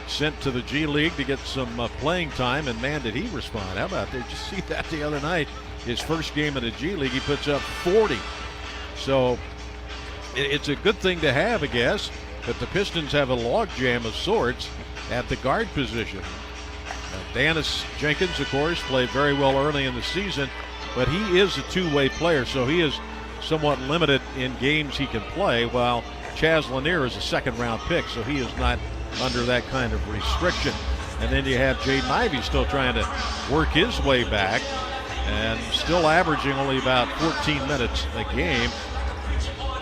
sent to the G League to get some playing time, and man, did he respond. How about that? Did you see that the other night? His first game in the G League, he puts up 40. So it's a good thing to have, I guess, but the Pistons have a logjam of sorts at the guard position. Dennis Jenkins, of course, played very well early in the season, but he is a two-way player, so he is somewhat limited in games he can play, while Chaz Lanier is a second-round pick, so he is not under that kind of restriction. And then you have Jaden Ivey still trying to work his way back and still averaging only about 14 minutes a game.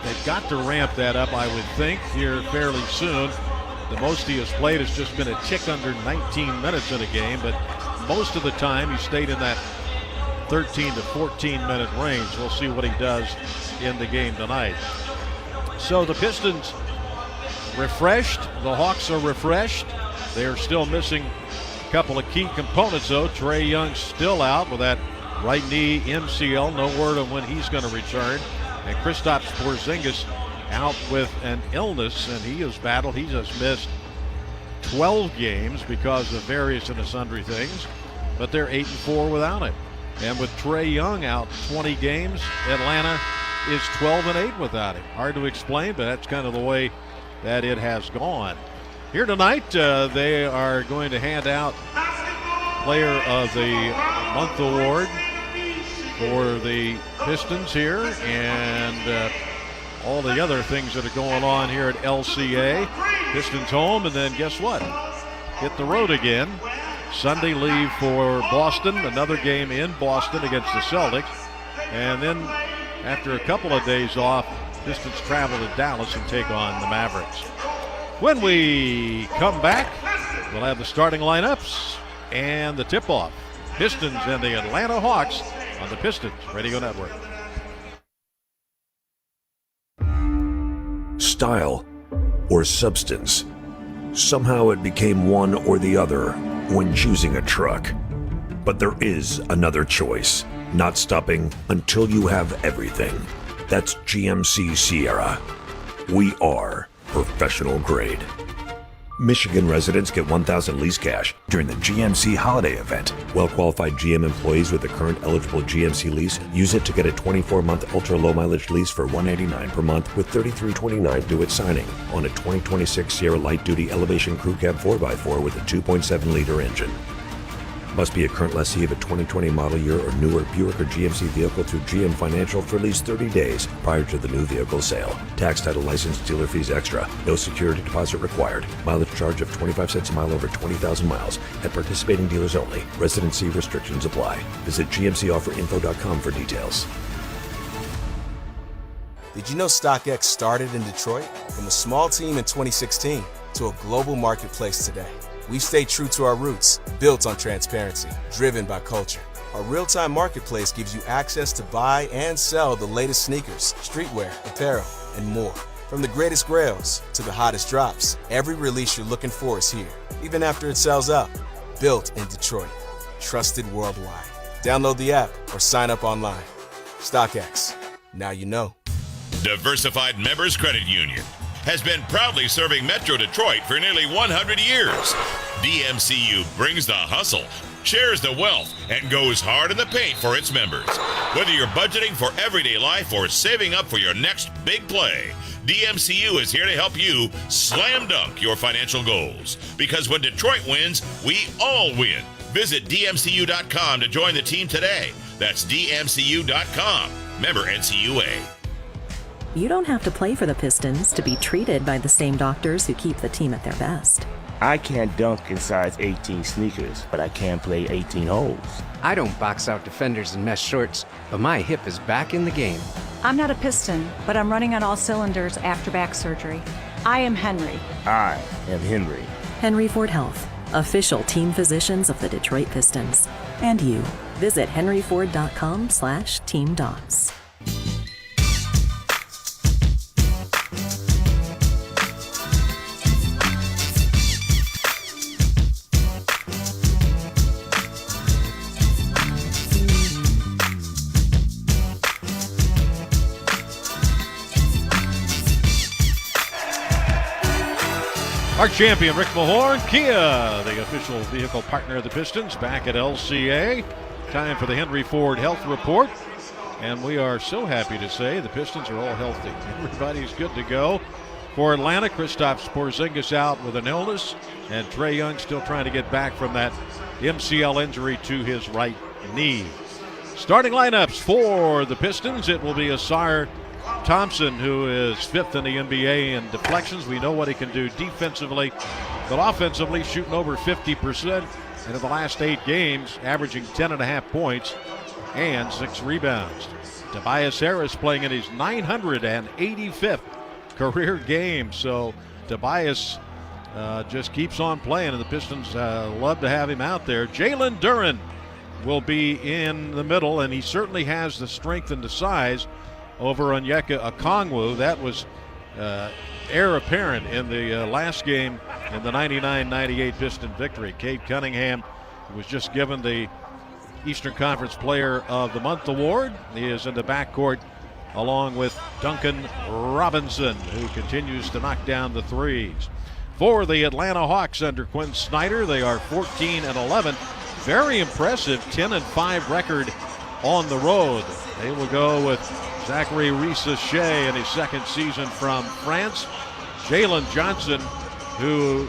They've got to ramp that up, I would think, here fairly soon. The most he has played has just been a tick under 19 minutes in a game, but most of the time he stayed in that 13 to 14 minute range. We'll see what he does in the game tonight. So the Pistons refreshed. The Hawks are refreshed. They are still missing a couple of key components, though. Trae Young still out with that right knee MCL. No word on when he's going to return. And Kristaps Porzingis out with an illness, and he has battled. He just missed 12 games because of various and sundry things, but they're 8-4 without him. And with Trae Young out 20 games, Atlanta is 12-8 without him. Hard to explain, but that's kind of the way that it has gone. Here tonight, they are going to hand out Player of the Month award for the Pistons here, and all the other things that are going on here at LCA. Pistons home, and then guess what? Hit the road again. Sunday leave for Boston, another game in Boston against the Celtics. And then after a couple of days off, Pistons travel to Dallas and take on the Mavericks. When we come back, we'll have the starting lineups and the tip-off. Pistons and the Atlanta Hawks on the Pistons Radio Network. Style or substance. Somehow it became one or the other when choosing a truck. But there is another choice, not stopping until you have everything. That's GMC Sierra. We are professional grade. Michigan residents get $1,000 lease cash during the GMC holiday event. Well-qualified GM employees with a current eligible GMC lease use it to get a 24-month ultra-low mileage lease for $189 per month with $33.29 due at signing on a 2026 Sierra light-duty Elevation Crew Cab 4x4 with a 2.7-liter engine. Must be a current lessee of a 2020 model year or newer Buick or GMC vehicle through GM Financial for at least 30 days prior to the new vehicle sale. Tax, title, license, dealer fees extra. No security deposit required. Mileage charge of 25 cents a mile over 20,000 miles. At participating dealers only. Residency restrictions apply. Visit GMCofferinfo.com for details. Did you know StockX started in Detroit? From a small team in 2016 to a global marketplace today. We've stayed true to our roots, built on transparency, driven by culture. Our real-time marketplace gives you access to buy and sell the latest sneakers, streetwear, apparel, and more. From the greatest grails to the hottest drops, every release you're looking for is here, even after it sells out. Built in Detroit, trusted worldwide. Download the app or sign up online. StockX, now you know. Diversified Members Credit Union has been proudly serving Metro Detroit for nearly 100 years. DMCU brings the hustle, shares the wealth, and goes hard in the paint for its members. Whether you're budgeting for everyday life or saving up for your next big play, DMCU is here to help you slam dunk your financial goals. Because when Detroit wins, we all win. Visit DMCU.com to join the team today. That's DMCU.com. Member NCUA. You don't have to play for the Pistons to be treated by the same doctors who keep the team at their best. I can't dunk in size 18 sneakers, but I can play 18 holes. I don't box out defenders in mesh shorts, but my hip is back in the game. I'm not a Piston, but I'm running on all cylinders after back surgery. I am Henry. I am Henry. Henry Ford Health, official team physicians of the Detroit Pistons. And you. Visit henryford.com/teamdocs. All Our champion, Rick Mahorn, Kia, the official vehicle partner of the Pistons, back at LCA. Time for the Henry Ford Health Report. And we are so happy to say the Pistons are all healthy. Everybody's good to go. For Atlanta, Kristaps Porzingis out with an illness, and Trae Young still trying to get back from that MCL injury to his right knee. Starting lineups for the Pistons, it will be Asar Thompson, who is 5th in the NBA in deflections. We know what he can do defensively, but offensively shooting over 50%. And in the last 8 games, averaging 10.5 points and 6 rebounds. Tobias Harris playing in his 985th career game. So Tobias just keeps on playing, and the Pistons love to have him out there. Jalen Duren will be in the middle, and he certainly has the strength and the size over Onyeka Okongwu. That was heir apparent in the last game in the 99-98 Piston victory. Cade Cunningham was just given the Eastern Conference Player of the Month award. He is in the backcourt along with Duncan Robinson, who continues to knock down the threes. For the Atlanta Hawks under Quinn Snyder, they are 14-11. Very impressive 10-5 record on the road. They will go with Zachary Risse-Shea in his second season from France. Jalen Johnson, who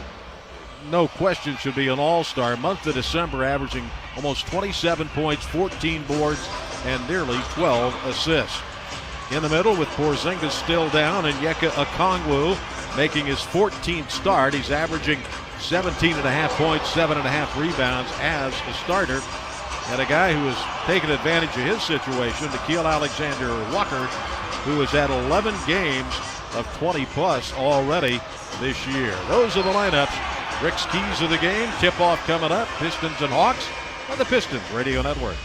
no question should be an all-star. Month of December averaging almost 27 points, 14 boards, and nearly 12 assists. In the middle with Porzingis still down, and Onyeka Okongwu making his 14th start. He's averaging 17.5 points, 7.5 rebounds as a starter. And a guy who has taken advantage of his situation, Nickeil Alexander-Walker, who is at 11 games of 20-plus already this year. Those are the lineups. Rick's keys of the game. Tip-off coming up. Pistons and Hawks on the Pistons Radio Network.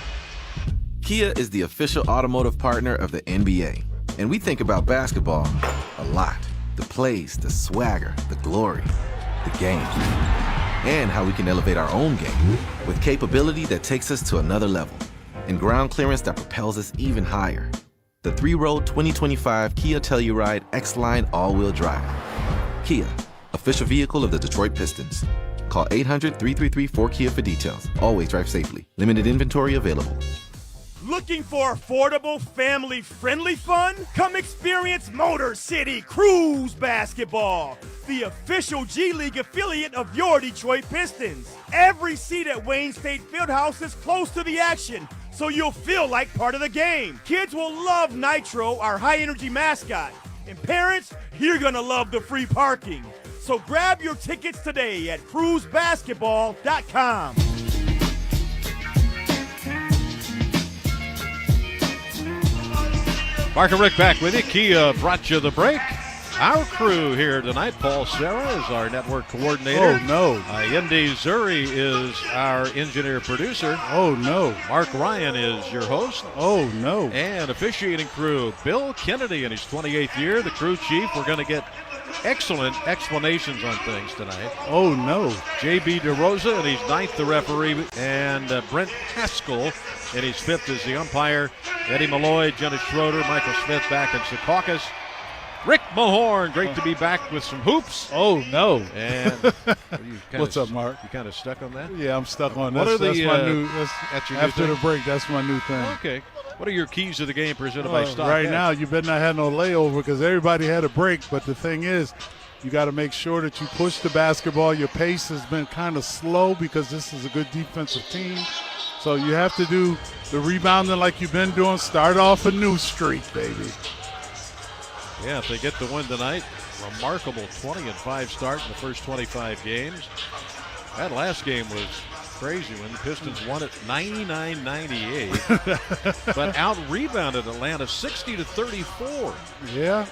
Kia is the official automotive partner of the NBA. And we think about basketball a lot. The plays, the swagger, the glory, the game. And how we can elevate our own game with capability that takes us to another level and ground clearance that propels us even higher. The 3-row 2025 Kia Telluride X-Line all-wheel drive. Kia, official vehicle of the Detroit Pistons. Call 800-333-4KIA for details. Always drive safely. Limited inventory available. Looking for affordable, family-friendly fun? Come experience Motor City Cruise Basketball, the official G League affiliate of your Detroit Pistons. Every seat at Wayne State Fieldhouse is close to the action, so you'll feel like part of the game. Kids will love Nitro, our high-energy mascot. And parents, you're gonna love the free parking. So grab your tickets today at cruisebasketball.com. Mark and Rick back with you. Kia brought you the break. Our crew here tonight, Paul Serra is our network coordinator. Oh, no. Yendi Zuri is our engineer-producer. Oh, no. Mark Ryan is your host. Oh, no. And officiating crew, Bill Kennedy in his 28th year, the crew chief. We're going to get excellent explanations on things tonight. Oh, no. J.B. DeRosa in his 9th, the referee, and Brent Haskell in his 5th as the umpire. Eddie Malloy, Jenna Schroeder, Michael Smith back in Secaucus. Rick Mahorn, great to be back with some hoops. Oh, no. And what's up, Mark? You kind of stuck on that? Yeah, I'm stuck on that. That's my new, after new the break, that's my new thing. Okay. What are your keys to the game presented by Stock? Right now, you better not have no layover because everybody had a break. But the thing is, you got to make sure that you push the basketball. Your pace has been kind of slow because this is a good defensive team. So you have to do the rebounding like you've been doing. Start off a new streak, baby. Yeah, if they get the win tonight, remarkable 20-5 start in the first 25 games. That last game was crazy when the Pistons won it 99-98, but out-rebounded Atlanta 60-34. Yeah.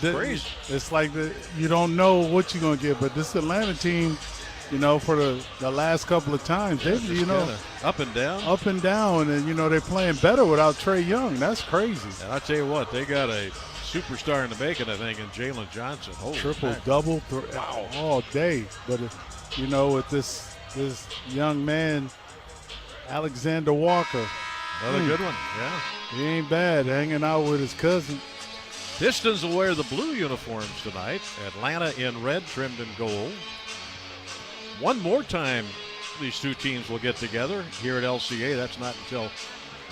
Crazy. It's like you don't know what you're going to get, but this Atlanta team, you know, for the last couple of times, they, you know, up and down, and you know they're playing better without Trae Young. That's crazy. And I tell you what, they got a superstar in the making, I think, in Jalen Johnson. Triple-double all day. But you know, with this young man, Alexander Walker, another good one. Yeah, he ain't bad. Hanging out with his cousin. Pistons will wear the blue uniforms tonight. Atlanta in red, trimmed in gold. One more time these two teams will get together here at LCA. That's not until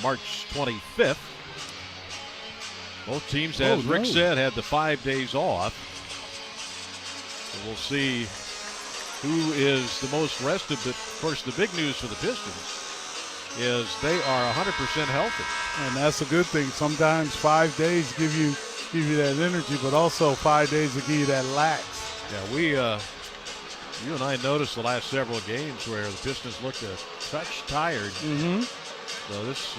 March 25th. Both teams, as Rick said, had the 5 days off. So we'll see who is the most rested. But, of course, the big news for the Pistons is they are 100% healthy. And that's a good thing. Sometimes 5 days give you that energy, but also 5 days will give you that lax. Yeah, you and I noticed the last several games where the Pistons looked a touch tired. Mm-hmm. So this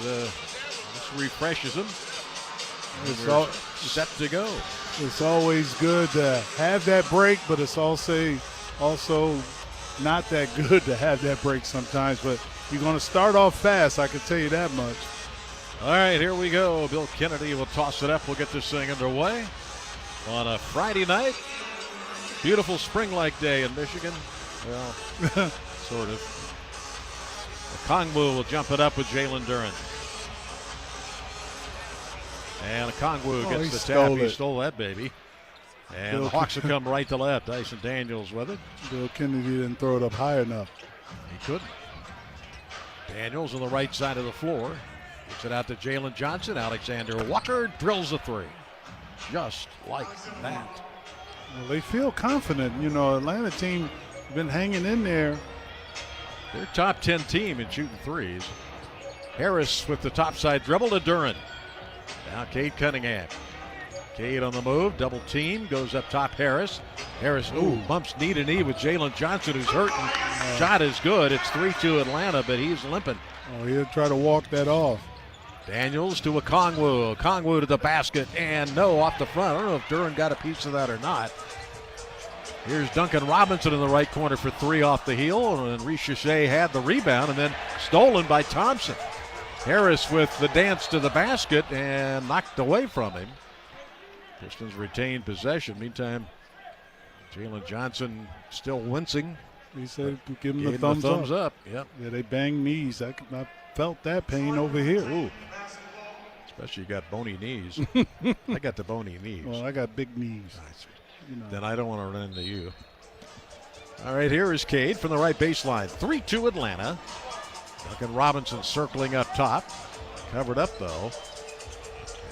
refreshes them. It's all set to go. It's always good to have that break, but it's also not that good to have that break sometimes. But you're going to start off fast, I can tell you that much. All right, here we go. Bill Kennedy will toss it up. We'll get this thing underway on a Friday night. Beautiful spring-like day in Michigan. Well, sort of. Okongwu will jump it up with Jalen Duren. And Okongwu gets the tap. He stole that baby. And the Hawks will come right to left. Dyson Daniels with it. Bill Kennedy didn't throw it up high enough. He couldn't. Daniels on the right side of the floor. Gets it out to Jalen Johnson. Alexander Walker drills a three. Just like that. Well, they feel confident. You know, Atlanta team been hanging in there. They're top 10 team in shooting threes. Harris with the topside dribble to Duren. Now Cade Cunningham. Cade on the move, double team, goes up top Harris. Harris, bumps knee to knee with Jalen Johnson, who's hurting. Shot is good. It's 3-2 Atlanta, but he's limping. Oh, he'll try to walk that off. Daniels to Okongwu. Okongwu to the basket, and no, off the front. I don't know if Duren got a piece of that or not. Here's Duncan Robinson in the right corner for three off the heel, and Ricochet had the rebound and then stolen by Thompson. Harris with the dance to the basket and knocked away from him. Pistons retained possession. Meantime, Jalen Johnson still wincing. He said give him the thumbs up. Yep. Yeah, they banged knees. I felt that pain over here. Ooh. Especially you got bony knees. I got the bony knees. Well, I got big knees. You know. Then I don't want to run into you. All right, here is Cade from the right baseline. 3-2 Atlanta. Duncan Robinson circling up top. Covered up, though.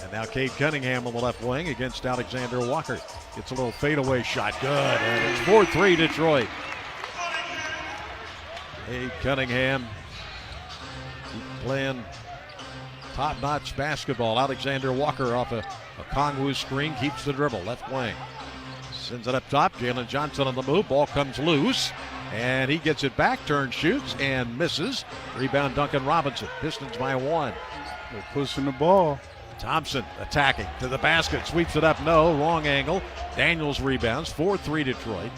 And now Cade Cunningham on the left wing against Alexander Walker. Gets a little fadeaway shot. Good. And it's 4-3 Detroit. Cade Cunningham playing top-notch basketball. Alexander Walker off a Okongwu screen. Keeps the dribble. Left wing. Sends it up top. Jalen Johnson on the move. Ball comes loose. And he gets it back. Turns, shoots, and misses. Rebound Duncan Robinson. Pistons by one. They're pushing the ball. Thompson attacking to the basket. Sweeps it up. No. Wrong angle. Daniels rebounds. 4-3 Detroit.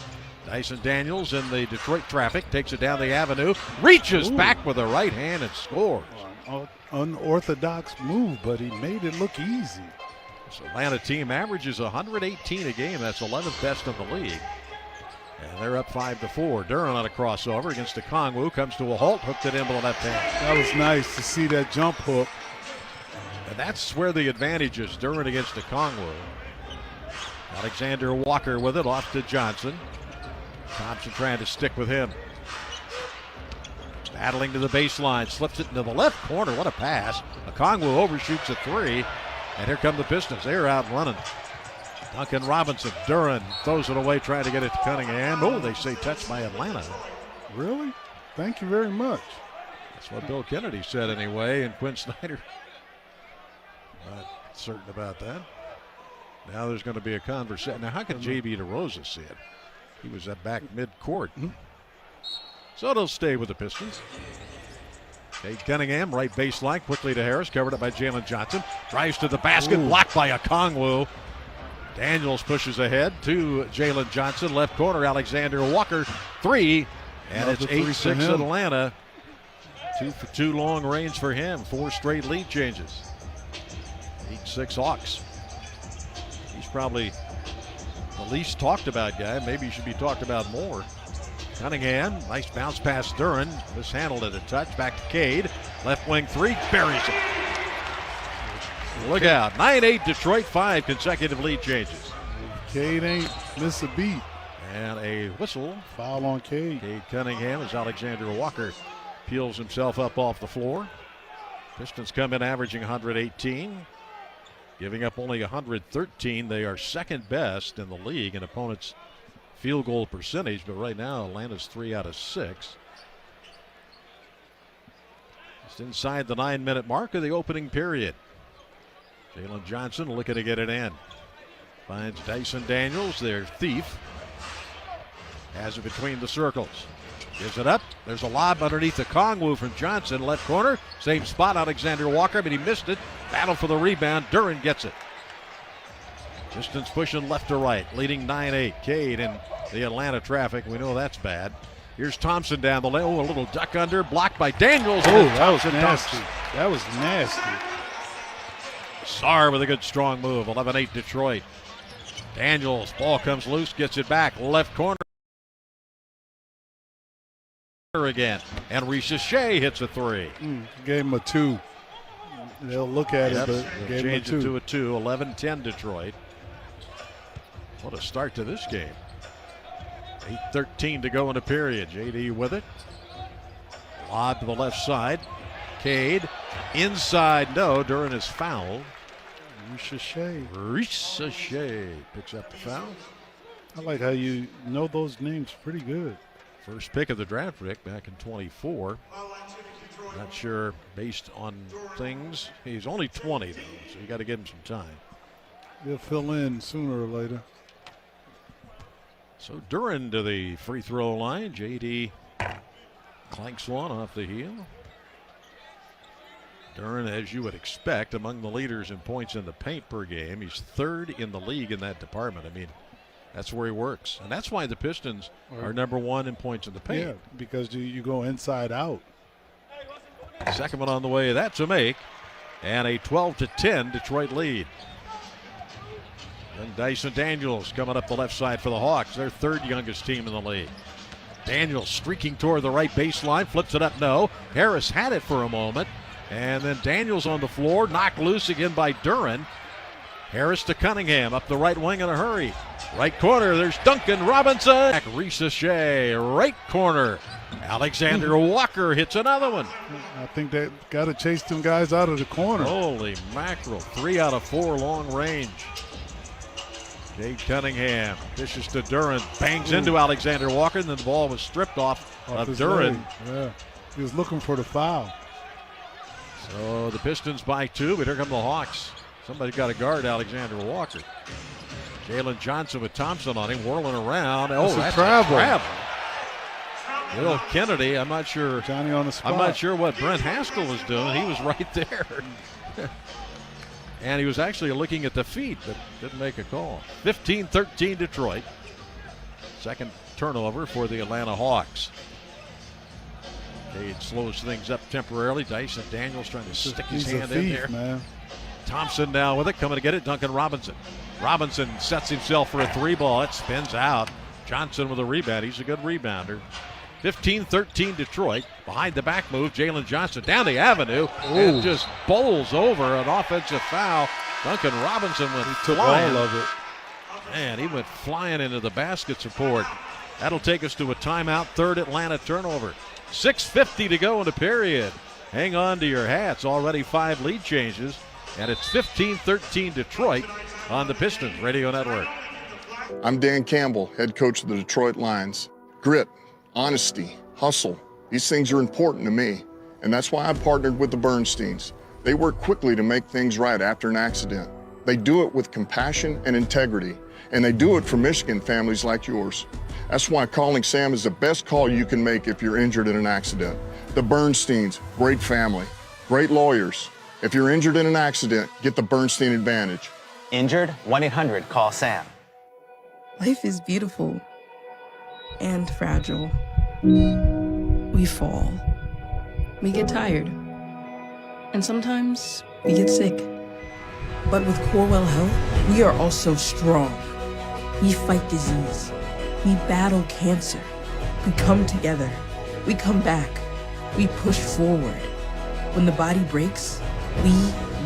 Dyson Daniels in the Detroit traffic. Takes it down the avenue. Reaches back with the right hand and scores. Unorthodox move, but he made it look easy. This Atlanta team averages 118 a game. That's 11th best in the league. And they're up 5-4. Duren on a crossover against Okongwu. Comes to a halt. Hooked it in with the left hand. That was nice to see that jump hook. And that's where the advantage is. Duren against Okongwu. Alexander Walker with it. Off to Johnson. Thompson trying to stick with him. Battling to the baseline. Slips it into the left corner. What a pass. Okongwu overshoots a three. And here come the Pistons. They're out running. Duncan Robinson. Duren throws it away, trying to get it to Cunningham. Oh, they say touched by Atlanta. Really? Thank you very much. That's what Bill Kennedy said anyway, and Quinn Snyder. Not certain about that. Now there's going to be a conversation. Now, how can J.B. DeRosa see it? He was at back mid-court. So it'll stay with the Pistons. Cade Cunningham, right baseline, quickly to Harris, covered up by Jalen Johnson. Drives to the basket, blocked by Okongwu. Daniels pushes ahead to Jalen Johnson, left corner, Alexander Walker, three, and it's 8-6 Atlanta. 2 for 2 long range for him, 4 straight lead changes. 8-6 Hawks. He's probably the least talked about guy. Maybe he should be talked about more. Cunningham, nice bounce pass Duren. Mishandled it a touch, back to Cade. Left wing three, buries it. Look out. 9-8 Detroit, 5 consecutive lead changes. Cade ain't miss a beat. And a whistle. Foul on Cade. Cade Cunningham as Alexander Walker peels himself up off the floor. Pistons come in averaging 118, giving up only 113. They are second best in the league in opponents' field goal percentage, but right now Atlanta's 3 out of 6. Just inside the 9-minute mark of the opening period. Jalen Johnson looking to get it in. Finds Dyson Daniels, their thief. Has it between the circles. Gives it up. There's a lob underneath the Kongwu from Johnson. Left corner. Same spot, Alexander Walker, but he missed it. Battle for the rebound. Duren gets it. Pistons pushing left to right, leading 9-8. Cade in the Atlanta traffic. We know that's bad. Here's Thompson down the lane. Oh, a little duck under. Blocked by Daniels. Oh, that was nasty. That was nasty. Sarr with a good strong move. 11-8 Detroit. Daniels. Ball comes loose. Gets it back. Left corner. Again, and Reese Shea hits a 3. Gave him a 2. They'll look at it, but gave him a 2. Change it to a 2. 11-10 Detroit. What a start to this game. 8:13 to go in the period. JD with it. Lob to the left side. Cade inside. No, Duren is fouled. Reese Shea picks up the foul. I like how you know those names pretty good. First pick of the draft, Rick, back in 24. Not sure based on things. He's only 20, though, so you got to give him some time. He'll fill in sooner or later. So Duren to the free throw line. JD clanks one off the heel. Duren, as you would expect, among the leaders in points in the paint per game. He's 3rd in the league in that department. I mean, that's where he works. And that's why the Pistons are number 1 in points in the paint. Yeah, because you go inside out. Second one on the way. That's a make. And a 12-10 Detroit lead. Then Dyson Daniels coming up the left side for the Hawks. Their 3rd youngest team in the league. Daniels streaking toward the right baseline. Flips it up. No. Harris had it for a moment. And then Daniels on the floor. Knocked loose again by Duren. Harris to Cunningham. Up the right wing in a hurry. Right corner, there's Duncan Robinson. Reese Shea, right corner. Alexander Walker hits another one. I think they got to chase them guys out of the corner. Holy mackerel. 3 out of 4 long range. Cade Cunningham dishes to Duren. Bangs into Alexander Walker, and then the ball was stripped off of Duren. Yeah, he was looking for the foul. So the Pistons by 2, but here come the Hawks. Somebody's got to guard Alexander Walker. Jalen Johnson with Thompson on him, whirling around. Oh, that's a travel. Will Kennedy, I'm not sure. Johnny on the spot. I'm not sure what Brent Haskell was doing. He was right there. And he was actually looking at the feet, but didn't make a call. 15-13 Detroit. Second turnover for the Atlanta Hawks. Cade slows things up temporarily. Dyson Daniels trying to stick his hand in there. Man. Thompson now with it, coming to get it. Duncan Robinson. Robinson sets himself for a 3-ball. It spins out. Johnson with a rebound. He's a good rebounder. 15-13 Detroit. Behind the back move, Jalen Johnson down the avenue and just bowls over an offensive foul. Duncan Robinson went flying. All of it. Man, he went flying into the basket support. That'll take us to a timeout. 3rd Atlanta turnover. 6:50 to go in the period. Hang on to your hats. Already 5 lead changes. And it's 15-13 Detroit on the Pistons Radio Network. I'm Dan Campbell, head coach of the Detroit Lions. Grit, honesty, hustle, these things are important to me. And that's why I partnered with the Bernsteins. They work quickly to make things right after an accident. They do it with compassion and integrity. And they do it for Michigan families like yours. That's why calling Sam is the best call you can make if you're injured in an accident. The Bernsteins, great family, great lawyers. If you're injured in an accident, get the Bernstein Advantage. Injured? 1-800-CALL-SAM. Life is beautiful and fragile. We fall. We get tired. And sometimes we get sick. But with Corewell Health, we are also strong. We fight disease. We battle cancer. We come together. We come back. We push forward. When the body breaks, we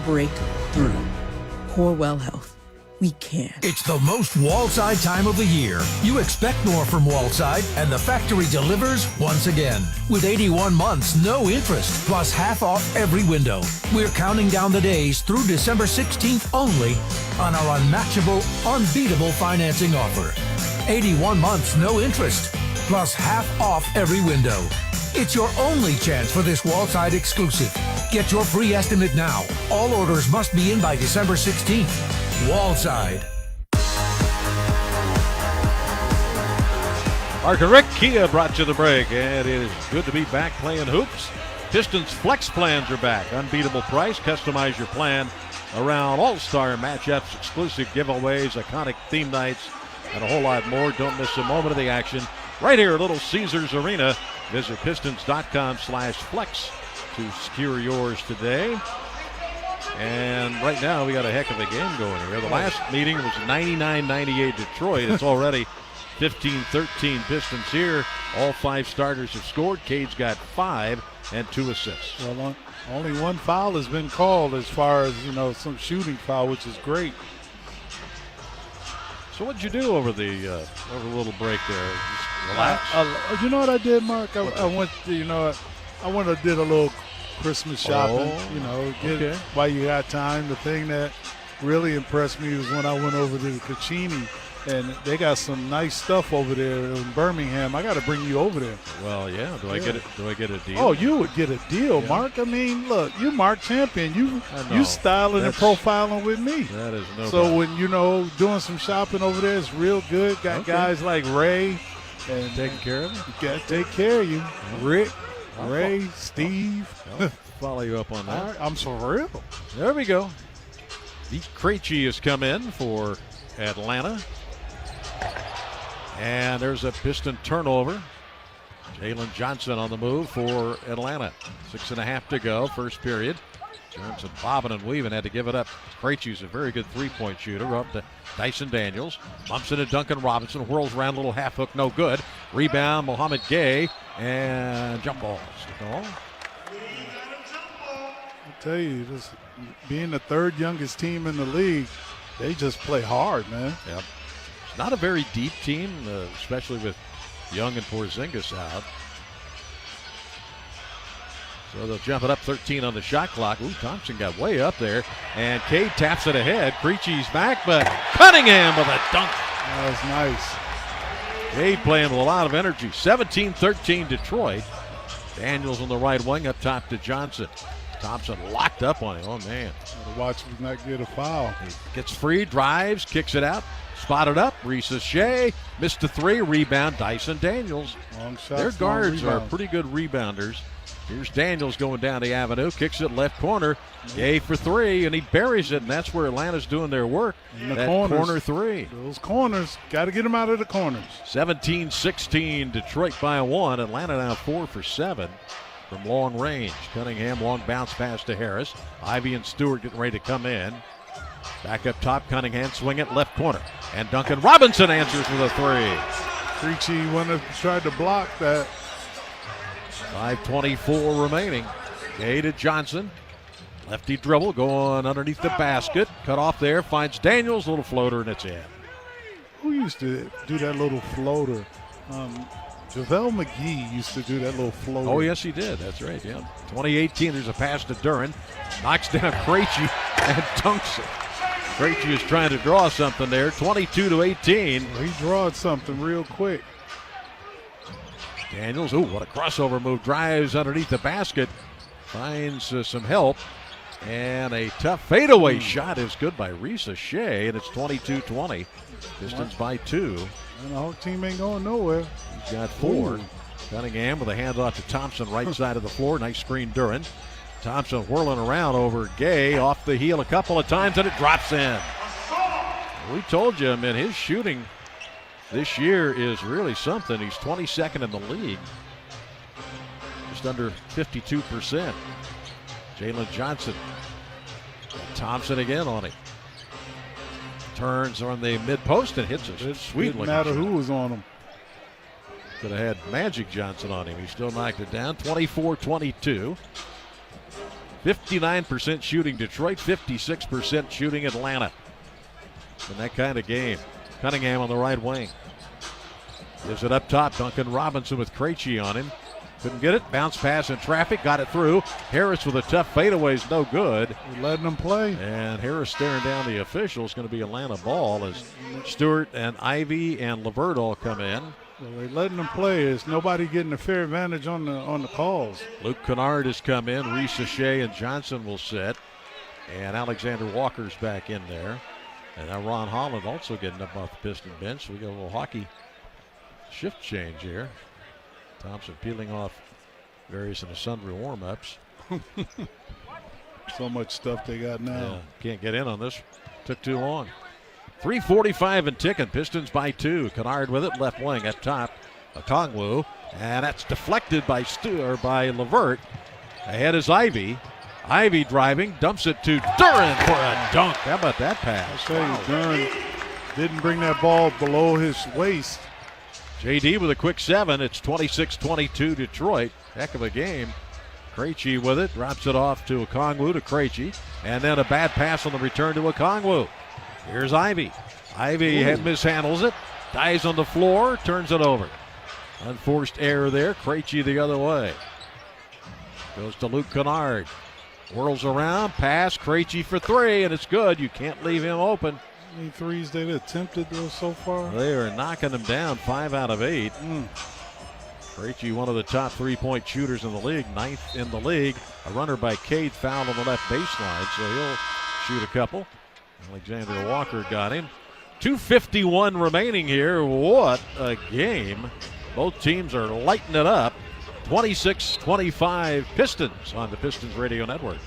break through. Corewell Health. We care. It's the most Wallside time of the year. You expect more from Wallside, and the factory delivers once again. With 81 months, no interest, plus half off every window. We're counting down the days through December 16th only on our unmatchable, unbeatable financing offer. 81 months, no interest, plus half off every window. It's your only chance for this Wallside exclusive. Get your free estimate now. All orders must be in by December 16th. Wallside. Mark and Rick, Kia brought you the break, and it is good to be back playing hoops. Pistons Flex plans are back. Unbeatable price. Customize your plan around all-star matchups, exclusive giveaways, iconic theme nights, and a whole lot more. Don't miss a moment of the action right here at Little Caesars Arena. Visit pistons.com/flex to secure yours today. And right now we got a heck of a game going here. The last meeting was 99-98 Detroit. It's already 15-13 Pistons here. All 5 starters have scored. Cade's got 5 and 2 assists. Well, only one foul has been called as far as, some shooting foul, which is great. So what'd you do over the little break there? Just relax? You know what I did, Mark? I went to, I went and did a little Christmas shopping, while you got time. The thing that really impressed me was when I went over to the Cucini, and they got some nice stuff over there in Birmingham. I got to bring you over there. Well, yeah. Do I get a deal? Oh, you would get a deal, Mark. I mean, look, you Mark Champion. You styling and profiling with me. That is no So problem. when doing some shopping over there, it's real good. Got guys like Ray and taking care of you. Got to take care of you, Rick. Ray, Steve. I'll follow you up on that. All right, I'm so real. There we go. Pete Krejci has come in for Atlanta. And there's a Piston turnover. Jalen Johnson on the move for Atlanta. 6.5 to go, first period. Johnson bobbing and weaving, had to give it up. Krejci's a very good three-point shooter. Up to Dyson Daniels. Bumps into Duncan Robinson. Whirls around, little half hook, no good. Rebound, Mohamed Gay. And jump balls. I'll tell you, this being the 3rd youngest team in the league, they just play hard, man. Yep. It's not a very deep team, especially with Young and Porzingis out. So they'll jump it up 13 on the shot clock. Ooh, Thompson got way up there. And Cade taps it ahead. Krejci's back, but Cunningham with a dunk. That was nice. Cade playing with a lot of energy. 17-13 Detroit. Daniels on the right wing, up top to Johnson. Thompson locked up on him. Oh, man. Watch him not get a foul. He gets free, drives, kicks it out. Spotted up. Reese Shea missed a 3. Rebound, Dyson Daniels. Long shots, their guards long are pretty good rebounders. Here's Daniels going down the avenue. Kicks it left corner. Gay for 3, and he buries it, and that's where Atlanta's doing their work. In the that corners. Corner 3. Those corners. Got to get them out of the corners. 17-16, Detroit by 1. Atlanta now 4 for 7 from long range. Cunningham, long bounce pass to Harris. Ivy and Stewart getting ready to come in. Back up top, Cunningham swing it left corner. And Duncan Robinson answers with a 3. Krejci went up, tried to block that. 5:24 remaining. Gay to Johnson. Lefty dribble going underneath the basket. Cut off there. Finds Daniels. Little floater, and it's in. Who used to do that little floater? JaVale McGee used to do that little floater. Oh, yes, he did. That's right, yeah. 2018, there's a pass to Duren. Knocks down Krejci and dunks it. Krejci is trying to draw something there. 22-18. He drawed something real quick. Daniels, ooh, what a crossover move. Drives underneath the basket. Finds some help. And a tough fadeaway shot is good by Reese Shea, and it's 22-20. Pistons by 2. And the whole team ain't going nowhere. He's got 4. Ooh. Cunningham with a handoff to Thompson, right side of the floor. Nice screen, Duren. Thompson whirling around over Gay, off the heel a couple of times, and it drops in. We told you, man, his shooting this year is really something. He's 22nd in the league. Just under 52%. Jalen Johnson. Thompson again on him. Turns on the mid-post and hits a sweet looking shot. Didn't matter who shot. was on him. Could have had Magic Johnson on him. He still knocked it down. 24-22. 59% shooting Detroit, 56% shooting Atlanta. In that kind of game. Cunningham on the right wing. Gives it up top. Duncan Robinson with Krejci on him. Couldn't get it. Bounce pass in traffic. Got it through. Harris with a tough fadeaway is no good. You're letting them play. And Harris staring down the official. It's going to be Atlanta ball as Stewart and Ivy and LeVert all come in. Well, they're letting them play. There's nobody getting a fair advantage on the calls. Luke Kennard has come in. Reese Shea and Johnson will sit. And Alexander Walker's back in there. And now Ron Holland also getting up off the Piston bench. So we got a little hockey shift change here. Thompson peeling off various and sundry warm-ups. So much stuff they got now. Yeah, can't get in on this. Took too long. 3:45 and ticking. Pistons by 2. Kennard with it, left wing up top. Okongwu, and that's deflected by LeVert. Ahead is Ivy. Ivy driving, dumps it to Duren for a dunk. How about that pass? I'll tell you, Duren didn't bring that ball below his waist. JD with a quick 7. It's 26-22 Detroit. Heck of a game. Krejci with it, drops it off to Okongwu to Krejci, and then a bad pass on the return to Okongwu. Here's Ivy. Ivy mishandles it, dives on the floor, turns it over. Unforced error there. Krejci the other way. Goes to Luke Kennard. Whirls around, pass, Krejci for 3, and it's good. You can't leave him open. How many threes they've attempted so far? They are knocking them down, 5 out of 8. Krejci, one of the top 3-point shooters in the league, 9th in the league. A runner by Cade fouled on the left baseline, so he'll shoot a couple. Alexander Walker got him. 2:51 remaining here. What a game. Both teams are lighting it up. 26-25 Pistons on the Pistons Radio Network.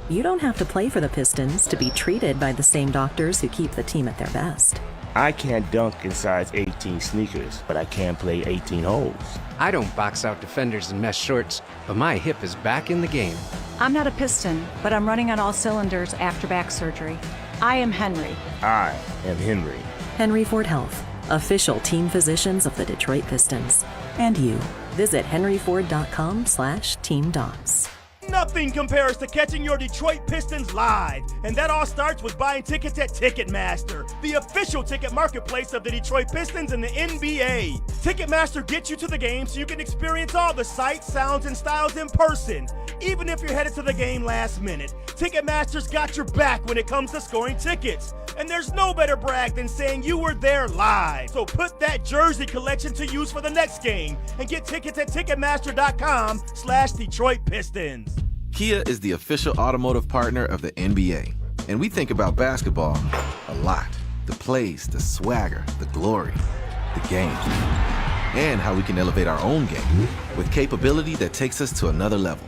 You don't have to play for the Pistons to be treated by the same doctors who keep the team at their best. I can't dunk in size 18 sneakers, but I can play 18 holes. I don't box out defenders in mesh shorts, but my hip is back in the game. I'm not a Piston, but I'm running on all cylinders after back surgery. I am Henry. I am Henry. Henry Ford Health, official team physicians of the Detroit Pistons. And you. Visit henryford.com/teamdocs. Nothing compares to catching your Detroit Pistons live. And that all starts with buying tickets at Ticketmaster, the official ticket marketplace of the Detroit Pistons and the NBA. Ticketmaster gets you to the game so you can experience all the sights, sounds, and styles in person. Even if you're headed to the game last minute, Ticketmaster's got your back when it comes to scoring tickets. And there's no better brag than saying you were there live. So put that jersey collection to use for the next game and get tickets at Ticketmaster.com/Detroit Pistons. Kia is the official automotive partner of the NBA. And we think about basketball a lot. The plays, the swagger, the glory, the game. And how we can elevate our own game with capability that takes us to another level.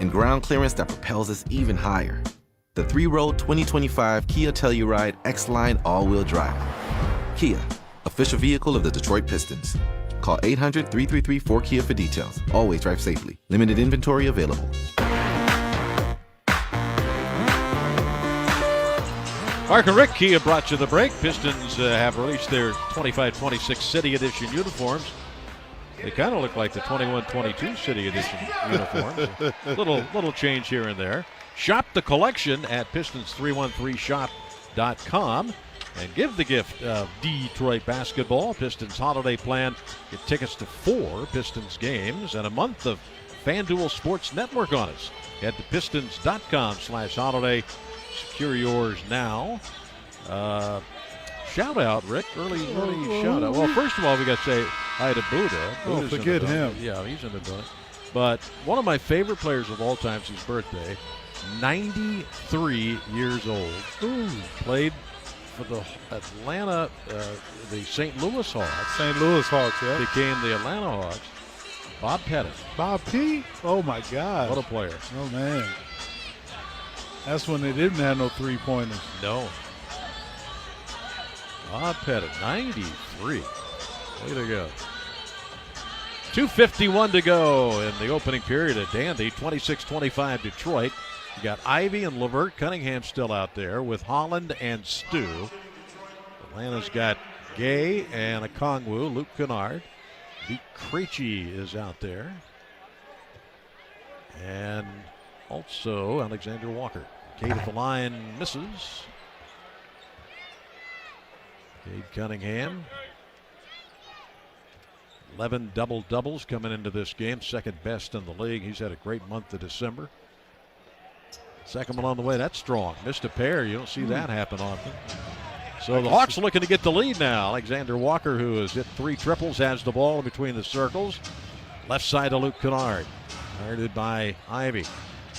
And ground clearance that propels us even higher. The 3-row 2025 Kia Telluride X-Line all-wheel drive. Kia, official vehicle of the Detroit Pistons. Call 800-333-4KIA for details. Always drive safely. Limited inventory available. Mark and Rick, Kia brought you the break. Pistons have released their 25-26 City Edition uniforms. They kind of look like the 21-22 City Edition uniforms. little change here and there. Shop the collection at Pistons313shop.com and give the gift of Detroit basketball. Pistons holiday plan. Get tickets to 4 Pistons games and a month of FanDuel Sports Network on us. Head to Pistons.com/holiday. Secure yours now. Shout out, Rick. Early shout out. Well, first of all, we got to say hi to Buddha. Oh, forget him. Yeah, he's in the building. But one of my favorite players of all time, his birthday, 93 years old. Ooh. Played for the Atlanta, the St. Louis Hawks. St. Louis Hawks, yeah. Became the Atlanta Hawks. Bob Pettit. Bob P? Oh, my God. What a player. Oh, man. That's when they didn't have no three-pointers. No. Bob Pettit, 93. Way to go. 2:51 to go in the opening period at Dandy. 26-25 Detroit. You got Ivy and LeVert. Cunningham still out there with Holland and Stu. Atlanta's got Gay and Okongwu. Luke Kennard. Luke Krejci is out there. And also Alexander Walker. Cade at the line misses. Cade Cunningham. 11 double-doubles coming into this game, second best in the league. He's had a great month of December. Second one on the way, that's strong. Missed a pair, you don't see that happen often. So the Hawks looking to get the lead now. Alexander Walker, who has hit 3 triples, has the ball in between the circles. Left side to Luke Kennard, guarded by Ivy.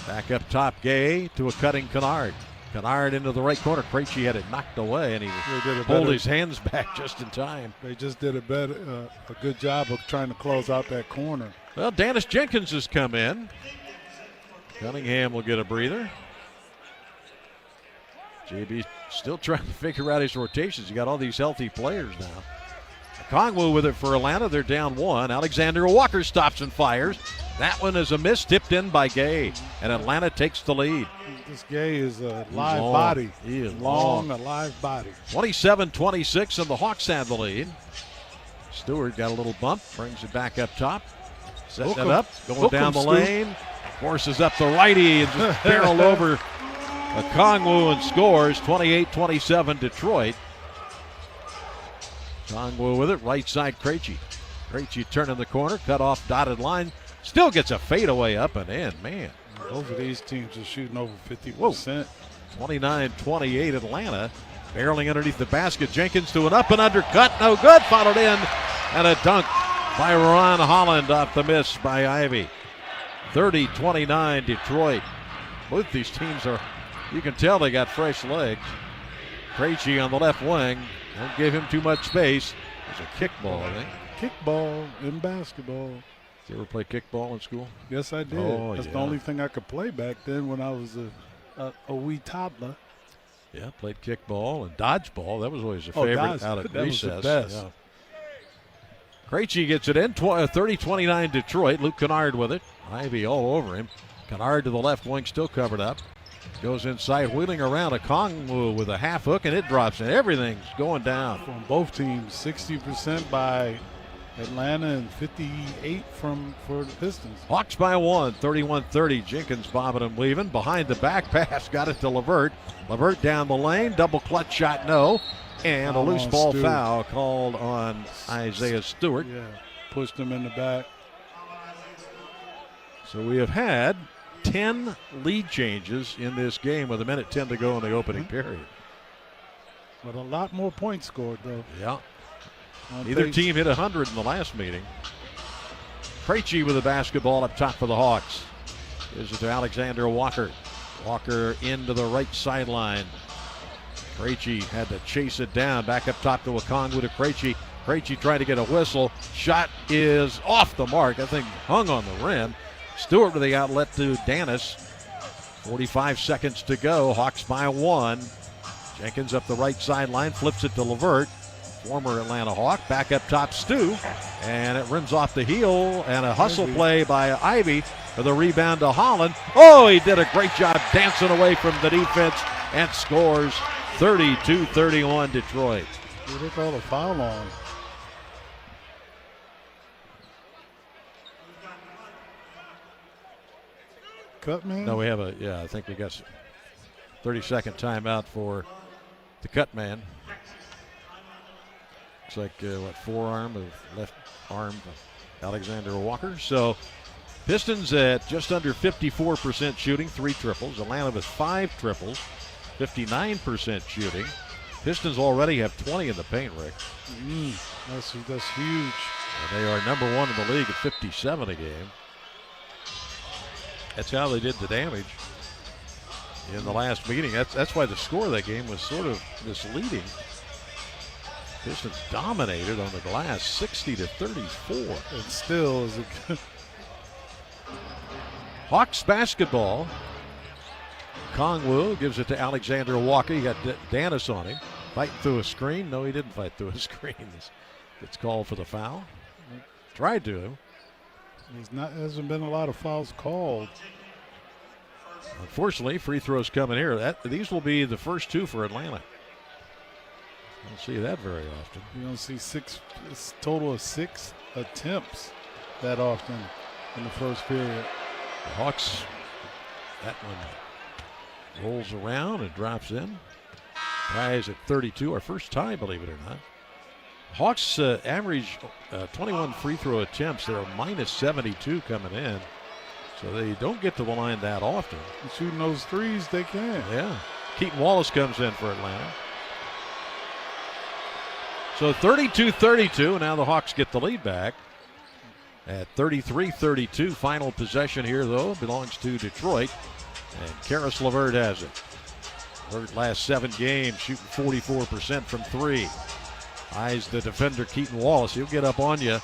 Back up top, Gay to a cutting Kennard. Kennard into the right corner. Krejci had it knocked away, and he pulled his hands back just in time. They just did a good job of trying to close out that corner. Well, Dennis Jenkins has come in. Cunningham will get a breather. JB still trying to figure out his rotations. You got all these healthy players now. Kongwu with it for Atlanta. They're down 1. Alexander Walker stops and fires. That one is a miss, tipped in by Gay, and Atlanta takes the lead. This Gay is a live body. He is long, a live body. 27-26, and the Hawks have the lead. Stewart got a little bump, brings it back up top. Setting it up, going down the lane. Forces up the righty and just barreled over Kongwu and scores. 28-27 Detroit. Kongwu with it, right side Krejci. Krejci turning the corner, cut off dotted line. Still gets a fadeaway up and in, man. Both of these teams are shooting over 50%. 29-28 Atlanta. Barreling underneath the basket. Jenkins to an up and undercut. No good. Followed in. And a dunk by Ron Holland off the miss by Ivy. 30-29 Detroit. Both these teams are, you can tell they got fresh legs. Krejci on the left wing. Don't give him too much space. There's a kickball, I think. Kickball in basketball. Did you ever play kickball in school? Yes, I did. Oh, That's the only thing I could play back then when I was a wee toddler. Yeah, played kickball and dodgeball. That was always a favorite out at recess. Was the best. Yeah. Krejci gets it in, 30-29 Detroit. Luke Kennard with it. Ivy all over him. Kennard to the left wing, still covered up. Goes inside, wheeling around a Kongwu with a half hook, and it drops in. Everything's going down. From both teams, 60% by Atlanta and 58 for the Pistons. Hawks by 1, 31-30. Jenkins bobbing and weaving. Behind the back pass, got it to LeVert. LeVert down the lane, double clutch shot, no. And a loose ball foul called on Isaiah Stewart. Yeah, pushed him in the back. So we have had 10 lead changes in this game with 1:10 to go in the opening period. But a lot more points scored, though. Yeah. Neither team hit 100 in the last meeting. Krejci with the basketball up top for the Hawks. Gives it to Alexander Walker. Walker into the right sideline. Krejci had to chase it down. Back up top to Okongwu to Krejci. Krejci trying to get a whistle. Shot is off the mark. That thing hung on the rim. Stewart with the outlet to Danis. 45 seconds to go. Hawks by 1. Jenkins up the right sideline. Flips it to LeVert. Former Atlanta Hawk. Back up top, Stu. And it rims off the heel. And a hustle play by Ivy for the rebound to Holland. Oh, he did a great job dancing away from the defense and scores 32-31 Detroit. Who they call a foul on? Cut man? No, we have I think we got 30-second timeout for the cut man. Looks like, forearm of left arm of Alexander Walker. So Pistons at just under 54% shooting, 3 triples. Atlanta with 5 triples, 59% shooting. Pistons already have 20 in the paint, Rick. That's huge. And they are number 1 in the league at 57 a game. That's how they did the damage in the last meeting. That's why the score of that game was sort of misleading. Pistons dominated on the glass, 60-34. It still is a good. Hawks basketball. Kongwu gives it to Alexander Walker. You got Danis on him. Fighting through a screen. No, he didn't fight through a screen. It's called for the foul. Tried to. Hasn't been a lot of fouls called. Unfortunately, free throws coming here. These will be the first 2 for Atlanta. Don't see that very often. You don't see total of 6 attempts that often in the first period. The Hawks That one rolls around and drops in. Ties at 32, our first tie, believe it or not. Hawks average 21 free throw attempts. They're minus 72 coming in. So they don't get to the line that often. Shooting those threes, they can. Yeah. Keaton Wallace comes in for Atlanta. So 32-32, and now the Hawks get the lead back. At 33-32, final possession here, though, belongs to Detroit. And Karis LeVert has it. LeVert last 7 games, shooting 44% from 3. Eyes the defender, Keaton Wallace. He'll get up on you.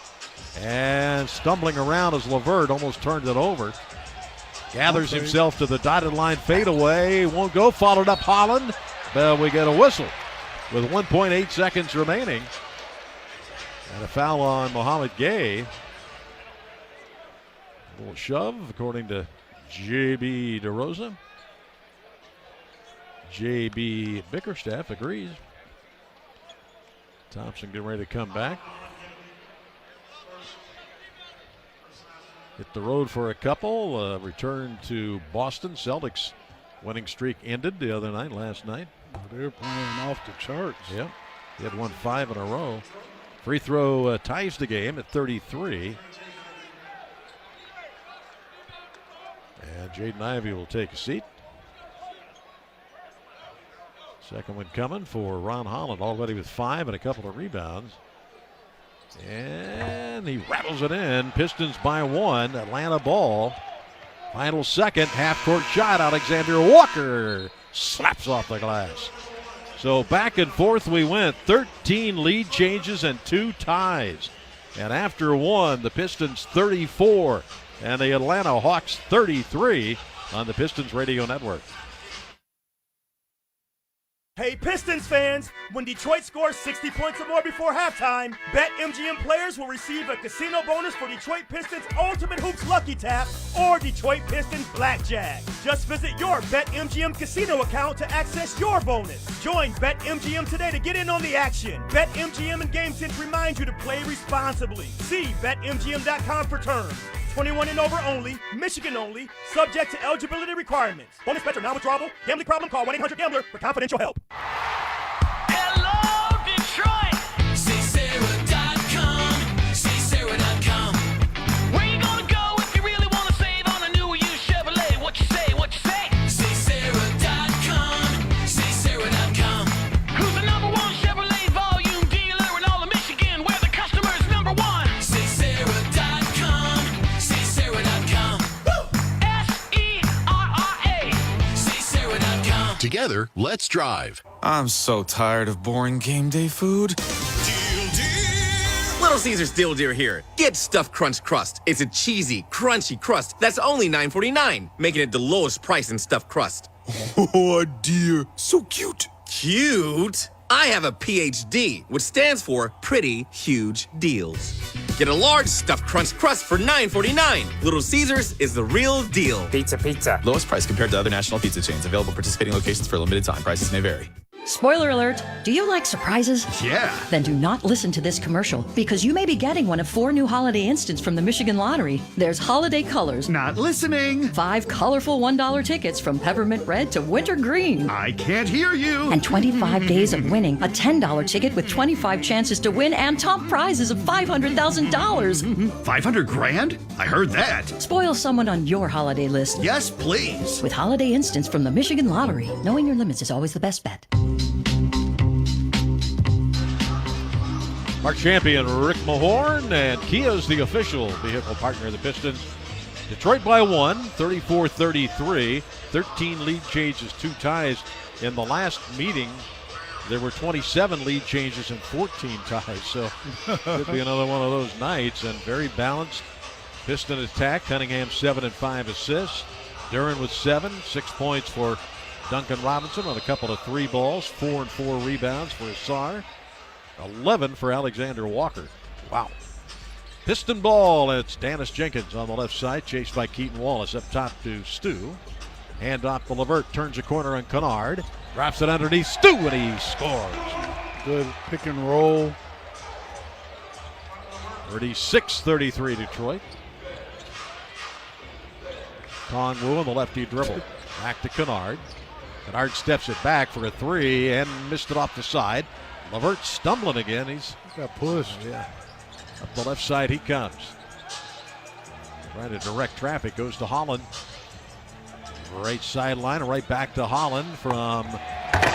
And stumbling around as LeVert almost turned it over. Gathers himself to the dotted line, fadeaway. Won't go, followed up Holland. But we get a whistle with 1.8 seconds remaining. And a foul on Mohamed Gay. A little shove, according to J.B. DeRosa. J.B. Bickerstaff agrees. Thompson getting ready to come back. Hit the road for a couple. Return to Boston. Celtics winning streak ended the other night, last night. They're playing off the charts. Yep. He had won 5 in a row. Free throw ties the game at 33. And Jaden Ivey will take a seat. Second one coming for Ron Holland, already with 5 and a couple of rebounds. And he rattles it in. Pistons by 1. Atlanta ball. Final second, half-court shot. Alexander Walker slaps off the glass. So back and forth we went. 13 lead changes and 2 ties. And after 1, the Pistons 34 and the Atlanta Hawks 33 on the Pistons Radio Network. Hey Pistons fans, when Detroit scores 60 points or more before halftime, BetMGM players will receive a casino bonus for Detroit Pistons Ultimate Hoops Lucky Tap or Detroit Pistons Blackjack. Just visit your BetMGM casino account to access your bonus. Join BetMGM today to get in on the action. BetMGM and GameSense remind you to play responsibly. See BetMGM.com for terms. 21 and over only, Michigan only, subject to eligibility requirements. Bonus bets are non-withdrawable. Gambling problem? Call 1-800-GAMBLER for confidential help. Hello, Detroit! SaySarah.com, SaySarah.com. Where you gonna go if you really wanna save on a new used Chevrolet? What you say, what you say? SaySarah.com, SaySarah.com. Who's the #1 Chevrolet volume dealer in all of Michigan, where the customer's #1? SaySarah.com, SaySarah.com. SERRA, SaySarah.com. Together, let's drive. I'm so tired of boring game day food. Little Caesar's Deal Deer here. Get Stuffed Crunch Crust. It's a cheesy, crunchy crust that's only $9.49, making it the lowest price in stuffed crust. Oh dear, so cute. Cute? I have a PhD, which stands for Pretty Huge Deals. Get a large stuffed crunch crust for $9.49. Little Caesars is the real deal. Pizza. Lowest price compared to other national pizza chains. Available participating locations for a limited time. Prices may vary. Spoiler alert, do you like surprises? Yeah. Then do not listen to this commercial, because you may be getting one of 4 new holiday instants from the Michigan Lottery. There's Holiday Colors. Not listening. 5 colorful $1 tickets from peppermint red to winter green. I can't hear you. And 25 days of winning. A $10 ticket with 25 chances to win and top prizes of $500,000. 500 grand? I heard that. Spoil someone on your holiday list. Yes, please. With Holiday Instants from the Michigan Lottery. Knowing your limits is always the best bet. Our champion, Rick Mahorn, and Kia's the official vehicle partner of the Pistons. Detroit by 1, 34-33. 13 lead changes, 2 ties. In the last meeting, there were 27 lead changes and 14 ties. So could be another one of those nights. And very balanced Piston attack. Cunningham 7 and 5 assists. Duren with 7, 6 points for Duncan Robinson on a couple of 3 balls. 4 and 4 rebounds for Asar. 11 for Alexander Walker. Wow. Piston ball. It's Dennis Jenkins on the left side, chased by Keaton Wallace up top to Stu. Hand off to LeVert, turns a corner on Kennard. Drops it underneath Stu, and he scores. Good pick and roll. 36-33 Detroit. Kongwu on the lefty dribble. Back to Kennard. Kennard steps it back for a three and missed it off the side. LeVert stumbling again. He's got pushed. Yeah. Up the left side he comes. Trying to direct traffic. Goes to Holland. Right sideline, right back to Holland from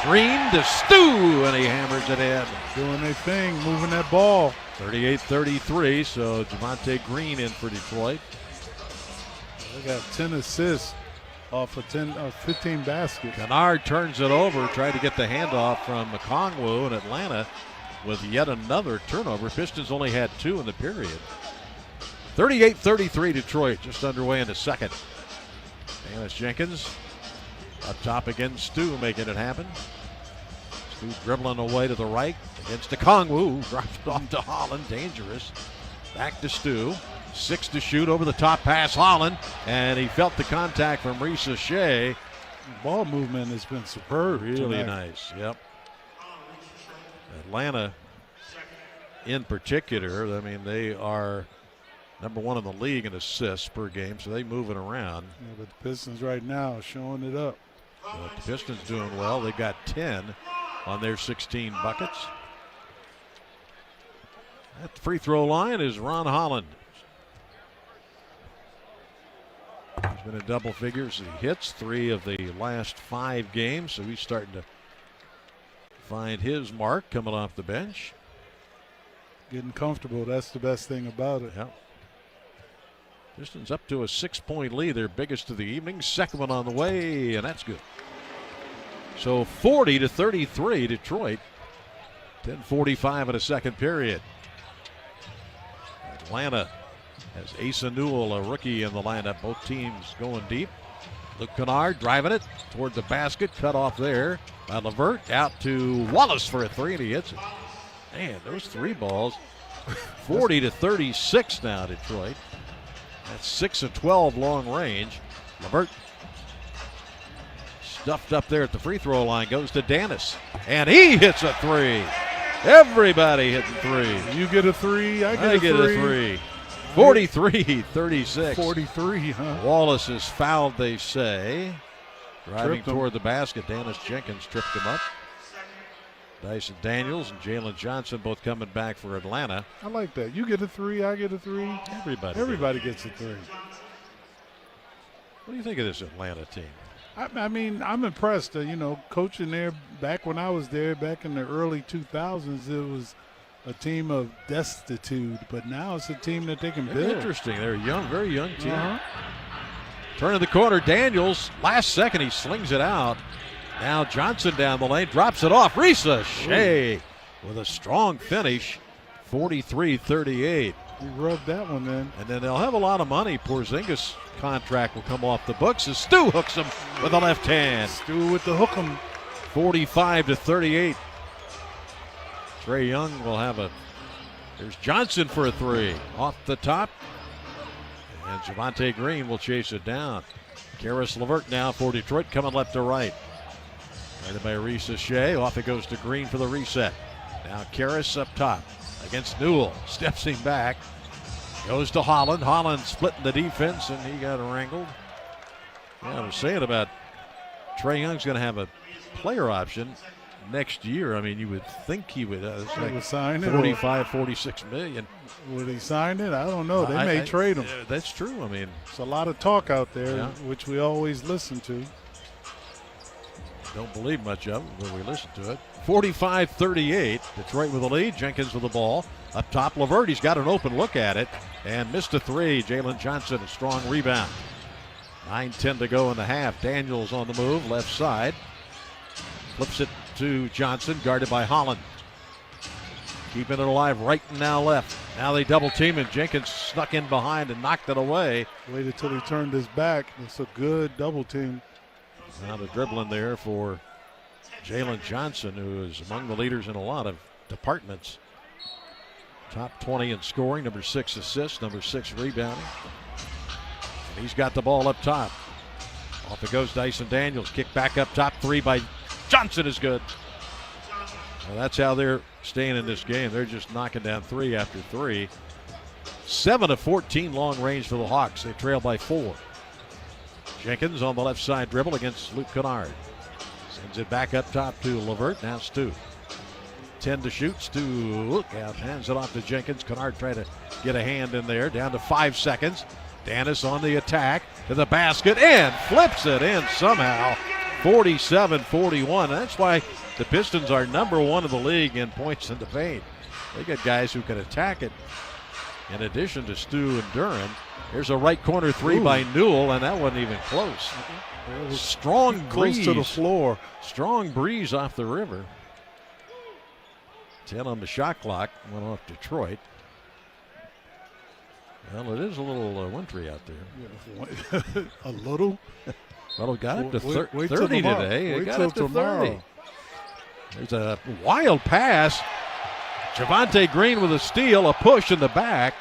Green to Stu, and he hammers it in. Doing their thing, moving that ball. 38-33, so Javonte Green in for Detroit. They got 10 assists off of 15 baskets. Kennard turns it over, tried to get the handoff from Kongwu, and Atlanta with yet another turnover. Pistons only had 2 in the period. 38-33 Detroit, just underway in the second. Dennis Jenkins up top again, Stu making it happen. Stu dribbling away to the right against Kongwu, drops it off to Holland, dangerous. Back to Stu, 6 to shoot, over the top pass Holland, and he felt the contact from Risa Shea. Ball movement has been superb. Really nice, yep. Atlanta in particular, I mean, they are number 1 in the league in assists per game, so they moving around. Yeah, but the Pistons right now showing it up. But the Pistons doing well. They got 10 on their 16 buckets. At the free throw line is Ron Holland. He's been in double figures. He hits 3 of the last 5 games, so he's starting to find his mark coming off the bench. Getting comfortable, that's the best thing about it. Yep. Pistons up to a 6-point lead, their biggest of the evening. Second one on the way, and that's good. So 40-33 Detroit. 10:45 in the second period. Atlanta has Asa Newell, a rookie, in the lineup. Both teams going deep. Luke Kennard driving it toward the basket. Cut off there by LeVert. Out to Wallace for a 3, and he hits it. Man, those 3 balls. 40-36 now, Detroit. That's 6 of 12 long range. LeVert stuffed up there at the free throw line, goes to Dennis, and he hits a 3. Everybody hitting 3. You get a 3, I get a 3. 43-36. 43, huh? Wallace is fouled, they say. Driving Tripped him. toward the basket. Dennis Jenkins tripped him up. Dyson Daniels and Jalen Johnson both coming back for Atlanta. I like that. You get a 3, I get a 3. Everybody gets a 3. What do you think of this Atlanta team? I mean, I'm impressed. Coaching there back when I was there, back in the early 2000s, it was a team of destitute, but now it's a team that they can build. Interesting. They're a young, very young team. Turning the corner, Daniels. Last second, he slings it out. Now Johnson down the lane, drops it off. Risa Shea with a strong finish, 43-38. He rubbed that one in. And then they'll have a lot of money. Porzingis' contract will come off the books as Stu hooks him with the left hand. Stu with the hook him. 45-38. Trae Young will have there's Johnson for a 3. Off the top. And Javonte Green will chase it down. Karis LeVert now for Detroit, coming left to right. Guarded by Risa Shea. Off it goes to Green for the reset. Now Karis up top against Newell. Steps him back. Goes to Holland. Holland splitting the defense, and he got wrangled. Yeah, I was saying about Trae Young's going to have a player option next year. I mean, you would think he would. Sign it. 45-46 million. Would he sign it? I don't know. They may trade him. That's true. I mean, it's a lot of talk out there, which we always listen to. Don't believe much of it when we listen to it. 45-38. Detroit with the lead. Jenkins with the ball. Up top, LeVert. He's got an open look at it and missed a 3. Jalen Johnson, a strong rebound. 9:10 to go in the half. Daniels on the move, left side. Flips it to Johnson, guarded by Holland. Keeping it alive right and now left. Now they double team, and Jenkins snuck in behind and knocked it away. Waited till he turned his back. It's a good double team. Now the dribbling there for Jalen Johnson, who is among the leaders in a lot of departments. Top 20 in scoring, number 6 assists, number 6 rebounding. And he's got the ball up top. Off it goes Dyson Daniels. Kick back up top, 3 by Johnson is good. Well, that's how they're staying in this game. They're just knocking down 3 after 3. 7 of 14 long range for the Hawks. They trail by 4. Jenkins on the left side dribble against Luke Kennard. Sends it back up top to Levert. Now Stu. 10 to shoot. Stu look out, hands it off to Jenkins. Kennard trying to get a hand in there. Down to 5 seconds. Dennis on the attack to the basket and flips it in somehow. 47-41. That's why the Pistons are number 1 in the league in points in the paint. They got guys who can attack it. In addition to Stu and Duran, there's a right corner three by Newell, and that wasn't even close. Strong breeze. Close to the floor. Strong breeze off the river. 10 on the shot clock. Went off Detroit. Well, it is a little wintry out there. Yeah, a little? Well, it got up to 30 tomorrow. today. It Wait got till up to tomorrow. 30. There's a wild pass. Javonte Green with a steal, a push in the back.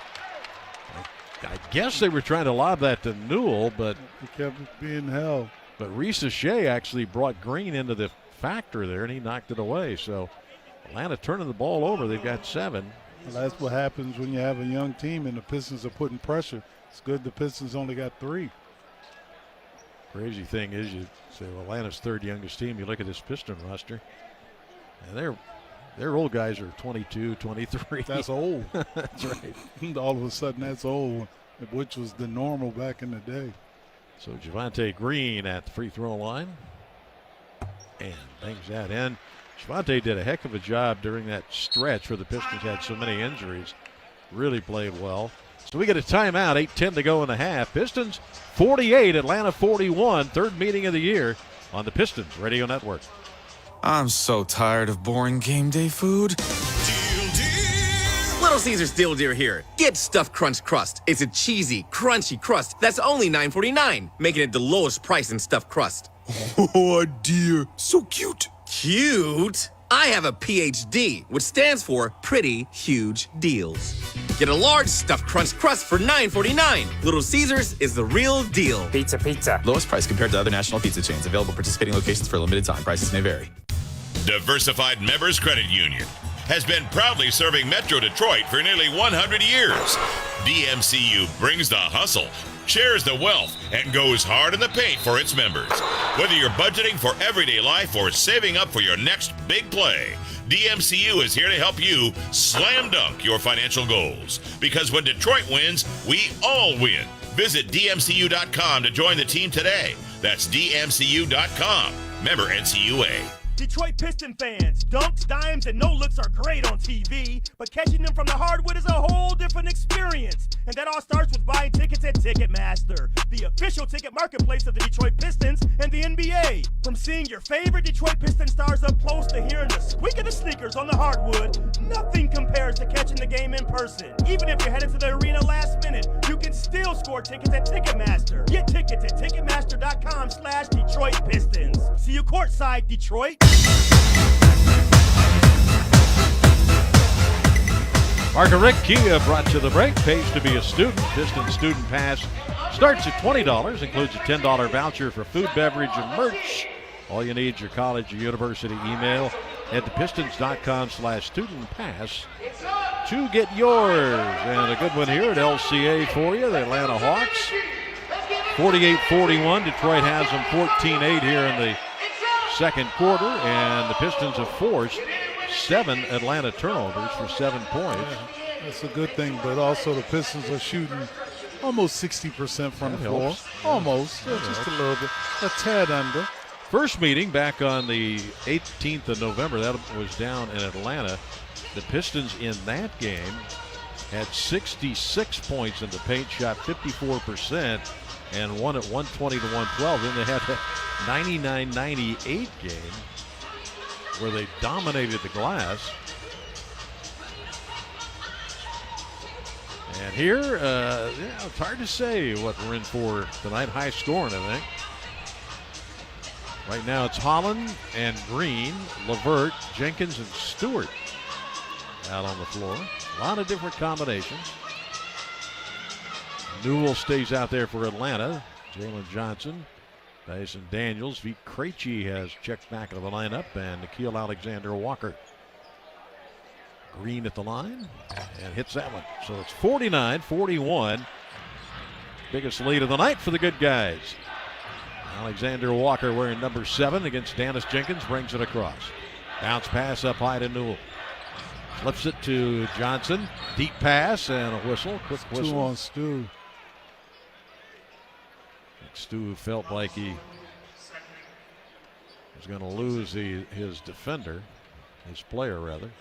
I guess they were trying to lob that to Newell, but He kept being held. But Reese Shea actually brought Green into the factor there, and he knocked it away. So Atlanta turning the ball over. They've got 7. Well, that's what happens when you have a young team and the Pistons are putting pressure. It's good the Pistons only got 3. Crazy thing is, you say, well, Atlanta's 3rd youngest team. You look at this Piston roster, and their old guys are 22, 23. That's old. That's right. All of a sudden, that's old, which was the normal back in the day. So Javonte Green at the free throw line and bangs that in. Javonte did a heck of a job during that stretch where the Pistons had so many injuries. Really played well. So we get a timeout, 8:10 to go in the half. Pistons 48, Atlanta 41. 3rd meeting of the year on the Pistons Radio Network. I'm so tired of boring game day food. Little Caesars Deal Deer here. Get Stuffed Crunch Crust. It's a cheesy, crunchy crust that's only $9.49, making it the lowest price in stuffed crust. Oh dear, so cute. Cute? I have a PhD, which stands for Pretty Huge Deals. Get a large stuffed crunch crust for $9.49. Little Caesars is the real deal. Pizza, pizza. Lowest price compared to other national pizza chains. Available participating locations for a limited time. Prices may vary. Diversified Members Credit Union has been proudly serving Metro Detroit for nearly 100 years. DMCU brings the hustle, shares the wealth, and goes hard in the paint for its members. Whether you're budgeting for everyday life or saving up for your next big play, DMCU is here to help you slam dunk your financial goals. Because when Detroit wins, we all win. Visit DMCU.com to join the team today. That's DMCU.com. Member NCUA. Detroit Piston fans, dunks, dimes, and no-looks are great on TV, but catching them from the hardwood is a whole different experience. And that all starts with buying tickets at Ticketmaster, the official ticket marketplace of the Detroit Pistons and the NBA. From seeing your favorite Detroit Piston stars up close to hearing the squeak of the sneakers on the hardwood, nothing compares to catching the game in person. Even if you're headed to the arena last minute, you can still score tickets at Ticketmaster. Get tickets at Ticketmaster.com/Detroit Pistons. See you courtside, Detroit. Marguerite Kia brought you the break. Pays to be a student. Piston Student Pass starts at $20. Includes a $10 voucher for food, beverage, and merch. All you need is your college or university email. Head to pistons.com/student pass to get yours. And a good one here at LCA for you, the Atlanta Hawks. 48-41. Detroit has them 14-8 here in the second quarter, and the Pistons have forced 7 Atlanta turnovers for 7 points. Yeah, that's a good thing, but also the Pistons are shooting almost 60% from the floor. Almost, just a little bit, a tad under. First meeting back on the 18th of November, that was down in Atlanta. The Pistons in that game had 66 points in the paint, shot 54%, and won at 120-112. Then they had a 99-98 game where they dominated the glass. And here, it's hard to say what we're in for tonight. High scoring, I think. Right now it's Holland and Green, Levert, Jenkins, and Stewart out on the floor. A lot of different combinations. Newell stays out there for Atlanta. Jalen Johnson, Dyson Daniels, Vete Krejci has checked back into the lineup, and Nikhil Alexander-Walker. Green at the line and hits that one. So it's 49-41. Biggest lead of the night for the good guys. Alexander Walker wearing number 7 against Dennis Jenkins, brings it across. Bounce pass up high to Newell. Flips it to Johnson. Deep pass and a whistle. Quick whistle. 2 on Stu. Stu felt like he was going to lose his defender, his player rather.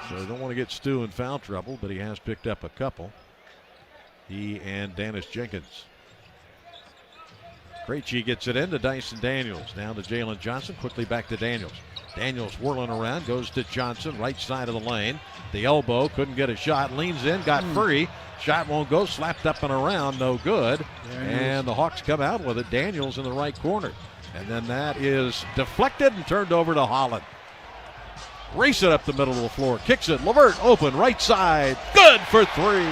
So they don't want to get Stu in foul trouble, but he has picked up a couple. He and Dennis Jenkins. Krejci gets it into Dyson Daniels. Down to Jalen Johnson. Quickly back to Daniels. Daniels whirling around. Goes to Johnson. Right side of the lane. The elbow. Couldn't get a shot. Leans in. Got free. Shot won't go. Slapped up and around. No good. And the Hawks come out with it. Daniels in the right corner. And then that is deflected and turned over to Holland. Race it up the middle of the floor. Kicks it. LeVert open. Right side. Good for 3.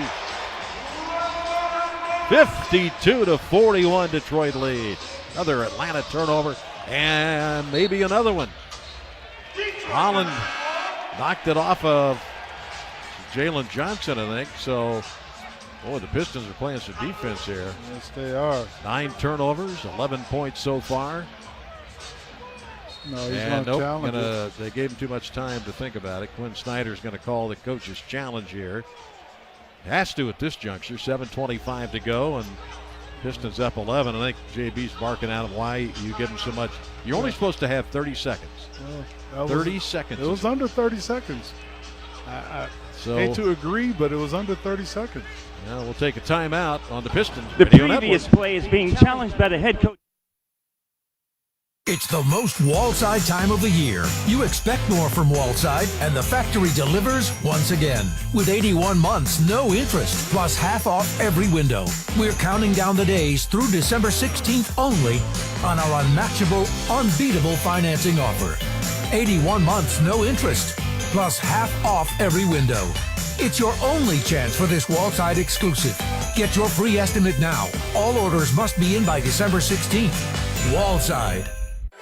52-41 Detroit lead. Another Atlanta turnover and maybe another one. Holland knocked it off of Jalen Johnson, I think. So, boy, the Pistons are playing some defense here. Yes, they are. 9 turnovers, 11 points so far. No, he's going to challenge it. They gave him too much time to think about it. Quinn Snyder's going to call the coach's challenge here. Has to at this juncture. 7:25 to go, and Pistons up 11. I think JB's barking at him why you give him so much. You're only supposed to have 30 seconds. Well, 30 seconds. It was under 30 seconds. I hate to agree, but it was under 30 seconds. Now we'll take a timeout on the Pistons. The previous play is being challenged by the head coach. It's the most Wallside time of the year. You expect more from Wallside, and the factory delivers once again. With 81 months, no interest, plus half off every window. We're counting down the days through December 16th only on our unmatchable, unbeatable financing offer. 81 months, no interest, plus half off every window. It's your only chance for this Wallside exclusive. Get your free estimate now. All orders must be in by December 16th. Wallside.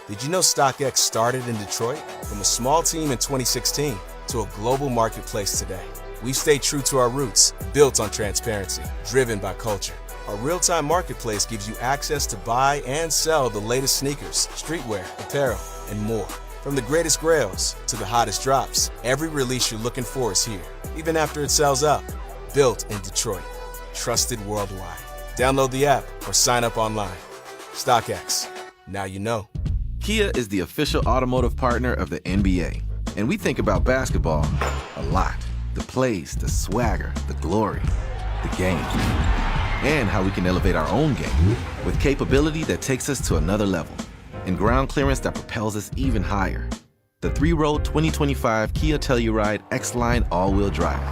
Did you know StockX started in Detroit? From a small team in 2016 to a global marketplace today. We've stayed true to our roots, built on transparency, driven by culture. Our real-time marketplace gives you access to buy and sell the latest sneakers, streetwear, apparel, and more. From the greatest grails to the hottest drops, every release you're looking for is here, even after it sells out. Built in Detroit, trusted worldwide. Download the app or sign up online. StockX, now you know. Kia is the official automotive partner of the NBA, and we think about basketball a lot. The plays, the swagger, the glory, the game, and how we can elevate our own game with capability that takes us to another level and ground clearance that propels us even higher. The 3-row 2025 Kia Telluride X-Line all-wheel drive.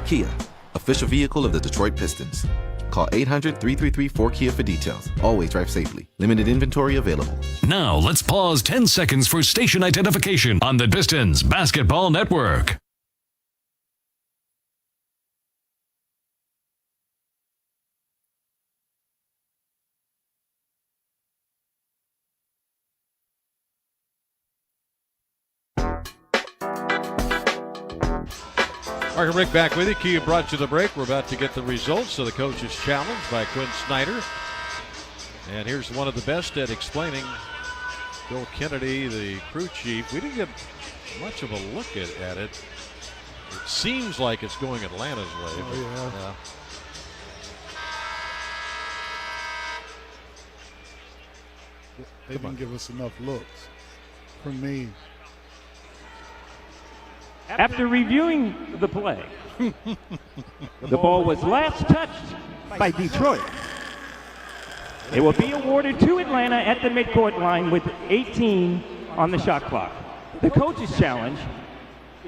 Kia, official vehicle of the Detroit Pistons. Call 800-333-4KIA for details. Always drive safely. Limited inventory available. Now let's pause 10 seconds for station identification on the Pistons Basketball Network. Mark and Rick back with you. Kia brought you the break. We're about to get the results of the coach's challenge by Quinn Snyder. And here's one of the best at explaining. Bill Kennedy, the crew chief. We didn't get much of a look at it. It seems like it's going Atlanta's way. Oh, yeah. They didn't give us enough looks. For me. After reviewing the play, the ball was last touched by Detroit. It will be awarded to Atlanta at the midcourt line with 18 on the shot clock. The coach's challenge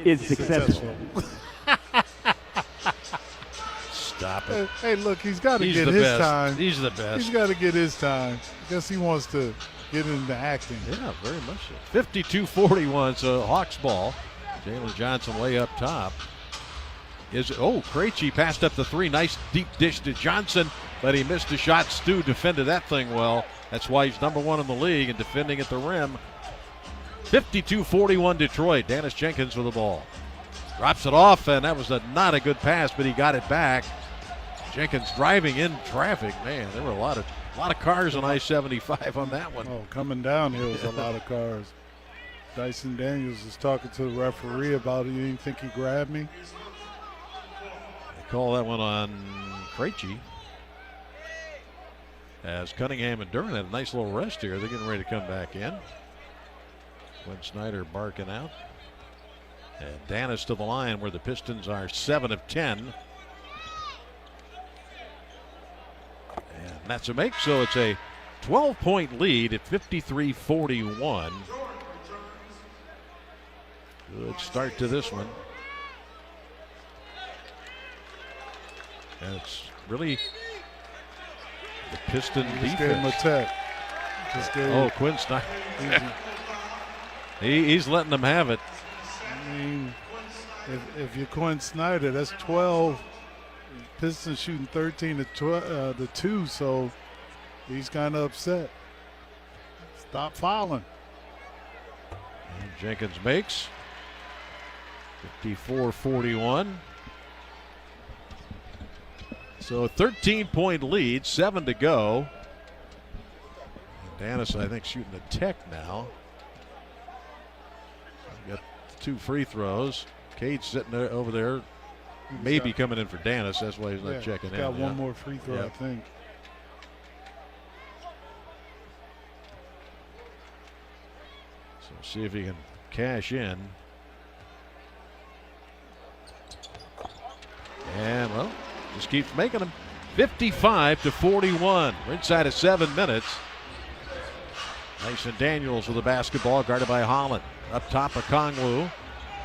is successful. Stop it. Hey, look, he's got to get his time. He's the best. He's got to get his time. I guess he wants to get into acting. Yeah, very much so. 52-41, so Hawks ball. Jalen Johnson way up top. Krejci passed up the 3. Nice deep dish to Johnson, but he missed a shot. Stu defended that thing well. That's why he's number 1 in the league in defending at the rim. 52-41 Detroit. Dennis Jenkins with the ball. Drops it off, and that was not a good pass, but he got it back. Jenkins driving in traffic. Man, there were a lot of cars on I-75 on that one. Oh, coming down here was a lot of cars. Dyson Daniels was talking to the referee about it. You didn't think he grabbed me? They call that one on Krejci. As Cunningham and Duran had a nice little rest here. They're getting ready to come back in. Quinn Snyder barking out. And Danis to the line where the Pistons are 7 of 10. And that's a make, so it's a 12-point lead at 53-41. Good start to this one. And it's really the Piston defense. Gave him a tech. Quinn Snyder. He's letting them have it. I mean, if you're Quinn Snyder, that's 12. Pistons shooting 13 to 2, so he's kind of upset. Stop fouling. And Jenkins makes 54-41. So a 13-point lead, 7 to go. And Danis, I think, shooting a tech now. Got 2 free throws. Cade's sitting there, over there, maybe coming in for Danis. That's why he's not checking in. Got one more free throw, I think. So see if he can cash in. And, well, just keeps making them. 55-41. We're inside of 7 minutes. Dyson Daniels with the basketball, guarded by Holland. Up top, Okongwu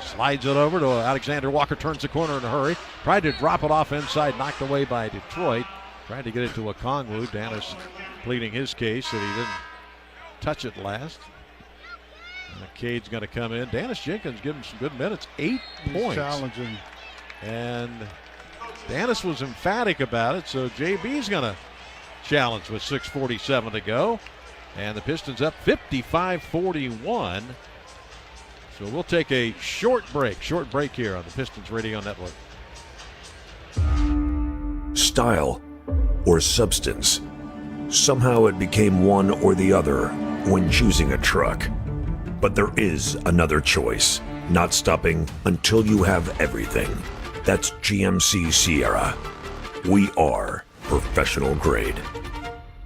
slides it over to Alexander Walker, turns the corner in a hurry. Tried to drop it off inside, knocked away by Detroit. Tried to get it to Okongwu. Danis pleading his case that he didn't touch it last. And Cade's going to come in. Danis Jenkins giving some good minutes. 8 points. Challenging. And Danis was emphatic about it, so JB's going to challenge with 6:47 to go. And the Pistons up 55-41. So we'll take a short break here on the Pistons Radio Network. Style or substance. Somehow it became one or the other when choosing a truck. But there is another choice, not stopping until you have everything. That's GMC Sierra. We are professional grade.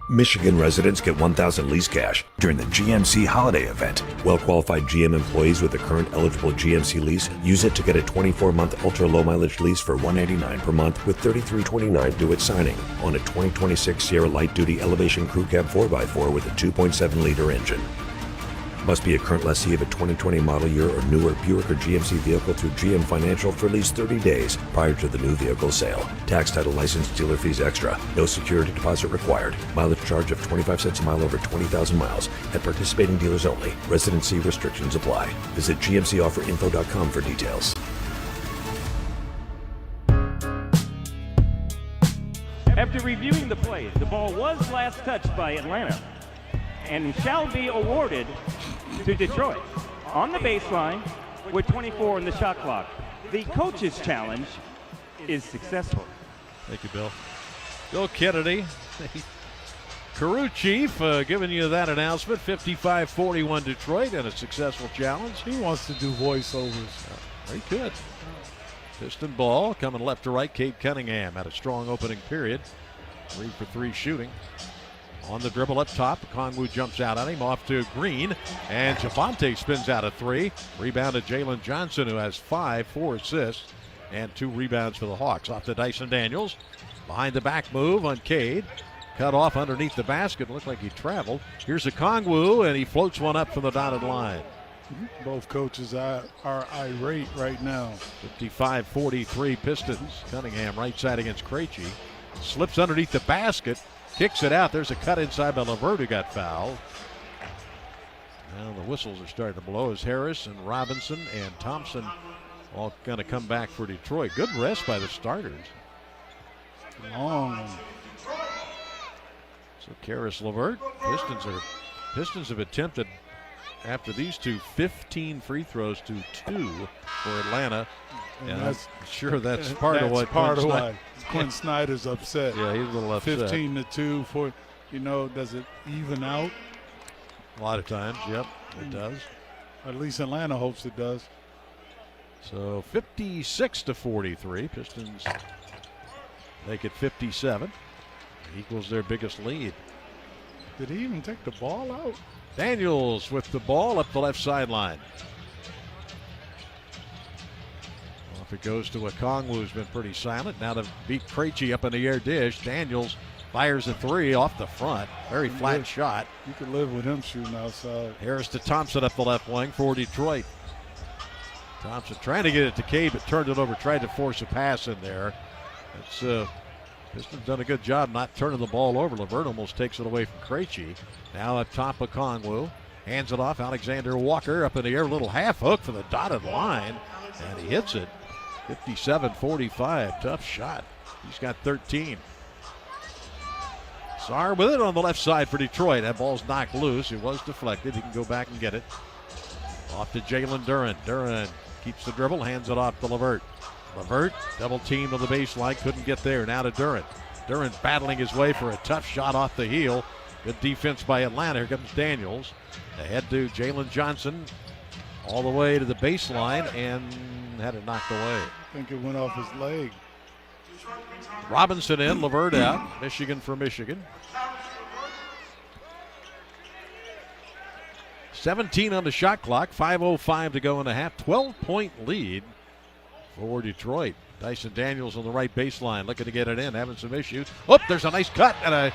Michigan residents get $1,000 lease cash during the GMC holiday event. Well-qualified GM employees with a current eligible GMC lease use it to get a 24-month ultra-low mileage lease for $189 per month with $33.29 due at signing on a 2026 Sierra light-duty Elevation Crew Cab 4x4 with a 2.7-liter engine. Must be a current lessee of a 2020 model year or newer Buick or GMC vehicle through GM Financial for at least 30 days prior to the new vehicle sale. Tax, title, license, dealer fees extra. No security deposit required. Mileage charge of 25 cents a mile over 20,000 miles. At participating dealers only. Residency restrictions apply. Visit gmcofferinfo.com for details. After reviewing the play, the ball was last touched by Atlanta and shall be awarded to Detroit on the baseline with 24 in the shot clock. The coach's challenge is successful. Thank you, Bill. Bill Kennedy, crew chief, giving you that announcement. 55-41 Detroit and a successful challenge. He wants to do voiceovers. He could. Piston ball coming left to right. Cade Cunningham had a strong opening period. 3 for 3 shooting. On the dribble up top, Okongwu jumps out at him, off to Green, and Javante spins out a 3. Rebound to Jalen Johnson, who has 4 assists, and 2 rebounds for the Hawks. Off to Dyson Daniels, behind the back move on Cade. Cut off underneath the basket, looked like he traveled. Here's Okongwu, and he floats one up from the dotted line. Both coaches are irate right now. 55-43 Pistons. Cunningham right side against Krejci. Slips underneath the basket. Kicks it out. There's a cut inside by LeVert, who got fouled. Now the whistles are starting to blow as Harris and Robinson and Thompson all going to come back for Detroit. Good rest by the starters. Long. So Karis LeVert. Pistons have attempted, after these two, 15 free throws to 2 for Atlanta. And Yeah, that's part of what Quinn Snyder's upset. Yeah, he's a little upset. 15-2 for, does it even out? A lot of times, yep, it does. At least Atlanta hopes it does. So 56-43. Pistons make it 57. Equals their biggest lead. Did he even take the ball out? Daniels with the ball up the left sideline. Off it goes to Okongwu, who's been pretty silent. Now to beat Krejci up in the air dish. Daniels fires a three off the front. Very flat shot. You could live with him shooting outside. Harris to Thompson up the left wing for Detroit. Thompson trying to get it to Cade, but turned it over, tried to force a pass in there. Pistons done a good job not turning the ball over. LeVert almost takes it away from Krejci. Now up top of Okongwu. Hands it off. Alexander Walker up in the air. Little half hook for the dotted line. And he hits it. 57-45. Tough shot. He's got 13. Sarr with it on the left side for Detroit. That ball's knocked loose. It was deflected. He can go back and get it. Off to Jalen Duren. Duren keeps the dribble. Hands it off to LeVert. LeVert, double team on the baseline, couldn't get there. Now to Duren. Duren battling his way for a tough shot off the heel. Good defense by Atlanta. Here comes Daniels. Ahead to Jalen Johnson. All the way to the baseline and had it knocked away. I think it went off his leg. Robinson in, LeVert out. Michigan for Michigan. 17 on the shot clock. 5:05 to go in the half. 12-point lead for Detroit. Dyson Daniels on the right baseline, looking to get it in, having some issues. Oh, there's a nice cut and a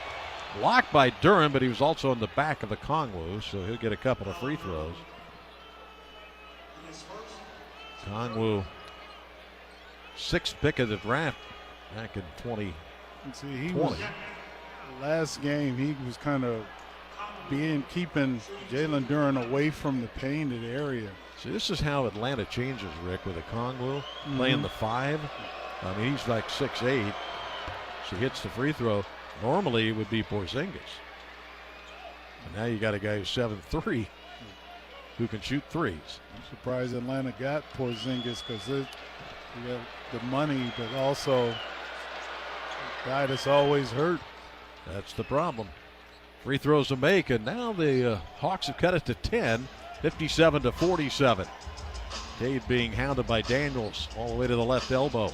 block by Duren, but he was also in the back of Okongwu, so he'll get a couple of free throws. Okongwu, 6th pick of the draft back in 2020. See, last game, he was kind of keeping Jalen Duren away from the painted area. See, this is how Atlanta changes, Rick, with Okongwu playing the 5. I mean, he's like 6'8", so he hits the free throw. Normally, it would be Porzingis. And now you got a guy who's 7'3", who can shoot threes. I'm surprised Atlanta got Porzingis because they got the money, but also a guy that's always hurt. That's the problem. Free throws to make, and now the Hawks have cut it to 10. 57-47. Cade being hounded by Daniels all the way to the left elbow.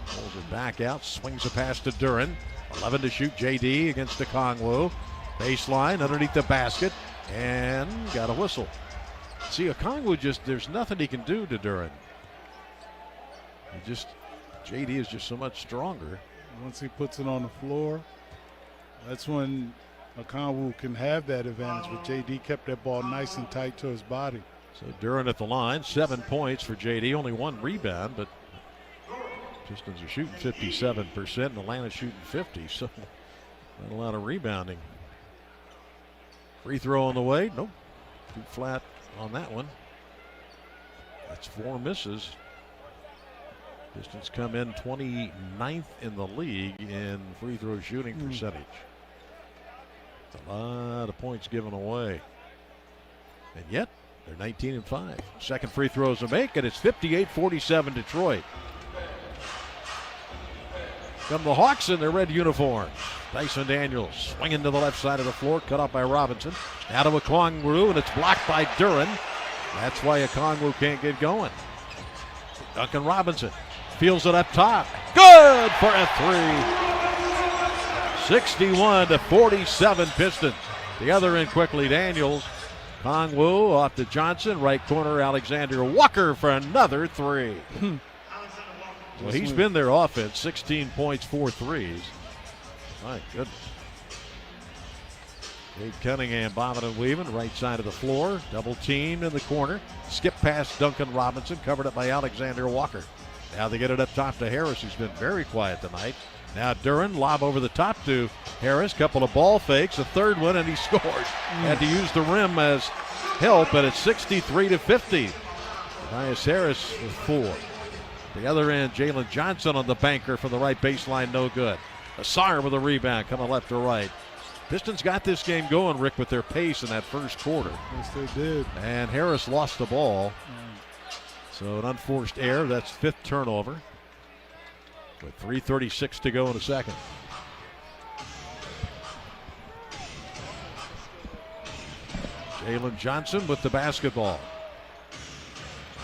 Pulls it back out, swings a pass to Duren. 11 to shoot, JD against Okongwu. Baseline underneath the basket, and got a whistle. See, Okongwu there's nothing he can do to Duren. JD is just so much stronger. Once he puts it on the floor, that's when Okongwu can have that advantage, but JD kept that ball nice and tight to his body. So Duren at the line, 7 points for JD, only 1 rebound, but Pistons are shooting 57% and Atlanta's shooting 50%, so not a lot of rebounding. Free throw on the way, nope, too flat on that one. That's 4 misses. Pistons come in 29th in the league in free throw shooting percentage. A lot of points given away. And yet, they're 19-5. Second free throws to make, and it's 58-47 Detroit. Come the Hawks in their red uniforms. Dyson Daniels swinging to the left side of the floor, cut off by Robinson. Out of Okongwu, and it's blocked by Duren. That's why Okongwu can't get going. Duncan Robinson feels it up top. Good for a 3. 61-47 Pistons. The other end quickly, Daniels. Okongwu off to Johnson. Right corner, Alexander Walker for another 3. Well, he's been their offense. 16 points, 4 threes. My goodness. Cade Cunningham bobbing and weaving, right side of the floor. Double teamed in the corner. Skip past Duncan Robinson, covered up by Alexander Walker. Now they get it up top to Harris, who's been very quiet tonight. Now Duren, lob over the top to Harris. Couple of ball fakes, a third one, and he scores. Had to use the rim as help, and it's 63-50. Tobias Harris with 4. The other end, Jalen Johnson on the banker from the right baseline, no good. Sarr with a rebound, coming left to right. Pistons got this game going, Rick, with their pace in that first quarter. Yes, they did. And Harris lost the ball. So an unforced error. That's 5th turnover. With 3:36 to go in the second. Jalen Johnson with the basketball.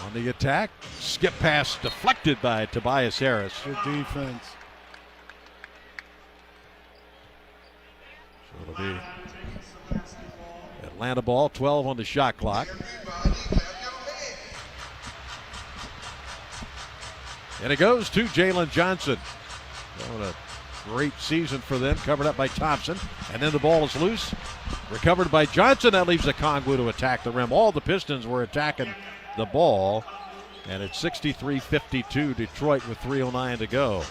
On the attack. Skip pass deflected by Tobias Harris. Good defense. So it'll be Atlanta ball, 12 on the shot clock. And it goes to Jalen Johnson. What a great season for them. Covered up by Thompson. And then the ball is loose. Recovered by Johnson. That leaves Okongwu to attack the rim. All the Pistons were attacking the ball. And it's 63-52 Detroit with 3:09 to go.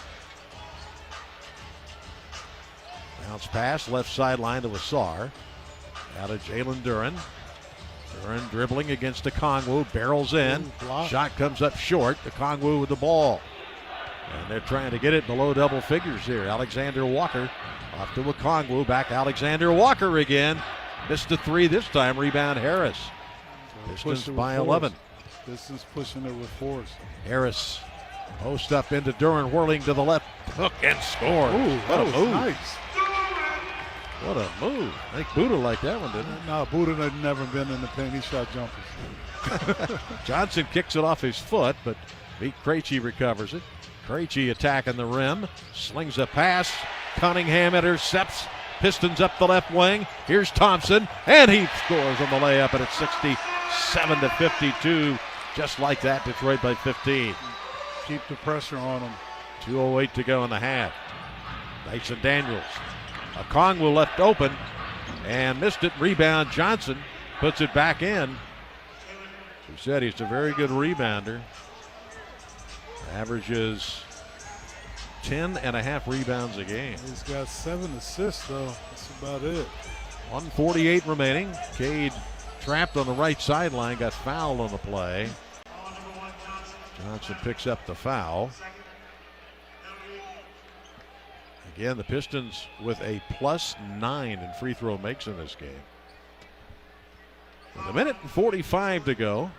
Bounce pass, left sideline to Lassar. Out of Jalen Duren. Duren dribbling against Okongwu, barrels in. Shot comes up short. Okongwu with the ball. And they're trying to get it below double figures here. Alexander Walker off to Okongwu. Back Alexander Walker again. Missed the three this time. Rebound Harris. Pistons by 11. Pistons pushing it with force. Harris post up into Duren, whirling to the left. Hook and score. Ooh, what a was move. nice. What a move. I think Buddha liked that one, didn't he? No, Buddha had never been in the paint. He shot jumpers. Johnson kicks it off his foot, but Pete Krejci recovers it. Krejci attacking the rim. Slings a pass. Cunningham intercepts. Pistons up the left wing. Here's Thompson, and he scores on the layup, and it's 67-52. Just like that, Detroit by 15. Keep the pressure on them. 2:08 to go in the half. Dyson Daniels. Okongwu left open and missed it. Rebound Johnson puts it back in. He said he's a very good rebounder. Averages 10.5 rebounds a game. He's got 7 assists, though. That's about it. 1:48 remaining. Cade trapped on the right sideline, got fouled on the play. Johnson picks up the foul. Again, the Pistons with a +9 in free throw makes in this game. With 1:45 to go.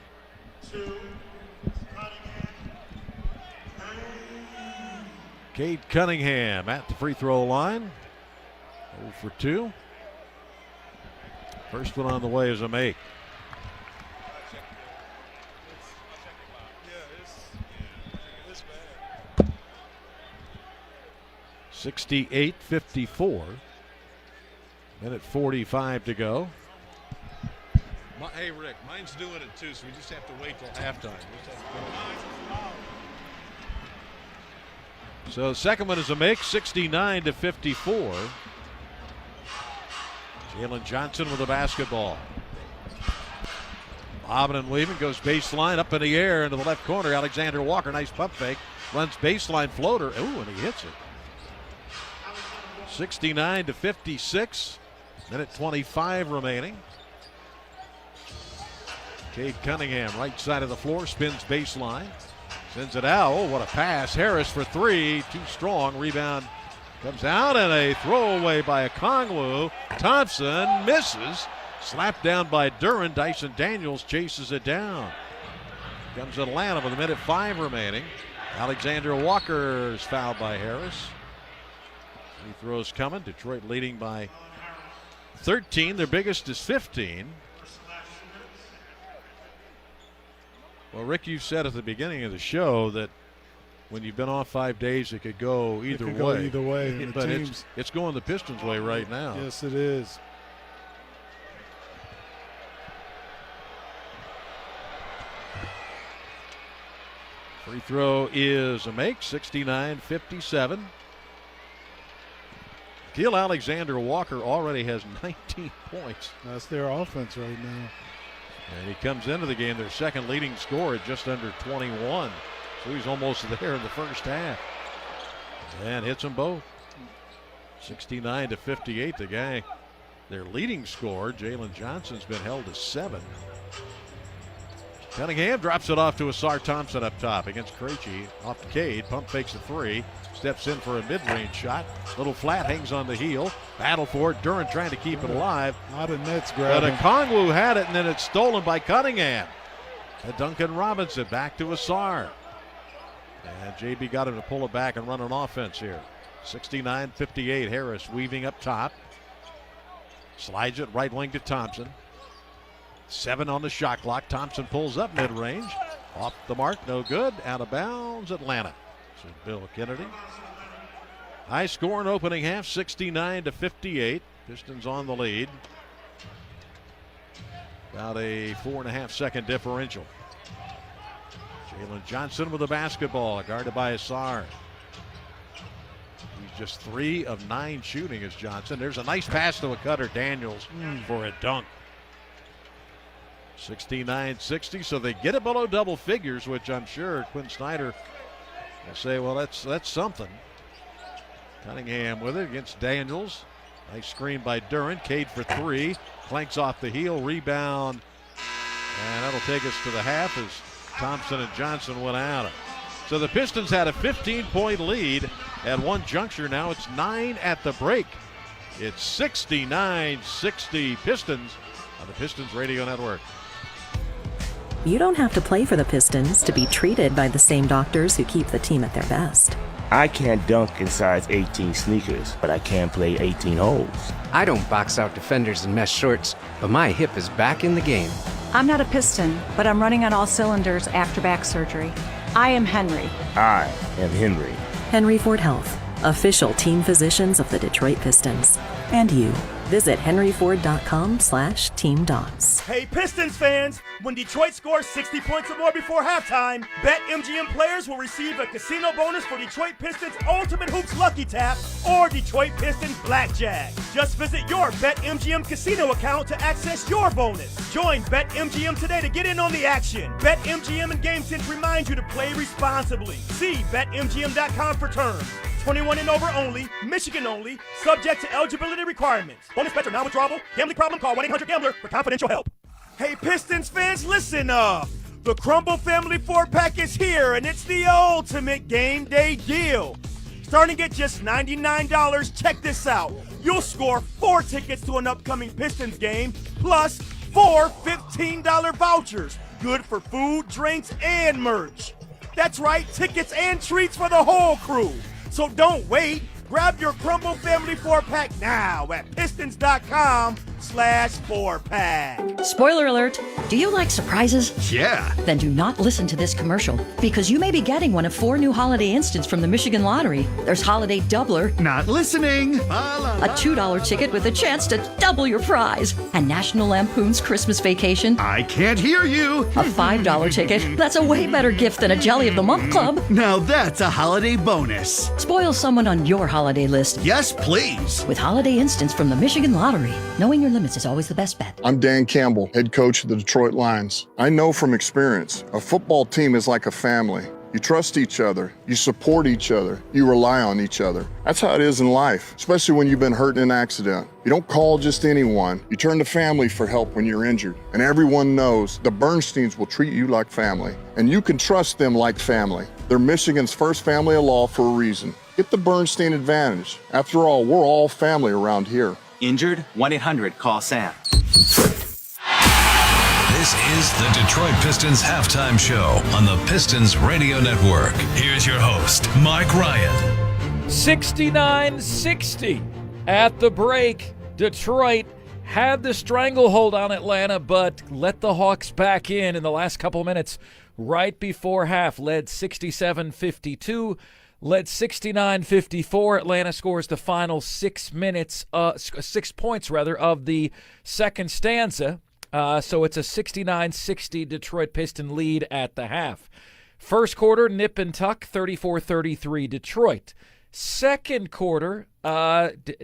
Cade Cunningham at the free throw line. 0 for 2. First one on the way is a make. (68-54). 1:45 to go. Hey, Rick, mine's doing it too, so we just have to wait till halftime. So the second one is a make, 69-54. Jalen Johnson with the basketball. Bobbing and weaving, goes baseline, up in the air into the left corner. Alexander Walker, nice pump fake, runs baseline floater. Ooh, and he hits it. 69-56. 1:25 remaining. Cade Cunningham, right side of the floor, spins baseline. Sends it out. Oh, what a pass. Harris for 3. Too strong. Rebound comes out, and a throwaway by Okongwu. Thompson misses. Slapped down by Duren. Dyson Daniels chases it down. Comes Atlanta with 1:05 remaining. Alexander Walker is fouled by Harris. Free throws coming. Detroit leading by 13. Their biggest is 15. Well, Rick, you said at the beginning of the show that when you've been off 5 days, it could go either way. Go either way. And but it's going the Pistons' way right now. Yes, it is. Free throw is a make, 69-57. Gil Alexander Walker already has 19 points. That's their offense right now. And he comes into the game, their second leading scorer at just under 21. So he's almost there in the first half. And hits them both. 69-58, the guy, their leading scorer, Jalen Johnson's been held to 7. Cunningham drops it off to Asar Thompson up top against Krejci. Off to Cade, pump fakes a 3. Steps in for a mid-range shot. Little flat, hangs on the heel. Battle for it. Duren trying to keep it alive. Not a Nets grab. But Okongwu had it, and then it's stolen by Cunningham. Duncan Robinson back to Asar. And JB got him to pull it back and run an offense here. 69-58. Harris weaving up top. Slides it right wing to Thompson. 7 on the shot clock. Thompson pulls up mid-range. Off the mark, no good. Out of bounds, Atlanta. So Bill Kennedy. High score in opening half, 69-58. Pistons on the lead. About a 4.5 second differential. Jalen Johnson with the basketball, guarded by Asar. He's just 3 of 9 shooting as Johnson. There's a nice pass to a cutter, Daniels, for a dunk. 69-60, so they get it below double figures, which I'm sure Quinn Snyder will say, well, that's something. Cunningham with it against Daniels. Nice screen by Duran. Cade for 3. Clanks off the heel. Rebound. And that'll take us to the half as Thompson and Johnson went out. So the Pistons had a 15-point lead at one juncture. Now it's 9 at the break. It's 69-60 Pistons on the Pistons Radio Network. You don't have to play for the Pistons to be treated by the same doctors who keep the team at their best. I can't dunk in size 18 sneakers, but I can play 18 holes. I don't box out defenders in mesh shorts, but my hip is back in the game. I'm not a Piston, but I'm running on all cylinders after back surgery. I am Henry. I am Henry. Henry Ford Health, official team physicians of the Detroit Pistons. And you. Visit henryford.com/team docs. Hey, Pistons fans! When Detroit scores 60 points or more before halftime, BetMGM players will receive a casino bonus for Detroit Pistons Ultimate Hoops Lucky Tap or Detroit Pistons Blackjack. Just visit your BetMGM casino account to access your bonus. Join BetMGM today to get in on the action. BetMGM and GameSense remind you to play responsibly. See BetMGM.com for terms. 21 and over only, Michigan only, subject to eligibility requirements. Bonus bets are non-withdrawable. Gambling problem? Call 1-800-GAMBLER for confidential help. Hey, Pistons fans, listen up. The Crumble Family 4-pack is here, and it's the ultimate game day deal. Starting at just $99, check this out. You'll score 4 tickets to an upcoming Pistons game, plus 4 $15 vouchers. Good for food, drinks, and merch. That's right, tickets and treats for the whole crew. So don't wait. Grab your Crumble Family 4-pack now at pistons.com/4-pack. Spoiler alert. Do you like surprises? Yeah. Then do not listen to this commercial because you may be getting one of 4 new holiday instants from the Michigan Lottery. There's Holiday Doubler. Not listening. A $2 ticket with a chance to double your prize. And National Lampoon's Christmas Vacation. I can't hear you. A $5 ticket. That's a way better gift than a Jelly of the Month Club. Now that's a holiday bonus. Spoil someone on your holiday list. Yes, please. With holiday instants from the Michigan Lottery. Knowing your limits is always the best bet. I'm Dan Campbell, head coach of the Detroit Lions. I know from experience, a football team is like a family. You trust each other, you support each other, you rely on each other. That's how it is in life, especially when you've been hurt in an accident. You don't call just anyone. You turn to family for help when you're injured. And everyone knows the Bernsteins will treat you like family. And you can trust them like family. They're Michigan's first family of law for a reason. Get the Bernstein advantage. After all, we're all family around here. Injured? 1-800-CALL-SAM. This is the Detroit Pistons halftime show on the Pistons Radio Network. Here's your host, Mike Ryan. 69-60 at the break. Detroit had the stranglehold on Atlanta, but let the Hawks back in the last couple of minutes right before half. Led 67-52. Led 69-54. Atlanta scores the final 6 points of the second stanza. So it's a 69-60 Detroit Piston lead at the half. First quarter, nip and tuck, 34-33 Detroit. Second quarter,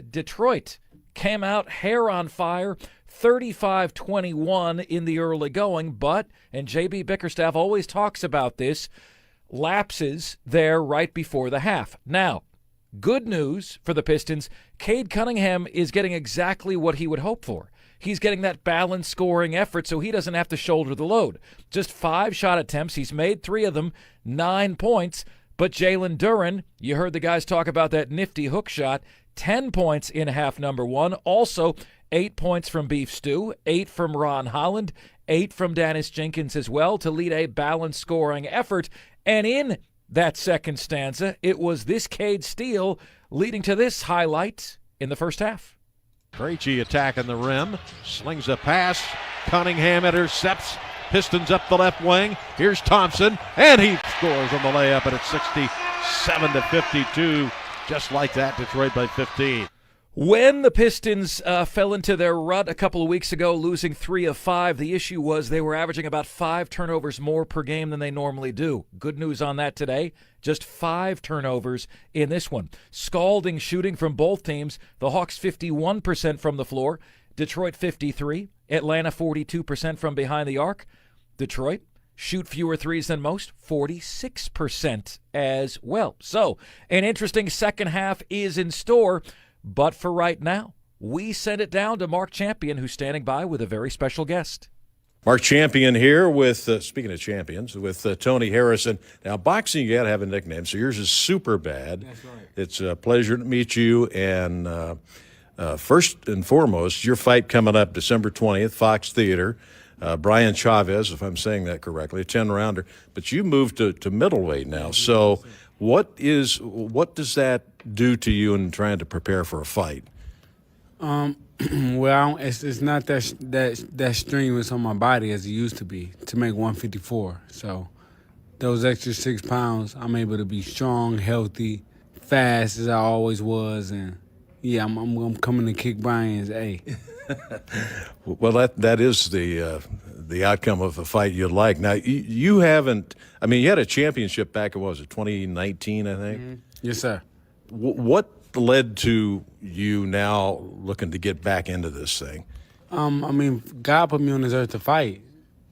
Detroit came out hair on fire, 35-21 in the early going, but, and J.B. Bickerstaff always talks about this, lapses there right before the half. Now, good news for the Pistons, Cade Cunningham is getting exactly what he would hope for. He's getting that balanced scoring effort so he doesn't have to shoulder the load. Just 5 shot attempts. He's made 3 of them, 9 points. But Jalen Duren, you heard the guys talk about that nifty hook shot, 10 points in half number 1. Also, 8 points from Beef Stew, 8 from Ron Holland, 8 from Dennis Jenkins as well to lead a balanced scoring effort. And in that second stanza, it was this Cade Steele leading to this highlight in the first half. Krejci attacking the rim, slings a pass. Cunningham intercepts. Pistons up the left wing. Here's Thompson, and he scores on the layup, and it's 67-52. Just like that, Detroit by 15. When the Pistons fell into their rut a couple of weeks ago, losing 3 of 5, the issue was they were averaging about 5 turnovers more per game than they normally do. Good news on that today. Just 5 turnovers in this one. Scalding shooting from both teams. The Hawks 51% from the floor. Detroit 53%. Atlanta 42% from behind the arc. Detroit shoot fewer threes than most, 46% as well. So an interesting second half is in store. But for right now, we send it down to Mark Champion, who's standing by with a very special guest. Mark Champion here with, speaking of champions, with Tony Harrison. Now, boxing, you got to have a nickname, so yours is Super Bad. That's right. It's a pleasure to meet you. And first and foremost, your fight coming up December 20th, Fox Theater. Brian Chavez, if I'm saying that correctly, a 10-rounder. But you moved to middleweight now. So what does that do to you in trying to prepare for a fight? Well, it's not that strenuous on my body as it used to be to make 154. So those extra 6 pounds, I'm able to be strong, healthy, fast as I always was, and yeah, I'm coming to kick Brian's A. Well, that is the outcome of a fight you'd like. Now, you haven't. I mean, you had a championship back in, what was it, 2019, I think? Mm-hmm. Yes, sir. What led to you now looking to get back into this thing? I mean, God put me on this earth to fight.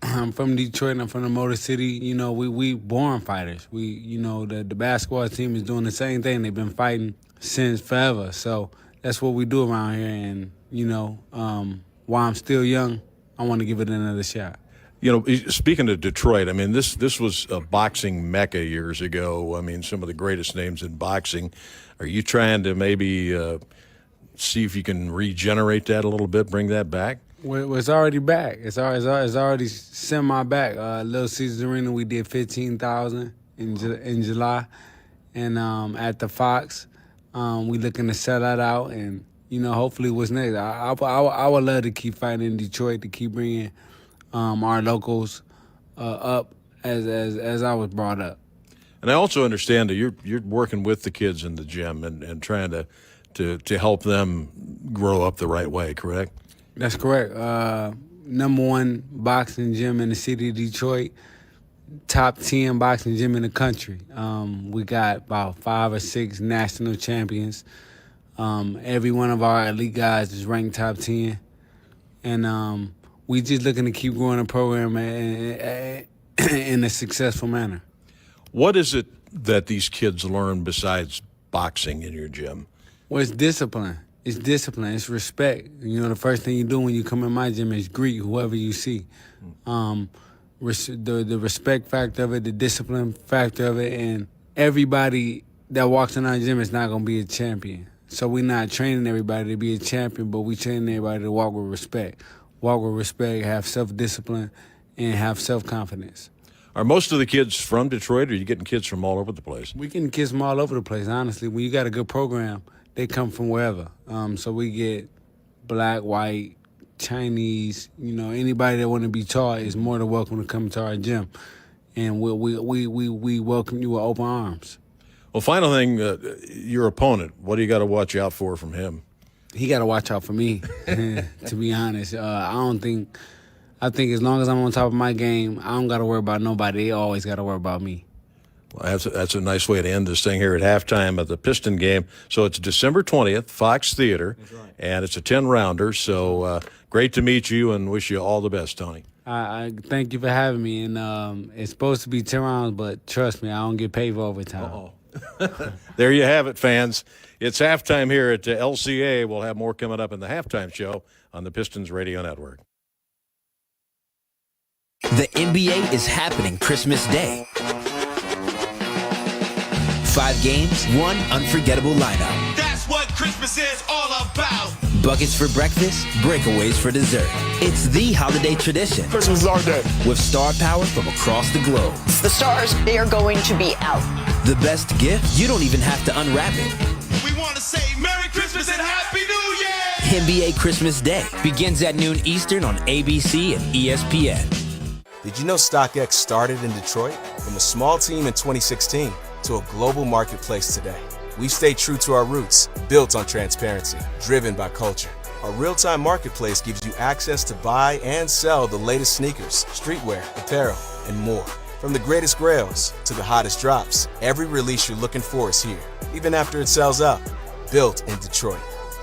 I'm from Detroit. I'm from the Motor City. You know, we born fighters. The basketball team is doing the same thing. They've been fighting since forever. So that's what we do around here. And while I'm still young, I want to give it another shot. Speaking of Detroit, I mean, this was a boxing mecca years ago. I mean, some of the greatest names in boxing. Are you trying to maybe see if you can regenerate that a little bit, bring that back? Well, it's already back. It's already semi-back. Little Caesars Arena, we did 15,000 in July. And at the Fox, we looking to sell that out. And, hopefully what's next. I would love to keep fighting in Detroit, to keep bringing our locals up as I was brought up. And I also understand that you're working with the kids in the gym and trying to help them grow up the right way, correct? That's correct. Number 1 boxing gym in the city of Detroit, top 10 boxing gym in the country. We got about 5 or 6 national champions. Every one of our elite guys is ranked top 10. And we just looking to keep growing the program in a successful manner. What is it that these kids learn besides boxing in your gym? Well, it's discipline. It's discipline. It's respect. The first thing you do when you come in my gym is greet whoever you see. The respect factor of it, the discipline factor of it, and everybody that walks in our gym is not going to be a champion. So we're not training everybody to be a champion, but we training everybody to walk with respect. Walk with respect, have self-discipline, and have self-confidence. Are most of the kids from Detroit, or are you getting kids from all over the place? We're getting kids from all over the place, honestly. When you got a good program, they come from wherever. So we get black, white, Chinese, anybody that want to be taught is more than welcome to come to our gym. And we welcome you with open arms. Well, final thing, your opponent, what do you got to watch out for from him? He got to watch out for me, to be honest. I think as long as I'm on top of my game, I don't got to worry about nobody. They always got to worry about me. Well, that's a nice way to end this thing here at halftime of the Piston game. So it's December 20th, Fox Theater, that's right. And it's a 10-rounder. So great to meet you and wish you all the best, Tony. I thank you for having me. And it's supposed to be 10 rounds, but trust me, I don't get paid for overtime. Uh-oh. There you have it, fans. It's halftime here at LCA. We'll have more coming up in the halftime show on the Pistons Radio Network. The NBA is happening Christmas Day. 5 games, 1 unforgettable lineup. That's what Christmas is all about. Buckets for breakfast, breakaways for dessert. It's the holiday tradition. Christmas is our day. With star power from across the globe. The stars, they are going to be out. The best gift, you don't even have to unwrap it. We want to say Merry Christmas and Happy New Year! NBA Christmas Day begins at noon Eastern on ABC and ESPN. Did you know StockX started in Detroit? From a small team in 2016 to a global marketplace today. We've stayed true to our roots, built on transparency, driven by culture. Our real-time marketplace gives you access to buy and sell the latest sneakers, streetwear, apparel, and more. From the greatest grails to the hottest drops, every release you're looking for is here, even after it sells out. Built in Detroit.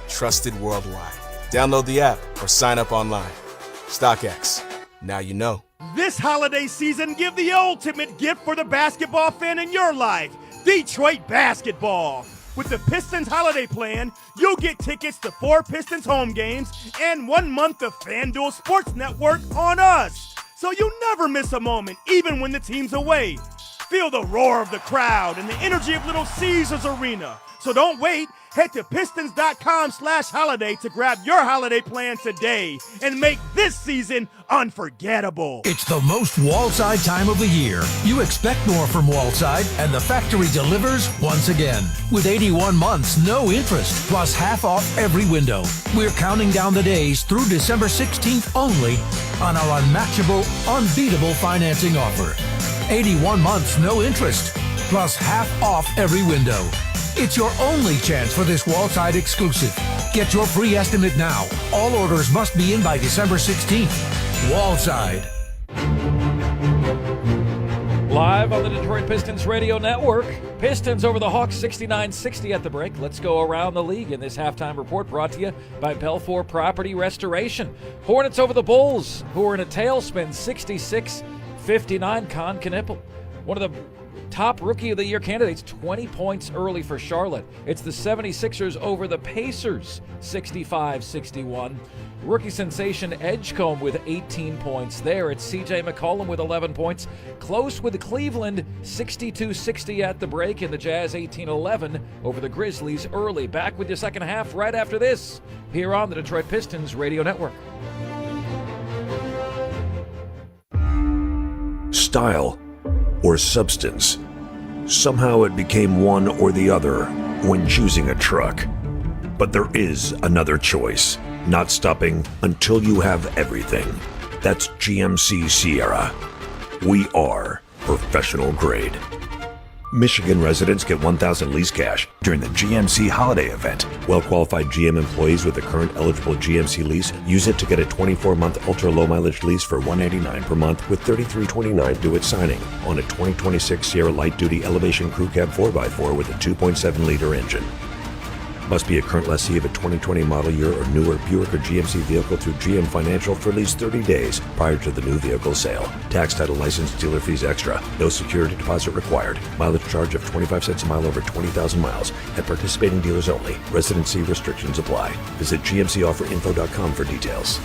Trusted worldwide. Download the app or sign up online. StockX. Now you know. This holiday season, give the ultimate gift for the basketball fan in your life. Detroit basketball. With the Pistons holiday plan, you'll get tickets to 4 Pistons home games and 1 month of FanDuel Sports Network on us. So you'll never miss a moment, even when the team's away. Feel the roar of the crowd and the energy of Little Caesars Arena. So don't wait. Head to pistons.com/holiday to grab your holiday plan today and make this season unforgettable. It's the most Wallside time of the year. You expect more from Wallside, and the factory delivers once again. With 81 months, no interest, plus half off every window. We're counting down the days through December 16th only on our unmatchable, unbeatable financing offer. 81 months, no interest, plus half off every window. It's your only chance for this Wallside exclusive. Get your free estimate now. All orders must be in by December 16th. Wallside. Live on the Detroit Pistons Radio Network. Pistons over the Hawks 69-60 at the break. Let's go around the league in this halftime report brought to you by Belfour Property Restoration. Hornets over the Bulls, who are in a tailspin 66-59. Con Knippel, one of the top Rookie of the Year candidates, 20 points early for Charlotte. It's the 76ers over the Pacers, 65-61. Rookie sensation Edgecombe with 18 points there. It's C.J. McCollum with 11 points. Close with Cleveland, 62-60 at the break, and the Jazz 18-11 over the Grizzlies early. Back with your second half right after this, here on the Detroit Pistons Radio Network. Style or substance. Somehow it became one or the other when choosing a truck. But there is another choice, not stopping until you have everything. That's GMC Sierra. We are professional grade. Michigan residents get $1,000 lease cash during the GMC holiday event. Well-qualified GM employees with a current eligible GMC lease use it to get a 24-month ultra-low mileage lease for $189 per month with $33.29 due at signing on a 2026 Sierra light-duty Elevation Crew Cab 4x4 with a 2.7-liter engine. Must be a current lessee of a 2020 model year or newer Buick or GMC vehicle through GM Financial for at least 30 days prior to the new vehicle sale. Tax, title, license, dealer fees extra. No security deposit required. Mileage charge of 25 cents a mile over 20,000 miles. At participating dealers only. Residency restrictions apply. Visit GMCofferinfo.com for details.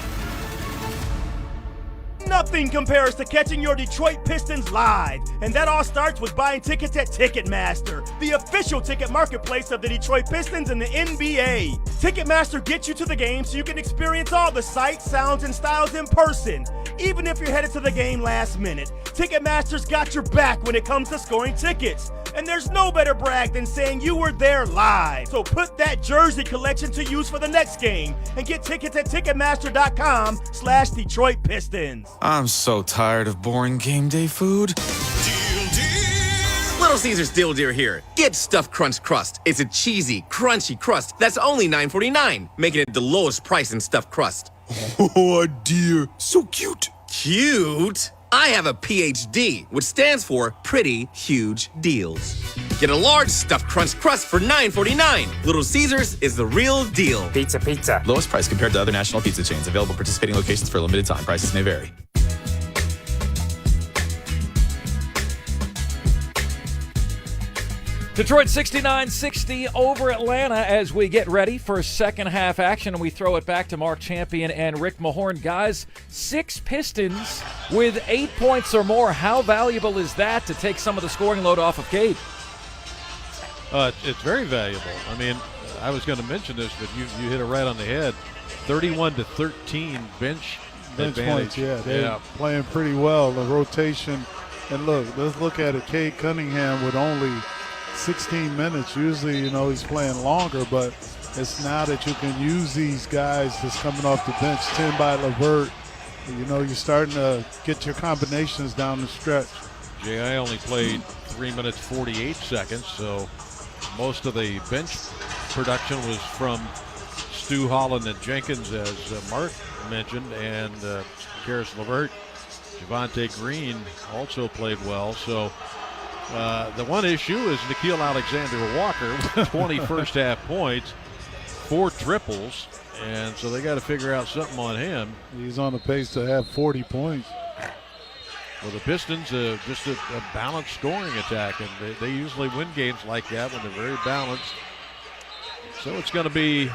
Nothing compares to catching your Detroit Pistons live. And that all starts with buying tickets at Ticketmaster, the official ticket marketplace of the Detroit Pistons and the NBA. Ticketmaster gets you to the game so you can experience all the sights, sounds, and styles in person. Even if you're headed to the game last minute, Ticketmaster's got your back when it comes to scoring tickets. And there's no better brag than saying you were there live. So put that jersey collection to use for the next game and get tickets at Ticketmaster.com/Detroit Pistons. I'm so tired of boring game day food. Little Caesar's Deal Deer here. Get Stuffed Crunch Crust. It's a cheesy, crunchy crust that's only $9.49, making it the lowest price in stuffed crust. Oh dear, so cute. Cute? I have a PhD, which stands for Pretty Huge Deals. Get a large stuffed crunch crust for $9.49. Little Caesars is the real deal. Pizza, pizza. Lowest price compared to other national pizza chains. Available participating locations for a limited time. Prices may vary. Detroit 69-60 over Atlanta as we get ready for second half action, and we throw it back to Mark Champion and Rick Mahorn. Guys, 6 Pistons with 8 points or more. How valuable is that to take some of the scoring load off of Cade? It's very valuable. I mean, I was going to mention this, but you hit it right on the head. 31-13 bench advantage. Points, yeah. They're playing pretty well. The rotation. And look, let's look at it. Cade Cunningham with only 16 minutes. Usually, he's playing longer, but it's now that you can use these guys that's coming off the bench. 10 by LeVert. You're starting to get your combinations down the stretch. J.I. only played 3 minutes 48 seconds, so most of the bench production was from Stu Holland and Jenkins, as Mark mentioned, and Karis LeVert. Javonte Green also played well. So the one issue is Nickeil Alexander-Walker with 20 first-half points, 4 triples, and so they got to figure out something on him. He's on the pace to have 40 points. Well, the Pistons, just a balanced scoring attack, and they usually win games like that when they're very balanced. So it's going to be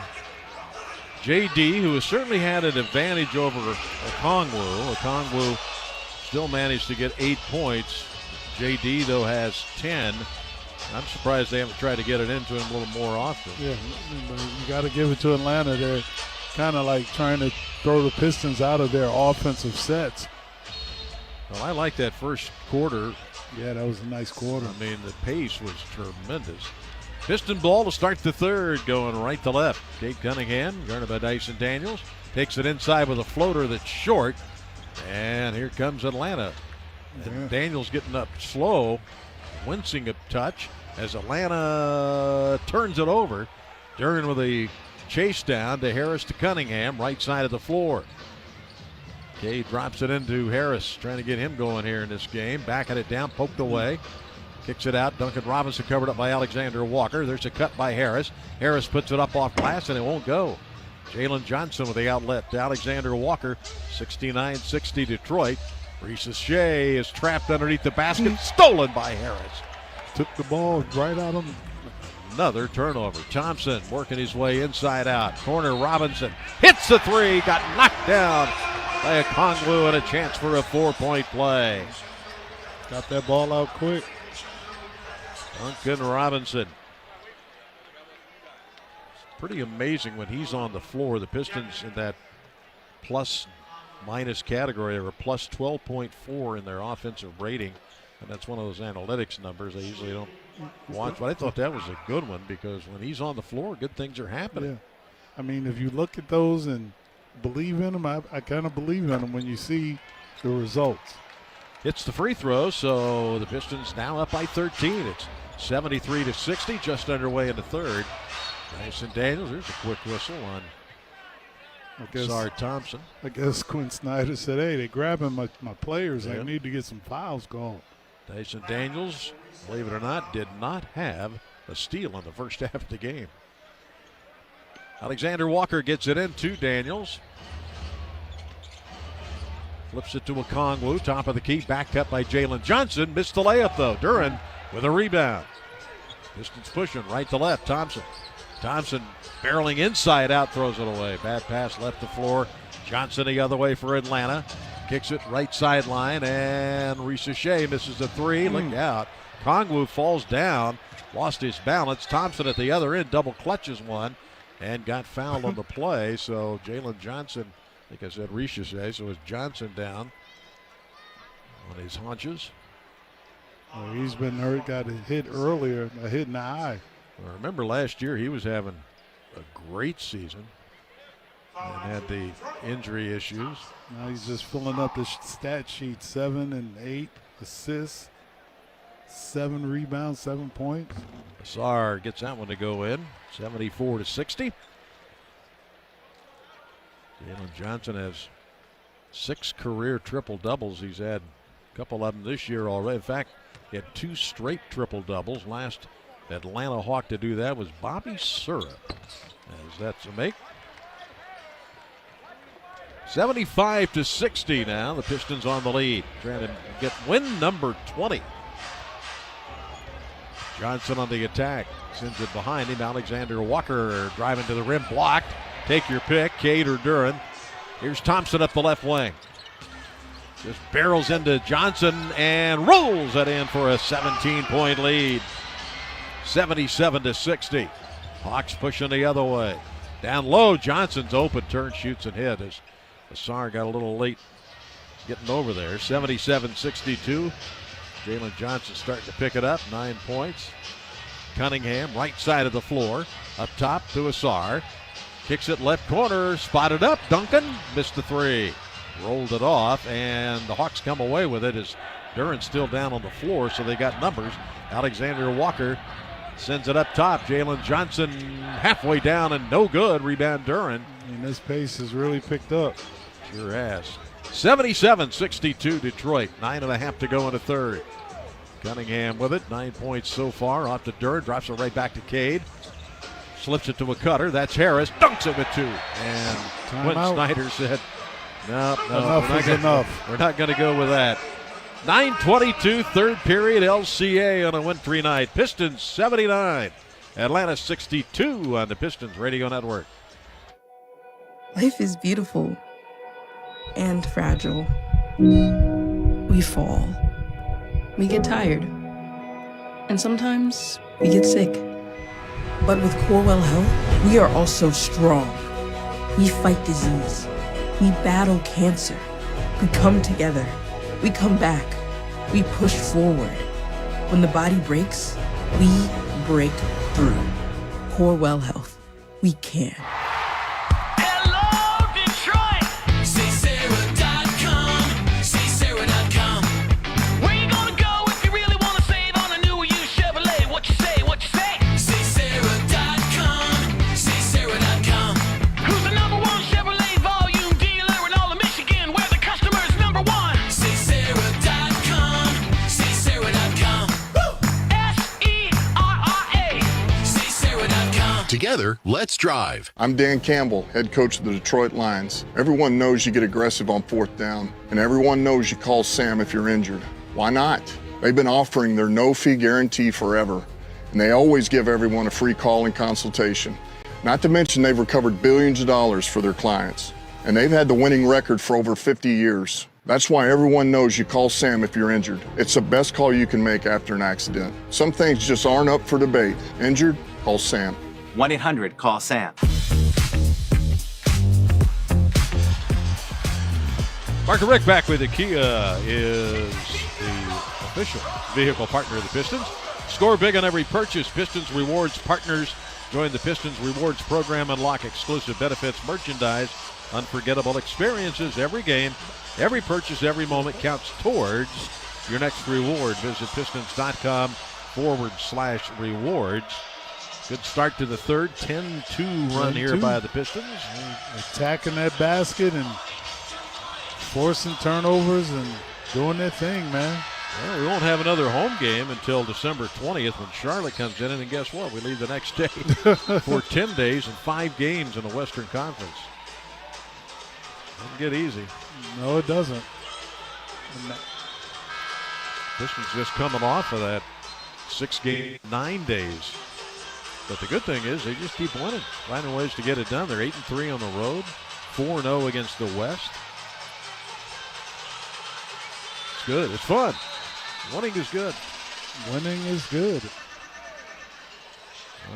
JD, who has certainly had an advantage over Okongwu. Okongwu still managed to get 8 points. JD, though, has 10. I'm surprised they haven't tried to get it into him a little more often. Yeah, you got to give it to Atlanta. They're kind of like trying to throw the Pistons out of their offensive sets. Well, I like that first quarter. Yeah, that was a nice quarter. I mean, the pace was tremendous. Piston ball to start the third, going right to left. Cade Cunningham, guarded by Dyson Daniels, takes it inside with a floater that's short. And here comes Atlanta. And Daniels getting up slow, wincing a touch as Atlanta turns it over. Duran with a chase down to Harris to Cunningham, right side of the floor. Cade drops it into Harris, trying to get him going here in this game. Backing it down, poked away. Kicks it out. Duncan Robinson covered up by Alexander Walker. There's a cut by Harris. Harris puts it up off glass, and it won't go. Jalen Johnson with the outlet to Alexander Walker. 69-60 Detroit. Reese Shea is trapped underneath the basket. Stolen by Harris. Took the ball right out of him. Another turnover. Thompson working his way inside out. Corner Robinson hits the three. Got knocked down by Okongwu, and a chance for a 4-point play. Got that ball out quick. Duncan Robinson. Pretty amazing when he's on the floor. The Pistons in that plus-minus category are a plus 12.4 in their offensive rating. And that's one of those analytics numbers I usually don't watch. But I thought that was a good one because when he's on the floor, good things are happening. Yeah. I mean, if you look at those and believe in them, I kind of believe in them when you see the results. It's the free throw, so the Pistons now up by 13. It's 73-60, just underway in the third. Dyson Daniels, there's a quick whistle on Sar Thompson. I guess Quinn Snyder said, hey, they're grabbing my players. I need to get some fouls going. Dyson Daniels, believe it or not, did not have a steal in the first half of the game. Alexander Walker gets it into Daniels. Flips it to Okongwu, top of the key, back cut by Jalen Johnson. Missed the layup, though. Duran with a rebound. Pistons pushing right to left. Thompson barreling inside out, throws it away. Bad pass left the floor. Johnson the other way for Atlanta. Kicks it right sideline, and Reese Shea misses the three. Look out. Okongwu falls down, lost his balance. Thompson at the other end double clutches one and got fouled on the play. So Jalen Johnson, I think I said Reese Shea, so it's Johnson down on his haunches. Oh, he's been hurt, got a hit earlier, a hit in the eye. Well, remember last year he was having a great season and had the injury issues. Now he's just filling up the stat sheet. 7 and 8 assists, 7 rebounds, 7 points. Sar gets that one to go in, 74-60. Jalen Johnson has 6 career triple-doubles. He's had a couple of them this year already. In fact, he had 2 straight triple-doubles. Last Atlanta Hawk to do that was Bobby Sura. As that's a make. 75-60 now. The Pistons on the lead. Trying to get win number 20. Johnson on the attack. Sends it behind him. Alexander Walker driving to the rim. Blocked. Take your pick. Cade or Duran. Here's Thompson up the left wing. Just barrels into Johnson and rolls it in for a 17-point lead. 77-60. Hawks pushing the other way. Down low, Johnson's open, turns, shoots, and hit as Asar got a little late getting over there. 77-62. Jalen Johnson starting to pick it up, 9 points. Cunningham, right side of the floor, up top to Asar. Kicks it left corner, spotted up. Duncan missed the three. Rolled it off, and the Hawks come away with it as Duran's still down on the floor, so they got numbers. Alexander Walker sends it up top. Jalen Johnson halfway down and no good. Rebound Duran. And this pace has really picked up. Sure has. 77-62 Detroit. 9.5 to go in the third. Cunningham with it. 9 points so far. Off to Duran. Drops it right back to Cade. Slips it to a cutter. That's Harris. Dunks it with two. And Quentin Snyder said, no, enough. We're not going to go with that. 9:22, third period, LCA on a wintry night. Pistons 79, Atlanta 62 on the Pistons Radio Network. Life is beautiful and fragile. We fall. We get tired. And sometimes we get sick. But with Corewell Health, we are also strong. We fight disease. We battle cancer. We come together. We come back. We push forward. When the body breaks, we break through. Corewell Health. We can. Hello, Detroit! SaySarah.com. SaySarah.com. Where you gonna go if you really wanna save on a new used Chevrolet? What you say? What you say? SaySarah.com. SaySarah.com. Who's the #1 Chevrolet volume dealer in all of Michigan, where the customer's #1? SaySarah.com. SaySarah.com. SERRA. SaySarah.com. Together, let's drive. I'm Dan Campbell, head coach of the Detroit Lions. Everyone knows you get aggressive on 4th down, and everyone knows you call Sam if you're injured. Why not? They've been offering their no-fee guarantee forever, and they always give everyone a free call and consultation. Not to mention they've recovered billions of dollars for their clients, and they've had the winning record for over 50 years. That's why everyone knows you call Sam if you're injured. It's the best call you can make after an accident. Some things just aren't up for debate. Injured? Call Sam. 1-800-CALL-SAM. Mark and Rick back with you. Kia is the official vehicle partner of the Pistons. Score big on every purchase. Pistons Rewards partners. Join the Pistons Rewards program. Unlock exclusive benefits, merchandise, unforgettable experiences. Every game, every purchase, every moment counts towards your next reward. Visit pistons.com/rewards. Good start to the third. 10-2 run here by the Pistons. Attacking that basket and forcing turnovers and doing their thing, man. Well, we won't have another home game until December 20th when Charlotte comes in, and then guess what? We leave the next day for 10 days and 5 games in the Western Conference. Doesn't get easy. No, it doesn't. Pistons just coming off of that 6-game, 9 days. But the good thing is they just keep winning, finding ways to get it done. They're 8-3 on the road, 4-0 against the West. It's good. It's fun. Winning is good. Winning is good.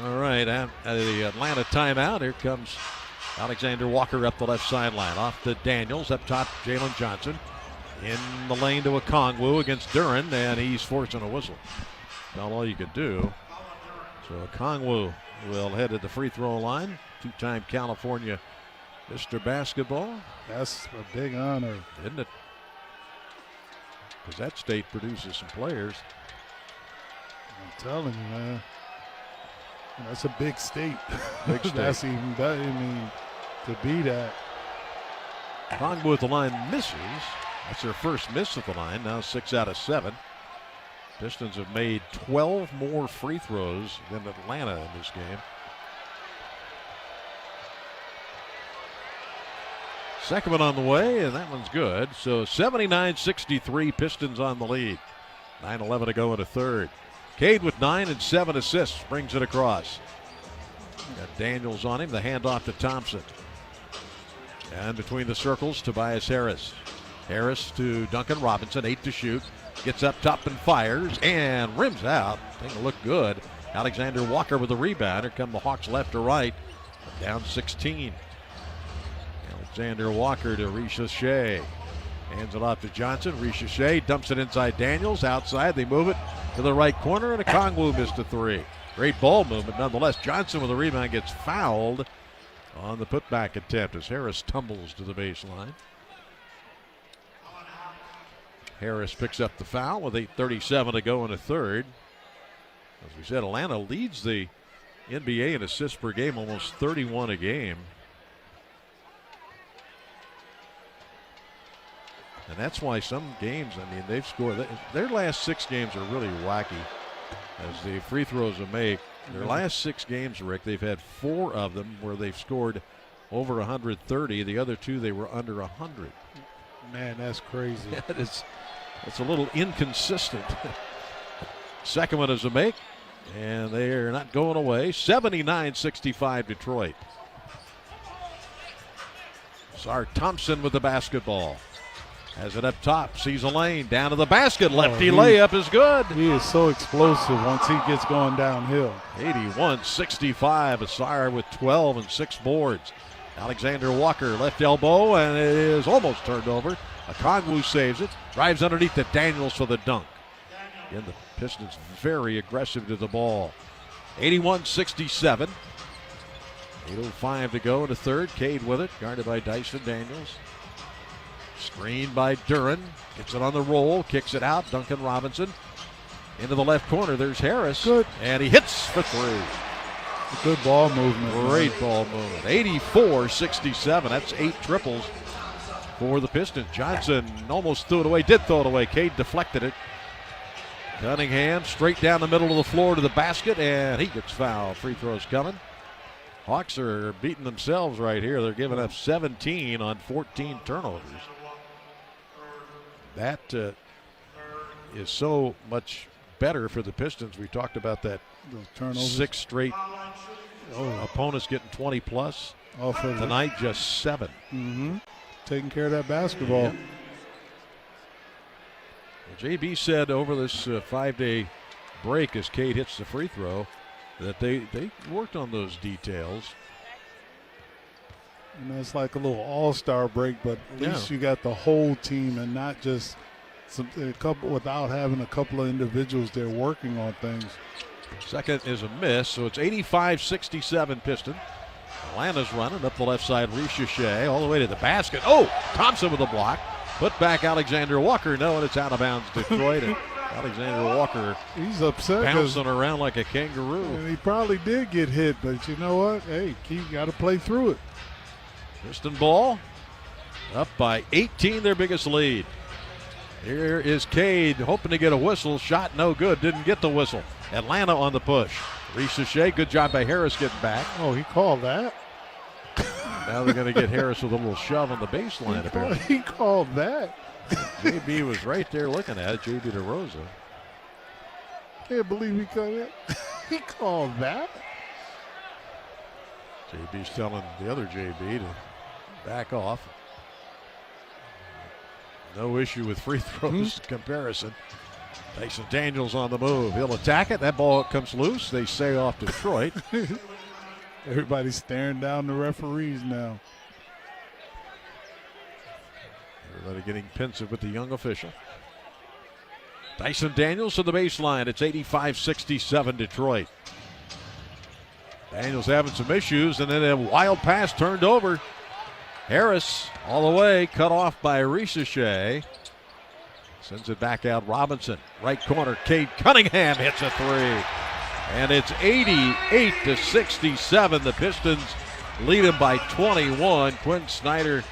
All right, at the Atlanta timeout, here comes Alexander Walker up the left sideline. Off to Daniels, up top Jalen Johnson. In the lane to Okongwu against Duran, and he's forcing a whistle. Not all you could do. So Okongwu will head to the free throw line. 2-time California Mr. Basketball. That's a big honor. Isn't it? Because that state produces some players. I'm telling you, man. That's a big state. Big state. That's even better. I mean, to be that. Okongwu at the line misses. That's their first miss at the line. Now 6 out of 7. Pistons have made 12 more free throws than Atlanta in this game. Second one on the way, and that one's good. So 79-63, Pistons on the lead. 9:11 to go in the third. Cade with 9 and 7 assists, brings it across. Got Daniels on him, the handoff to Thompson. And between the circles, Tobias Harris. Harris to Duncan Robinson, 8 to shoot. Gets up top and fires and rims out. Thing looked good. Alexander Walker with the rebound. Here come the Hawks left to right. Down 16. Alexander Walker to Richeche. Hands it off to Johnson. Richeche dumps it inside Daniels. Outside, they move it to the right corner, and Okongwu missed a three. Great ball movement nonetheless. Johnson with the rebound gets fouled on the putback attempt as Harris tumbles to the baseline. Harris picks up the foul with 8:37 to go in the third. As we said, Atlanta leads the NBA in assists per game, almost 31 a game. And that's why some games, I mean, they've scored. Their last 6 games are really wacky as the free throws they make. Their last 6 games, Rick, they've had 4 of them where they've scored over 130. The other 2, they were under 100. Man, that's crazy. Yeah, it's a little inconsistent. Second one is a make, and they are not going away. 79-65 Detroit. Sar Thompson with the basketball. Has it up top, sees a lane, down to the basket. Lefty layup is good. He is so explosive once he gets going downhill. 81-65, Asar with 12 and 6 boards. Alexander Walker, left elbow, and it is almost turned over. Okongwu saves it, drives underneath to Daniels for the dunk. Again, the Pistons very aggressive to the ball. 81-67. 8:05 to go in the third. Cade with it, guarded by Dyson Daniels. Screened by Duren, gets it on the roll, kicks it out. Duncan Robinson into the left corner. There's Harris, good, and he hits for 3. Good ball movement. Great ball movement. 84-67. That's 8 triples for the Pistons. Johnson almost threw it away, did throw it away. Cade deflected it. Cunningham straight down the middle of the floor to the basket, and he gets fouled. Free throws coming. Hawks are beating themselves right here. They're giving up 17 on 14 turnovers. That is so much better for the Pistons. We talked about that. 6 straight opponents getting 20 plus. Tonight, just 7. Taking care of that basketball. Yeah. Well, JB said over this 5-day break as Cade hits the free throw that they worked on those details. You know, it's like a little all-star break, but at least you got the whole team and not just a couple without having a couple of individuals there working on things. Second is a miss, so it's 85-67 Piston. Atlanta's running up the left side. Richeche all the way to the basket. Oh, Thompson with a block. Put back Alexander Walker. No, and it's out of bounds Detroit. And Alexander Walker, he's upset, bouncing around like a kangaroo. And he probably did get hit, but you know what? Hey, you got to play through it. Piston ball up by 18, their biggest lead. Here is Cade hoping to get a whistle. Shot no good. Didn't get the whistle. Atlanta on the push. Richeche, good job by Harris getting back. Oh, he called that. Now they're going to get Harris with a little shove on the baseline, apparently. He called that. JB was right there looking at it, JB DeRosa. Can't believe he called that. He called that. JB's telling the other JB to back off. No issue with free throws comparison. Dyson Daniels on the move. He'll attack it. That ball comes loose. They say off Detroit. Everybody's staring down the referees now. Everybody getting pensive with the young official. Dyson Daniels to the baseline. It's 85-67 Detroit. Daniels having some issues, and then a wild pass turned over. Harris all the way, cut off by Richeche. Sends it back out. Robinson, right corner. Cade Cunningham hits a 3. And it's 88-67. The Pistons lead them by 21. Quinn Snyder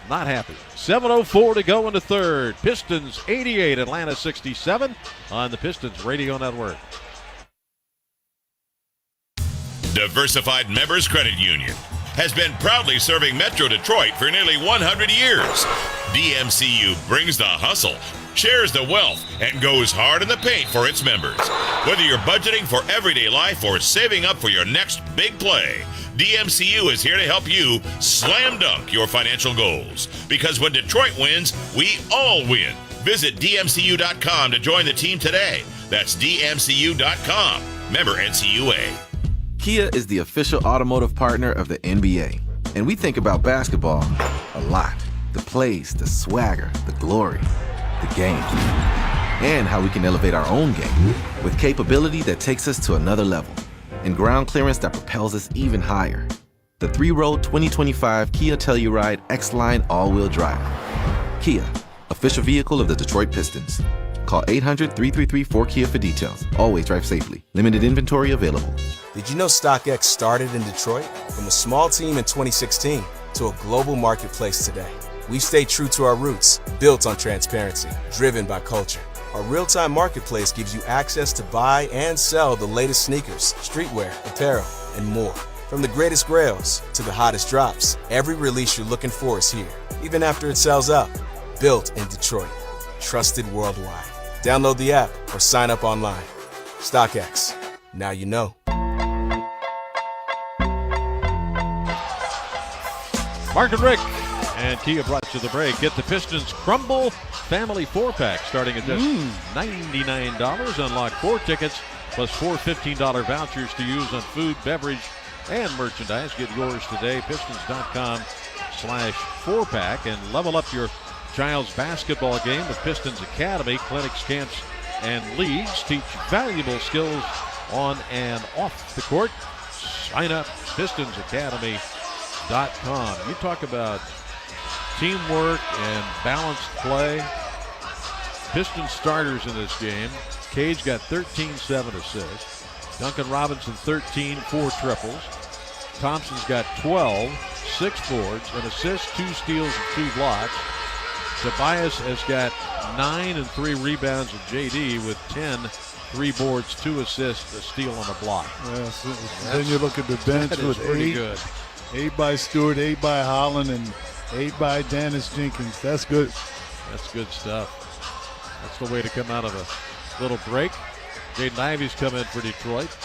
not happy. 7:04 to go in the third. Pistons 88, Atlanta 67 on the Pistons Radio Network. Diversified Members Credit Union has been proudly serving Metro Detroit for nearly 100 years. DMCU brings the hustle, shares the wealth, and goes hard in the paint for its members. Whether you're budgeting for everyday life or saving up for your next big play, DMCU is here to help you slam dunk your financial goals. Because when Detroit wins, we all win. Visit DMCU.com to join the team today. That's DMCU.com. Member NCUA. Kia is the official automotive partner of the NBA. And we think about basketball a lot. The plays, the swagger, the glory, the game. And how we can elevate our own game with capability that takes us to another level. And ground clearance that propels us even higher. The 3-row 2025 Kia Telluride X-Line all-wheel drive. Kia, official vehicle of the Detroit Pistons. Call 800-333-4KIA for details. Always drive safely. Limited inventory available. Did you know StockX started in Detroit? From a small team in 2016 to a global marketplace today. We've stayed true to our roots, built on transparency, driven by culture. Our real-time marketplace gives you access to buy and sell the latest sneakers, streetwear, apparel, and more. From the greatest grails to the hottest drops, every release you're looking for is here, even after it sells out. Built in Detroit. Trusted worldwide. Download the app or sign up online. StockX. Now you know. Mark and Rick and Kia brought you the break. Get the Pistons Crumble Family 4-pack starting at just $99. Unlock 4 tickets plus 4 $15 vouchers to use on food, beverage, and merchandise. Get yours today. Pistons.com/4-pack and level up your child's basketball game with Pistons Academy. Clinics, camps, and leagues teach valuable skills on and off the court. Sign up, PistonsAcademy.com. You talk about teamwork and balanced play. Pistons starters in this game. Cage got 13, 7 assists. Duncan Robinson 13, 4 triples. Thompson's got 12, 6 boards, an assist, 2 steals, and 2 blocks. Tobias has got 9 and 3 rebounds, and JD with 10, 3 boards, 2 assists, a steal, and a block. Yes, then you look at the bench with 8. 8 by Stewart, 8 by Holland, and 8 by Dennis Jenkins. That's good. That's good stuff. That's the way to come out of a little break. Jaden Ivey's come in for Detroit.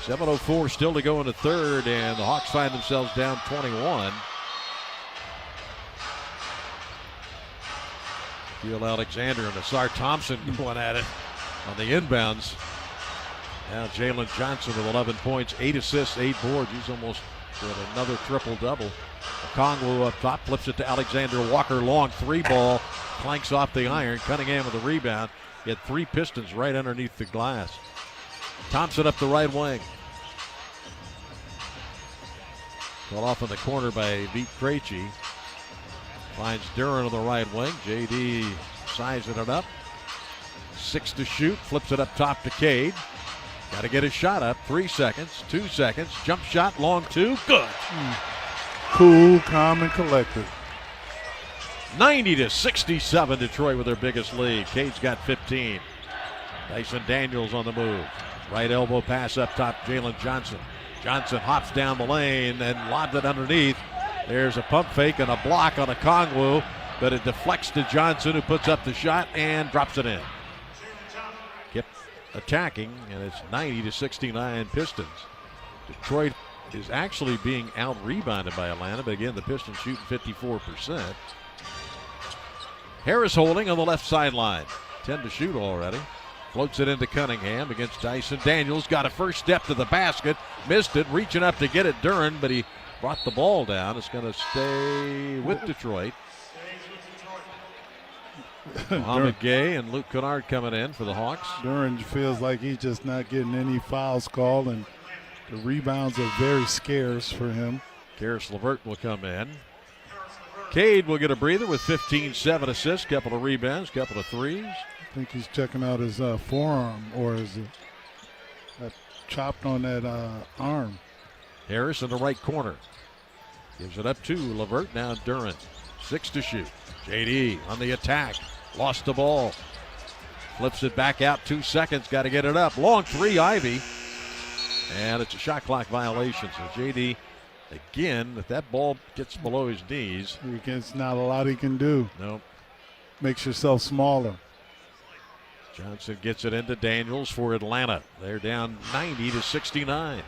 7:04 still to go in the third, and the Hawks find themselves down 21. Gil Alexander and Asar Thompson going at it on the inbounds. Now Jalen Johnson with 11 points, 8 assists, 8 boards. He's almost with another triple-double. Okongwu up top, flips it to Alexander Walker. Long 3-ball, clanks off the iron. Cunningham with the rebound. He had 3 Pistons right underneath the glass. Thompson up the right wing. Caught off in the corner by Vít Krejci. Finds Duren on the right wing. JD sizing it up. 6 to shoot. Flips it up top to Cade. Got to get his shot up. 3 seconds. 2 seconds. Jump shot. Long 2. Good. Cool, calm, and collected. 90-67. Detroit with their biggest lead. Cade's got 15. Dyson Daniels on the move. Right elbow pass up top. Jalen Johnson. Johnson hops down the lane and lobs it underneath. There's a pump fake and a block on Okongwu, but it deflects to Johnson, who puts up the shot and drops it in. Kept attacking, and it's 90-69 Pistons. Detroit is actually being out-rebounded by Atlanta, but again, the Pistons shooting 54%. Harris holding on the left sideline. 10 to shoot already. Floats it into Cunningham against Dyson Daniels. Got a first step to the basket. Missed it. Reaching up to get it, Duren, but he brought the ball down. It's going to stay with Detroit. Mohamed Gay and Luke Kennard coming in for the Hawks. Duren feels like he's just not getting any fouls called, and the rebounds are very scarce for him. Karis LeVert will come in. Cade will get a breather with 15, 7 assists, couple of rebounds, couple of threes. I think he's checking out his forearm, or is it chopped on that arm. Harris in the right corner. Gives it up to LeVert. Now Duren. 6 to shoot. JD on the attack. Lost the ball. Flips it back out. 2 seconds. Got to get it up. Long 3, Ivy. And it's a shot clock violation. So JD, again, if that ball gets below his knees. It's not a lot he can do. Nope. Makes yourself smaller. Johnson gets it into Daniels for Atlanta. They're down 90-69.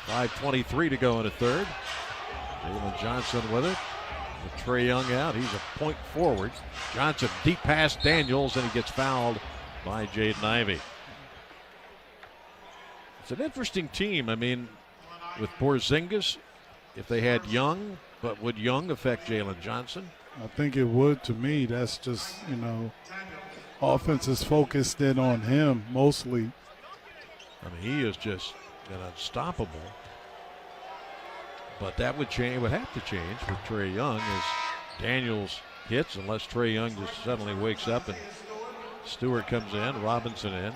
5:23 to go in the third. Jalen Johnson with it. With Trae Young out, he's a point forward. Johnson deep pass Daniels, and he gets fouled by Jaden Ivey. It's an interesting team. I mean, with Porzingis, if they had Young, but would Young affect Jalen Johnson? I think it would. To me, that's just, offense is focused in on him mostly. I mean, he is just unstoppable. But that would change. It would have to change with Trae Young as Daniels hits, unless Trae Young just suddenly wakes up and Stewart comes in, Robinson in.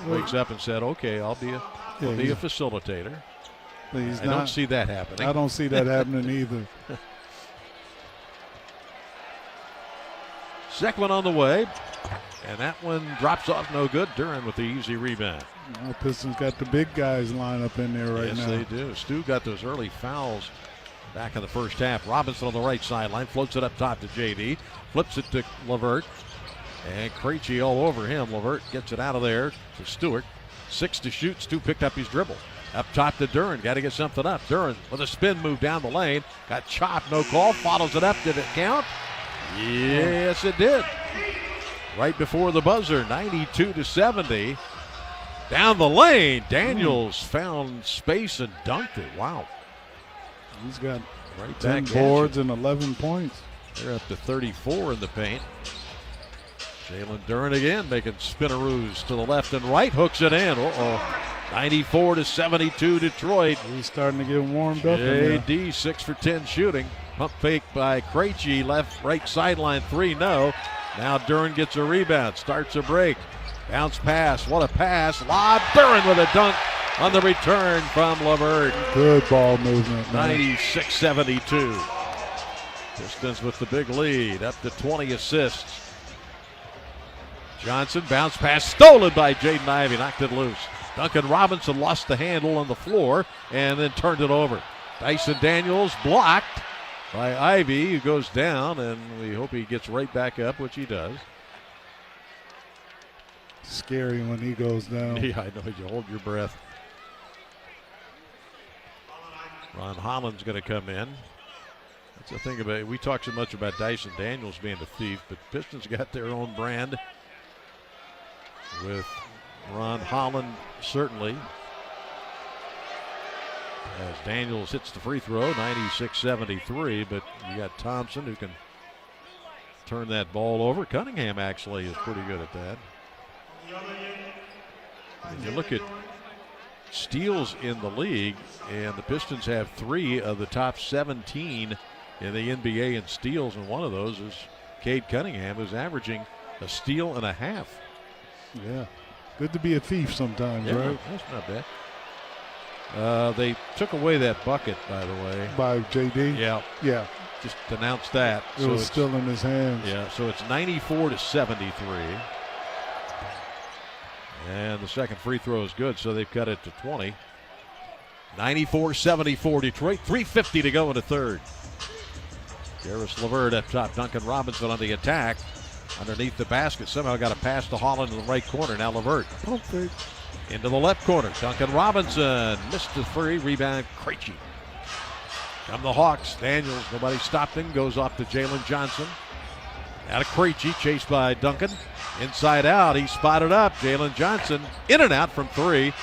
He wakes up and said, "Okay, I'll be a facilitator." I don't see that happening. I don't see that happening either. Second one on the way, and that one drops off no good. Duran with the easy rebound. Pistons got the big guys lined up in there right now. Yes, they do. Stu got those early fouls back in the first half. Robinson on the right sideline, floats it up top to JD, flips it to LeVert, and Krejci all over him. LeVert gets it out of there to Stewart. 6 to shoot. Stu picked up his dribble. Up top to Duran. Got to get something up. Duran with a spin move down the lane. Got chopped. No call. Follows it up. Did it count? Yes, it did. Right before the buzzer. 92-70. Down the lane. Daniels found space and dunked it. Wow. He's got right 10 boards and 11 points. They're up to 34 in the paint. Jalen Duran again making spinneroos to the left and right. Hooks it in. 94-72 Detroit. He's starting to get warmed up in there. JD 6 for 10 shooting. Pump fake by Krejci. Right sideline 3, no. Now Duran gets a rebound. Starts a break. Bounce pass. What a pass. Lob. Duran with a dunk on the return from LeVert. Good ball movement. 96-72. Pistons with the big lead. Up to 20 assists. Johnson, bounce pass, stolen by Jaden Ivey, knocked it loose. Duncan Robinson lost the handle on the floor and then turned it over. Dyson Daniels blocked by Ivey, who goes down, and we hope he gets right back up, which he does. Scary when he goes down. Yeah, I know, you hold your breath. Ron Holland's going to come in. That's the thing about it. We talk so much about Dyson Daniels being a thief, but Pistons got their own brand with Ron Holland, certainly. As Daniels hits the free throw, 96-73, but you got Thompson who can turn that ball over. Cunningham actually is pretty good at that. And you look at steals in the league, and the Pistons have 3 of the top 17 in the NBA in steals, and one of those is Cade Cunningham, who's averaging a steal and a half. Yeah, good to be a thief sometimes, right? That's not bad. They took away that bucket, by the way. By JD? Yeah. Just announced that. It was still in his hands. Yeah, so it's 94-73. And the second free throw is good, so they've cut it to 20. 94-74 Detroit, 3:50 to go in the third. Garris LeVert up top, Duncan Robinson on the attack. Underneath the basket, somehow got a pass to Holland in the right corner. Now LeVert. Okay. Into the left corner. Duncan Robinson missed the free. Rebound, Krejci. Come the Hawks. Daniels, nobody stopped him. Goes off to Jalen Johnson. Out of Krejci, chased by Duncan. Inside out, he spotted up. Jalen Johnson in and out from 3.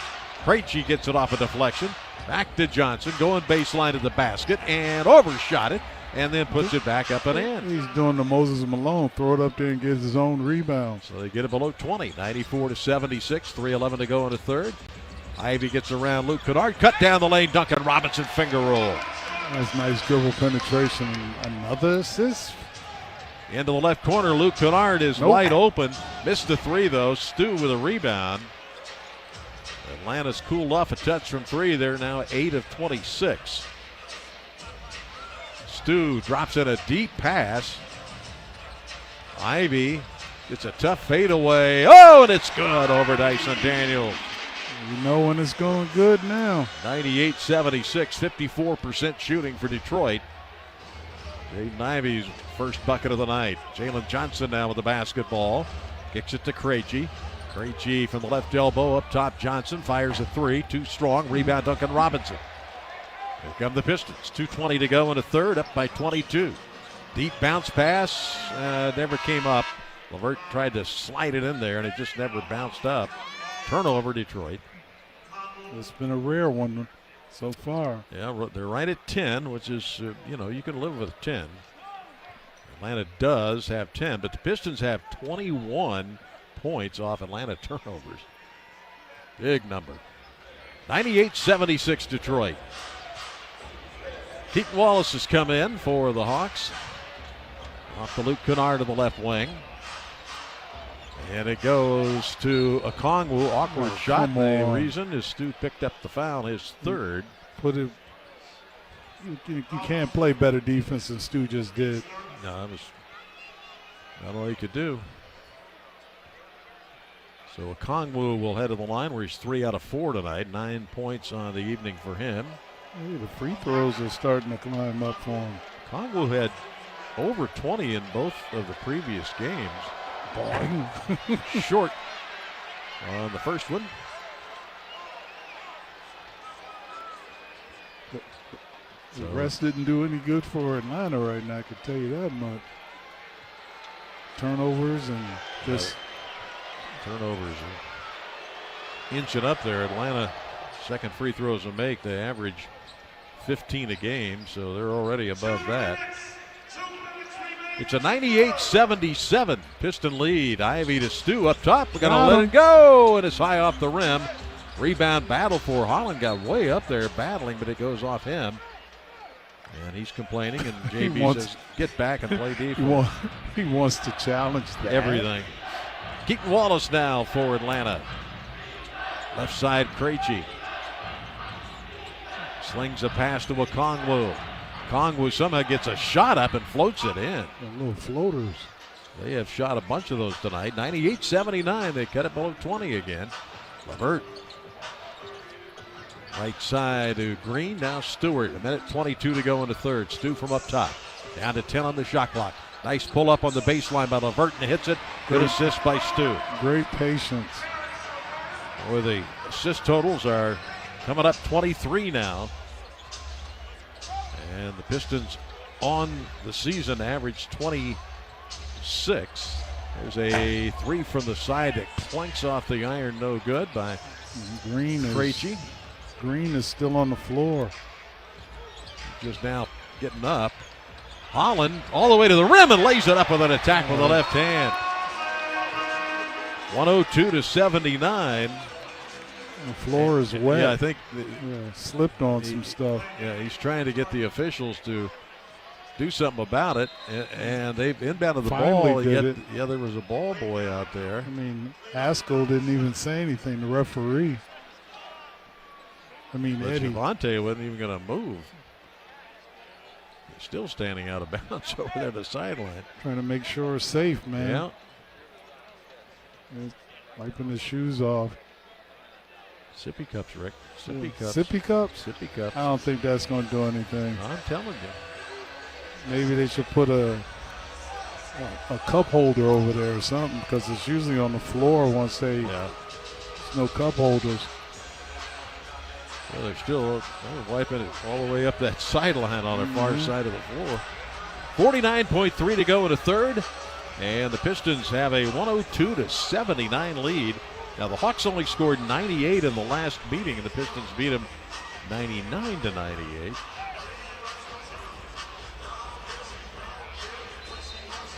Krejci gets it off a deflection. Back to Johnson, going baseline to the basket and overshot it. And then puts it back up and in. He's doing the Moses Malone, throw it up there and gets his own rebound. So they get it below 20, 94-76, 3:11 to go in the third. Ivy gets around Luke Kennard, cut down the lane, Duncan Robinson finger roll. That's nice dribble penetration. Another assist. Into the left corner, Luke Kennard is wide open. Missed the 3 though, Stu with a rebound. Atlanta's cooled off a touch from 3. They're now 8 of 26. Stu drops in a deep pass. Ivy gets a tough fadeaway. Oh, and it's good over Dyson Daniels. You know when it's going good now. 98-76, 54% shooting for Detroit. Jaden Ivey's first bucket of the night. Jalen Johnson now with the basketball. Kicks it to Krejci. Krejci from the left elbow up top. Johnson fires a 3. Too strong. Rebound Duncan Robinson. Here come the Pistons. 2:20 to go in the third, up by 22. Deep bounce pass, never came up. LeVert tried to slide it in there, and it just never bounced up. Turnover, Detroit. It's been a rare one so far. Yeah, they're right at 10, which is, you can live with 10. Atlanta does have 10, but the Pistons have 21 points off Atlanta turnovers. Big number. 98-76 Detroit. Keaton Wallace has come in for the Hawks. Off to Luke Kennard to the left wing. And it goes to Okongwu. Awkward shot. The reason is Stu picked up the foul, his third. You can't play better defense than Stu just did. No, that was not all he could do. So Okongwu will head to the line where he's 3 out of 4 tonight. 9 points on the evening for him. Hey, the free throws are starting to climb up for him. Okongwu had over 20 in both of the previous games. Short on the first one. The rest didn't do any good for Atlanta right now, I can tell you that much. Turnovers and just... Turnovers are inching up there. Atlanta, second free throws to make. They average 15 a game, so they're already above that. It's a 98-77 Piston lead. Ivy to Stu up top. We're going to let it go, and it's high off the rim. Rebound battle for Holland. Got way up there battling, but it goes off him. And he's complaining, and JB says, get back and play defense. He wants to challenge that. Everything. Keaton Wallace now for Atlanta. Left side, Krejci. Slings a pass to Okongwu. Okongwu somehow gets a shot up and floats it in. Little floaters. They have shot a bunch of those tonight. 98-79, they cut it below 20 again. LeVert. Right side to Green, now Stewart. 1:22 to go in the third. Stu from up top. Down to 10 on the shot clock. Nice pull up on the baseline by LeVert and hits it. Good assist by Stu. Great patience. Where the assist totals are coming up 23 now. And the Pistons on the season average 26. There's a three from the side that clanks off the iron, no good by Krejci. Green is still on the floor. Just now getting up. Holland all the way to the rim and lays it up with an attack with the left hand. 102-79. The floor is wet. Yeah, I think slipped on some stuff. Yeah, he's trying to get the officials to do something about it, and they've inbounded the ball. Yet, there was a ball boy out there. I mean, Haskell didn't even say anything. The referee. Eddie. Javante wasn't even going to move. He's still standing out of bounds over there at the sideline. Trying to make sure it's safe, man. Yeah. He's wiping his shoes off. Sippy cups, Rick. Sippy cups. Sippy cups? Sippy cups. I don't think that's going to do anything. I'm telling you. Maybe they should put a cup holder over there or something, because it's usually on the floor once there's no cup holders. Well, they're still wiping it all the way up that sideline on the far side of the floor. 49.3 to go in the third, and the Pistons have a 102-79 lead. Now, the Hawks only scored 98 in the last meeting, and the Pistons beat them 99-98.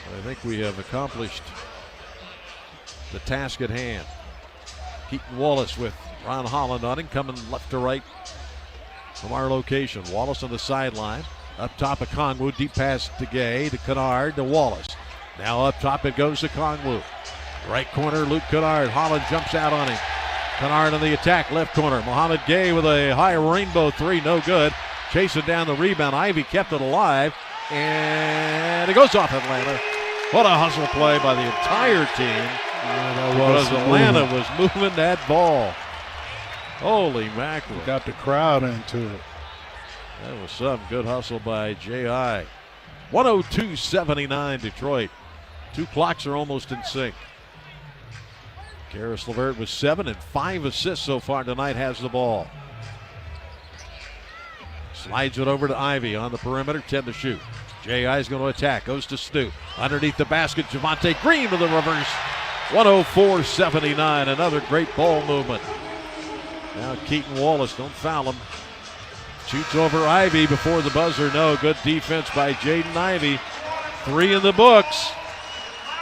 I think we have accomplished the task at hand. Keaton Wallace with Ron Holland on him, coming left to right from our location. Wallace on the sideline. Up top of Okongwu, deep pass to Gay, to Kennard, to Wallace. Now up top it goes to Okongwu. Right corner, Luke Kennard. Holland jumps out on him. Kennard on the attack, left corner. Mohamed Gay with a high rainbow three, no good. Chasing down the rebound. Ivy kept it alive, and it goes off Atlanta. What a hustle play by the entire team. Because Atlanta was moving that ball. Holy mackerel. Got the crowd into it. That was some good hustle by J.I. 102-79 Detroit. Two clocks are almost in sync. Karis LeVert with 7 and 5 assists so far tonight, has the ball. Slides it over to Ivy on the perimeter, 10 to shoot. J.I.'s going to attack. Goes to Stu. Underneath the basket, Javonte Green to the reverse. 104-79. Another great ball movement. Now Keaton Wallace, don't foul him. Shoots over Ivy before the buzzer. No, good defense by Jaden Ivey. 3 in the books.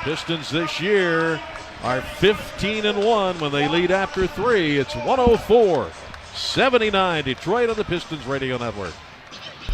Pistons this year are 15-1 when they lead after 3. It's 104-79. Detroit on the Pistons Radio Network.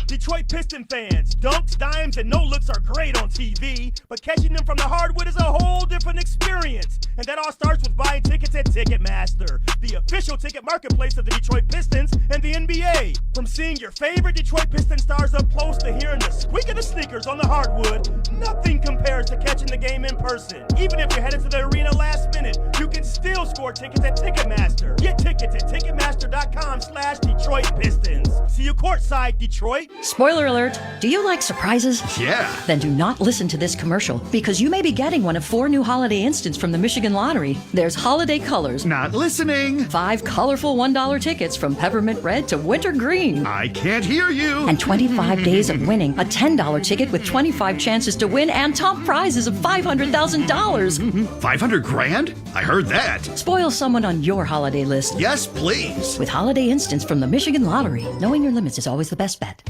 Detroit Piston fans, dunks, dimes, and no-looks are great on TV, but catching them from the hardwood is a whole different experience. And that all starts with buying tickets at Ticketmaster, the official ticket marketplace of the Detroit Pistons and the NBA. From seeing your favorite Detroit Piston stars up close to hearing the squeak of the sneakers on the hardwood, nothing compares to catching the game in person. Even if you're headed to the arena last minute, you can still score tickets at Ticketmaster. Get tickets at Ticketmaster.com/Detroit Pistons. See you courtside, Detroit. Spoiler alert, do you like surprises? Yeah. Then do not listen to this commercial because you may be getting one of 4 new holiday instants from the Michigan Lottery. There's Holiday Colors. Not listening. 5 colorful $1 tickets from peppermint red to winter green. I can't hear you. And 25 days of winning. A $10 ticket with 25 chances to win and top prizes of $500,000. 500 grand? I heard that. Spoil someone on your holiday list. Yes, please. With holiday instants from the Michigan Lottery. Knowing your limits is always the best bet.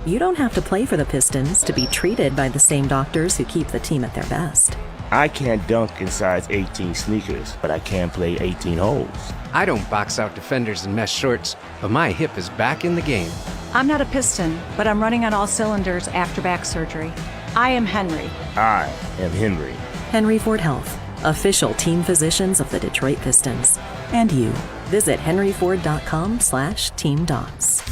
You don't have to play for the Pistons to be treated by the same doctors who keep the team at their best. I can't dunk in size 18 sneakers, but I can play 18 holes. I don't box out defenders in mesh shorts, but my hip is back in the game. I'm not a Piston, but I'm running on all cylinders after back surgery. I am Henry. I am Henry. Henry Ford Health, official team physicians of the Detroit Pistons. And you. Visit henryford.com/teamdocs.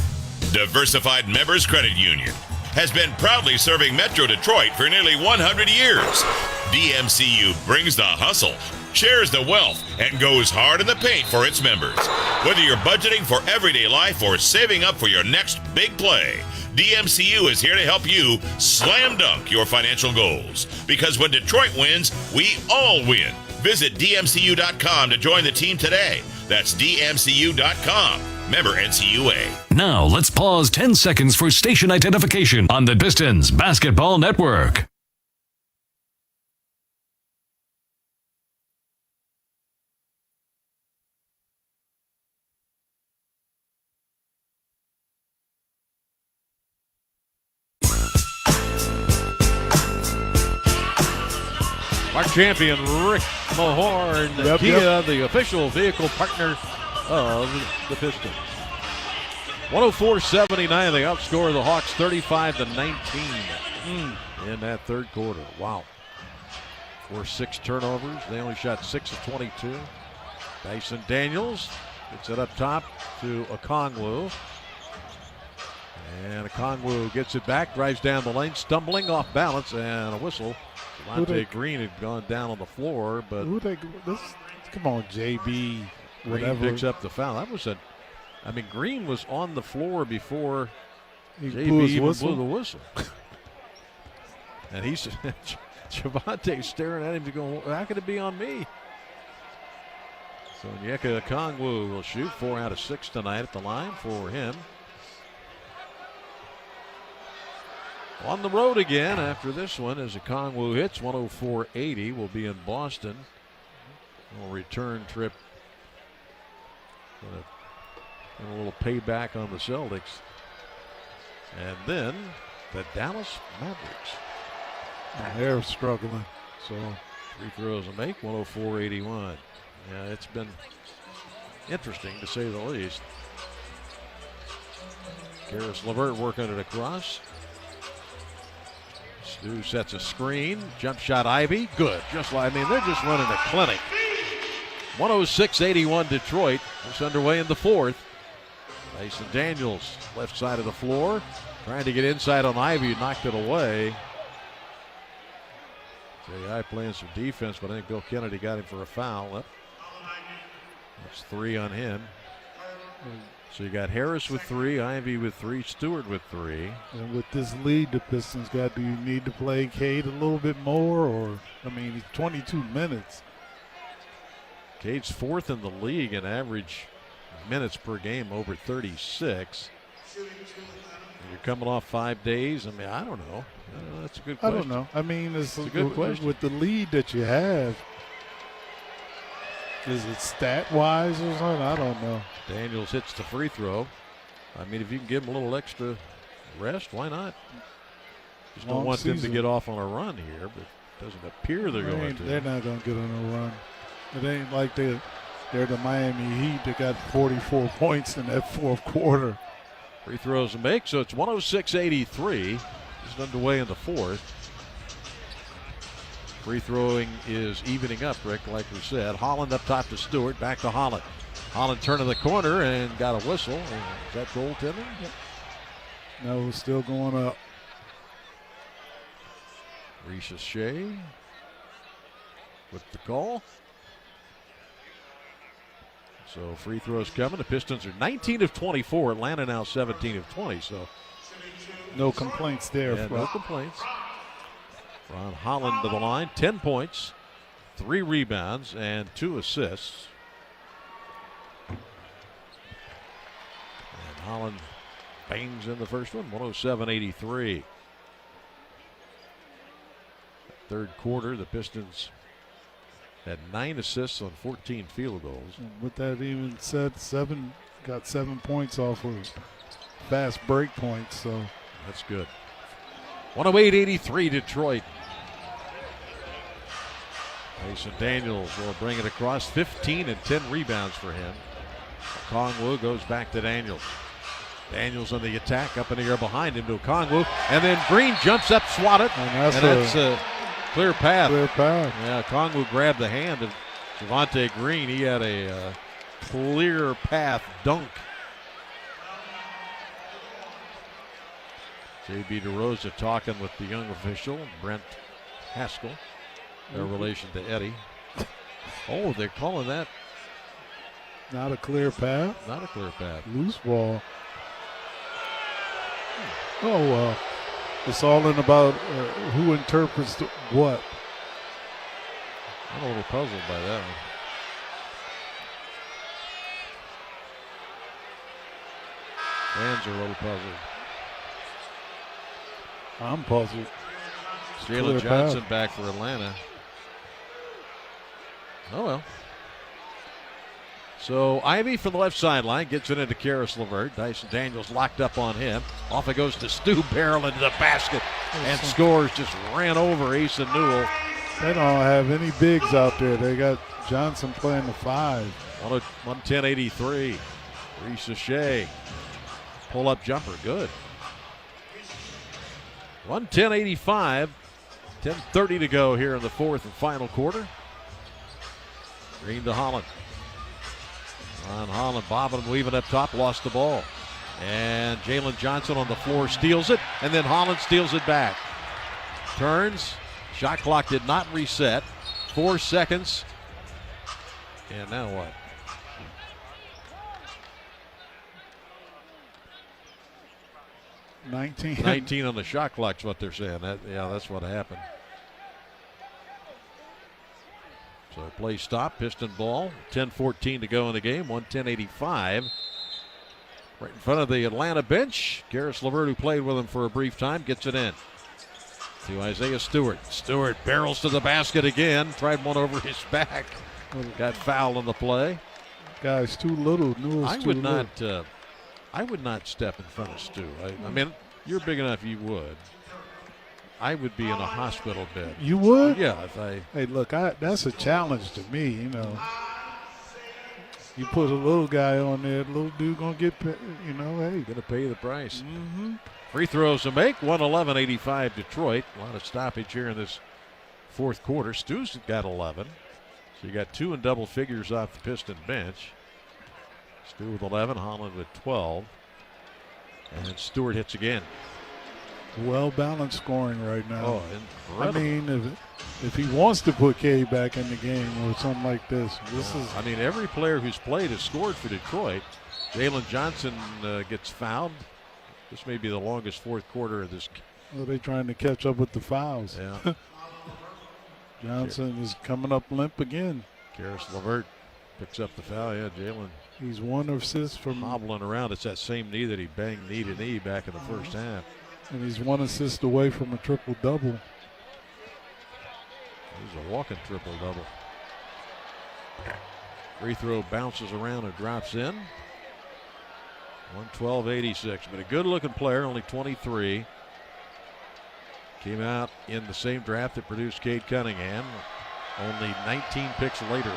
Diversified Members Credit Union has been proudly serving Metro Detroit for nearly 100 years. DMCU brings the hustle, shares the wealth, and goes hard in the paint for its members. Whether you're budgeting for everyday life or saving up for your next big play, DMCU is here to help you slam dunk your financial goals. Because when Detroit wins, we all win. Visit DMCU.com to join the team today. That's DMCU.com. Member NCUA. Now let's pause 10 seconds for station identification on the Pistons Basketball Network. Our champion, Rick Mahorn, Kia, the official vehicle partner of the Pistons. 104-79, they outscore the Hawks 35-19 in that third quarter. Wow. 6 turnovers. They only shot 6 of 22. Dyson Daniels gets it up top to Okongwu. And Okongwu gets it back, drives down the lane, stumbling off balance, and a whistle. Javonte Green had gone down on the floor, but come on, JB. Green picks up the foul. That was Green was on the floor before JB even blew the whistle. And he's Javonte staring at him to go, how could it be on me? So Onyeka Okongwu will shoot 4 out of 6 tonight at the line for him. On the road again after this one as Okongwu hits 104-80. Will be in Boston. A little return trip. A little payback on the Celtics. And then the Dallas Mavericks. They're struggling. So 3 throws to make, 104-81. Yeah, it's been interesting to say the least. Karis LeVert working it across. Stu sets a screen. Jump shot Ivy. Good. They're just running a clinic. 106-81 Detroit. It's underway in the fourth. Dyson Daniels, left side of the floor. Trying to get inside on Ivy. Knocked it away. J.I. playing some defense, but I think Bill Kennedy got him for a foul. That's 3 on him. So you got Harris with 3, Ivy with 3, Stewart with 3. And with this lead the Pistons got, do you need to play Cade a little bit more? Or, he's 22 minutes. Cade's 4th in the league in average minutes per game, over 36. You're coming off 5 days. I mean, I don't know. That's a good question. I don't know. I mean, it's a good question. With the lead that you have, is it stat-wise or something? I don't know. Daniels hits the free throw. I mean, if you can give him a little extra rest, why not? Just don't want them to get off on a run here, but it doesn't appear they're going to. They're not going to get on a run. It ain't like they're the Miami Heat that got 44 points in that fourth quarter. Free throws to make, so it's 106-83. Just underway in the fourth. Free throwing is evening up, Rick, like we said. Holland up top to Stewart, back to Holland. Holland turning the corner and got a whistle. Is that goaltending? No, still going up. Shea with the call. So free throws coming. The Pistons are 19 of 24. Atlanta now 17 of 20. So no complaints there. Yeah, no complaints. Ron Holland to the line. 10 points, 3 rebounds, and 2 assists. And Holland bangs in the first one. 107-83. Third quarter, the Pistons had 9 assists on 14 field goals. And with that even said, got 7 points off of fast break points. So that's good. 108-83 Detroit. Mason Daniels will bring it across. 15 and 10 rebounds for him. Okongwu goes back to Daniels. Daniels on the attack, up in the air behind him to Okongwu. And then Green jumps up, swatted. And that's a clear path. Clear path. Yeah, Okongwu grabbed the hand of Javonte Green. He had a clear path dunk. J.B. DeRosa talking with the young official, Brent Haskell, their relation to Eddie. Oh, they're calling that. Not a clear path? Not a clear path. Loose ball. Oh, well. It's all in about who interprets what. I'm a little puzzled by that one. Fans are a little puzzled. I'm puzzled. Jalen Johnson back for Atlanta. Oh, well. So Ivy from the left sideline gets it into Karis LeVert. Dyson Daniels locked up on him. Off it goes to Stu, barrel into the basket, and scores. Just ran over Asa Newell. They don't have any bigs out there. They got Johnson playing the 5. 110-83. Reese Shea. Pull-up jumper, good. 110-85. 10:30 to go here in the fourth and final quarter. Green to Holland. Ron Holland bobbing and weaving up top, lost the ball. And Jalen Johnson on the floor steals it, and then Holland steals it back. Turns, shot clock did not reset. 4 seconds. And now what? $19 on the shot clock's what they're saying. That's what happened. So play stop, Piston ball. 10:14 to go in the game. 110-85. Right in front of the Atlanta bench. Karis LeVert, who played with him for a brief time, gets it in to Isaiah Stewart. Stewart barrels to the basket again. Tried one over his back. Got fouled on the play. Guy's too little. I would not step in front of Stu. I mean, you're big enough, you would. I would be in a hospital bed. You would? Yeah. If I. Hey, look, that's a challenge to me, you know. You put a little guy on there, the little dude gonna get, hey. Gonna pay the price. Mm-hmm. Free throws to make, 111-85 Detroit. A lot of stoppage here in this fourth quarter. Stu's got 11. So you got 2 in double figures off the Piston bench. Stu with 11, Holland with 12. And Stewart hits again. Well-balanced scoring right now. Oh, incredible. I mean, if he wants to put K back in the game or something like this, I mean, every player who's played has scored for Detroit. Jalen Johnson gets fouled. This may be the longest fourth quarter of this. Well, they're trying to catch up with the fouls. Yeah. Johnson is coming up limp again. Karis LeVert picks up the foul. Yeah, Jalen He's one assist from hobbling around. It's that same knee that he banged knee to knee back in the first half. And he's one assist away from a triple-double. He's a walking triple-double. Free throw bounces around and drops in. 112-86, but a good-looking player, only 23. Came out in the same draft that produced Cade Cunningham, only 19 picks later.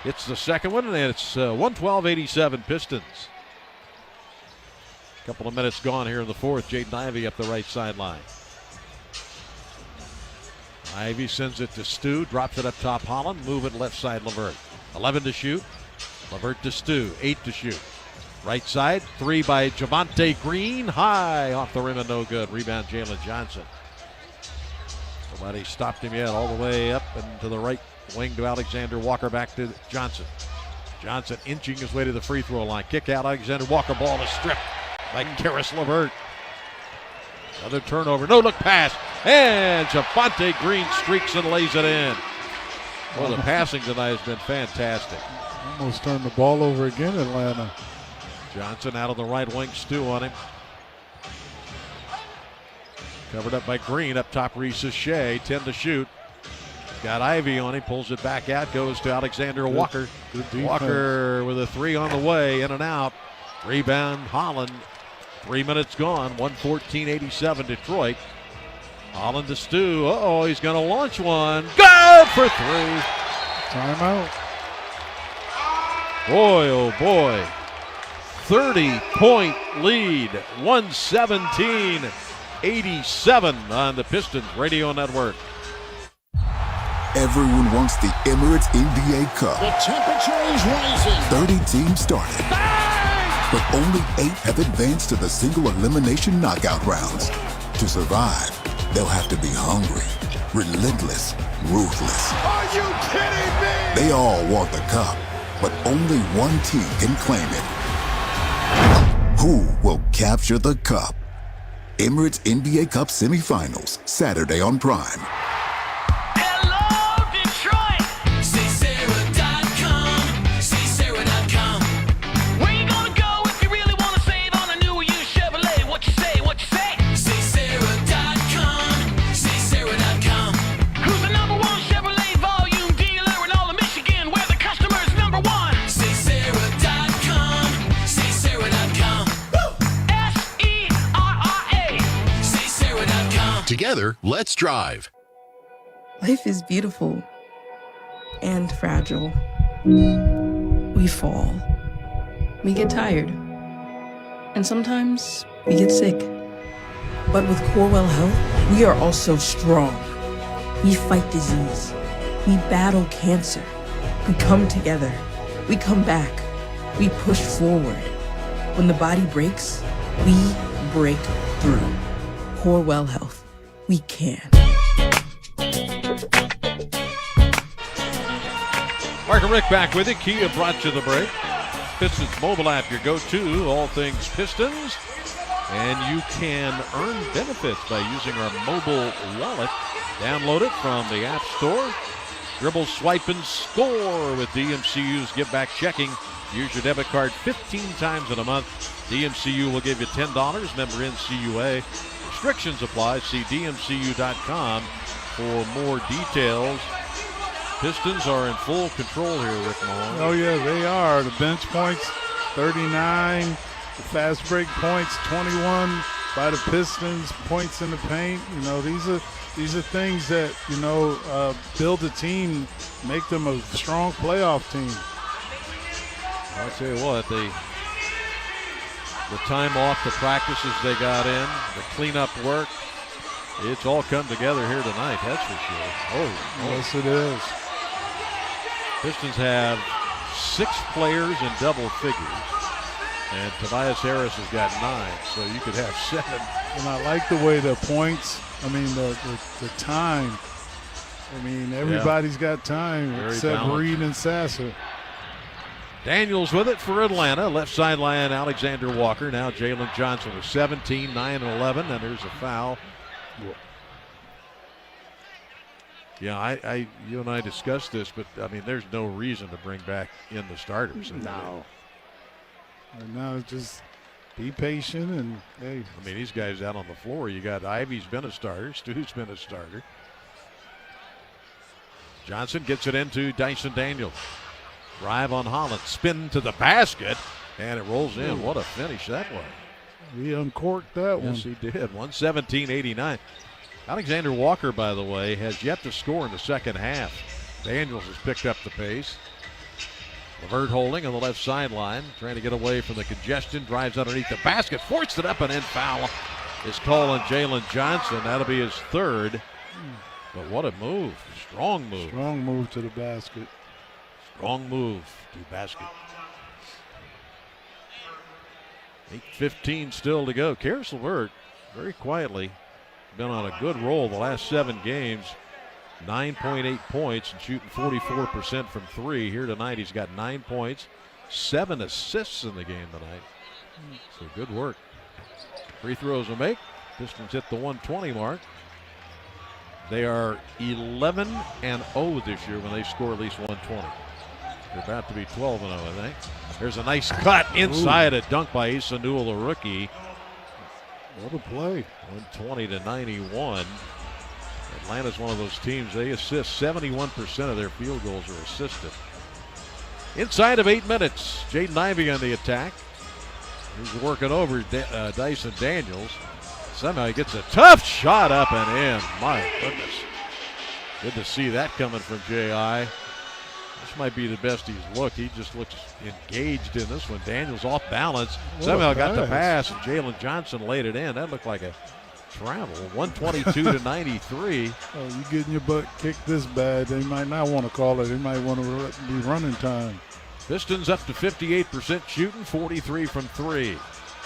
It's the second one, and it's 112-87 Pistons. A couple of minutes gone here in the fourth. Jaden Ivey up the right sideline. Ivey sends it to Stu, drops it up top Holland, move it left side LeVert. 11 to shoot. LeVert to Stu, 8 to shoot. Right side, 3 by Javonte Green, high off the rim and no good. Rebound Jalen Johnson. Nobody stopped him yet, all the way up and to the right wing to Alexander Walker, back to Johnson. Johnson inching his way to the free throw line. Kick out, Alexander Walker, ball is stripped by Karis LeVert. Another turnover, no look pass, and Javonte Green streaks and lays it in. Well, the passing tonight has been fantastic. Almost turned the ball over again, Atlanta. Johnson out on the right wing, Stu on him. Covered up by Green, up top Reese Shea, 10 to shoot. Got Ivy on him, pulls it back out, goes to Alexander Walker. Good Walker with a 3 on the way, in and out. Rebound Holland. 3 minutes gone, 114-87 Detroit. Holland to Stu. Uh-oh, he's going to launch one. Go for 3. Timeout. Boy, oh boy. 30-point lead, 117-87 on the Pistons Radio Network. Everyone wants the Emirates NBA Cup. The temperature is rising. 30 teams started. But only 8 have advanced to the single elimination knockout rounds. To survive, they'll have to be hungry, relentless, ruthless. Are you kidding me? They all want the cup, but only one team can claim it. Who will capture the cup? Emirates NBA Cup semifinals, Saturday on Prime. Together, let's drive. Life is beautiful and fragile. We fall. We get tired. And sometimes we get sick. But with Corewell Health, we are also strong. We fight disease. We battle cancer. We come together. We come back. We push forward. When the body breaks, we break through. Corewell Health. We can. Mark and Rick back with you. Kia brought you the break. Pistons mobile app, your go-to, all things Pistons. And you can earn benefits by using our mobile wallet. Download it from the App Store. Dribble, swipe, and score with DMCU's Give Back Checking. Use your debit card 15 times in a month. DMCU will give you $10. Member NCUA. Restrictions apply. See DMCU.com for more details. Pistons are in full control here, Rick Mahone. Oh, yeah, they are. The bench points, 39. The fast break points, 21 by the Pistons. Points in the paint. You know, these are things that, you know, build a team, make them a strong playoff team. I'll tell you what, the time off, the practices they got in, the cleanup work, it's all come together here tonight, that's for sure. Oh, yes, it is. Pistons have 6 players in double figures, and Tobias Harris has got 9, so you could have 7. And I like the way the points, the time. I mean, everybody's got time except Reed and Sasser. Daniels with it for Atlanta. Left sideline, Alexander Walker. Now Jalen Johnson with 17, 9, and 11. And there's a foul. Yeah, you and I discussed this, but I mean, there's no reason to bring back in the starters. No. And now it's just be patient and hey. I mean, these guys out on the floor. You got Ivy's been a starter, Stu's been a starter. Johnson gets it into Dyson Daniels. Drive on Holland, spin to the basket, and it rolls in. Ooh. What a finish that was. He uncorked that one. Yes, he did. 117-89. Alexander Walker, by the way, has yet to score in the second half. Daniels has picked up the pace. LeVert holding on the left sideline, trying to get away from the congestion, drives underneath the basket, forced it up and in. Foul is called on Jalen Johnson. That'll be his third. But what a move. Strong move. Strong move to the basket. Strong move to basket. 8:15 still to go. Karis LeVert, very quietly, been on a good roll the last 7 games. 9.8 points and shooting 44% from 3. Here tonight he's got 9 points, 7 assists in the game tonight. So good work. Free throws will make. Pistons hit the 120 mark. They are 11-0 this year when they score at least 120. They're about to be 12-0, I think. There's a nice cut inside. A dunk by Issa Newell, the rookie. What a play. 120-91. Atlanta's one of those teams, they assist. 71% of their field goals are assisted. Inside of 8 minutes, Jaden Ivey on the attack. He's working over Dyson Daniels. Somehow he gets a tough shot up and in. My goodness. Good to see that coming from J.I. This might be the best he's looked. He just looks engaged in this one. Daniels off balance. Somehow got the pass, and Jalen Johnson laid it in. That looked like a travel. 122-93. Oh, you getting your butt kicked this bad, they might not want to call it. They might want to be running time. Pistons up to 58% shooting, 43 from 3.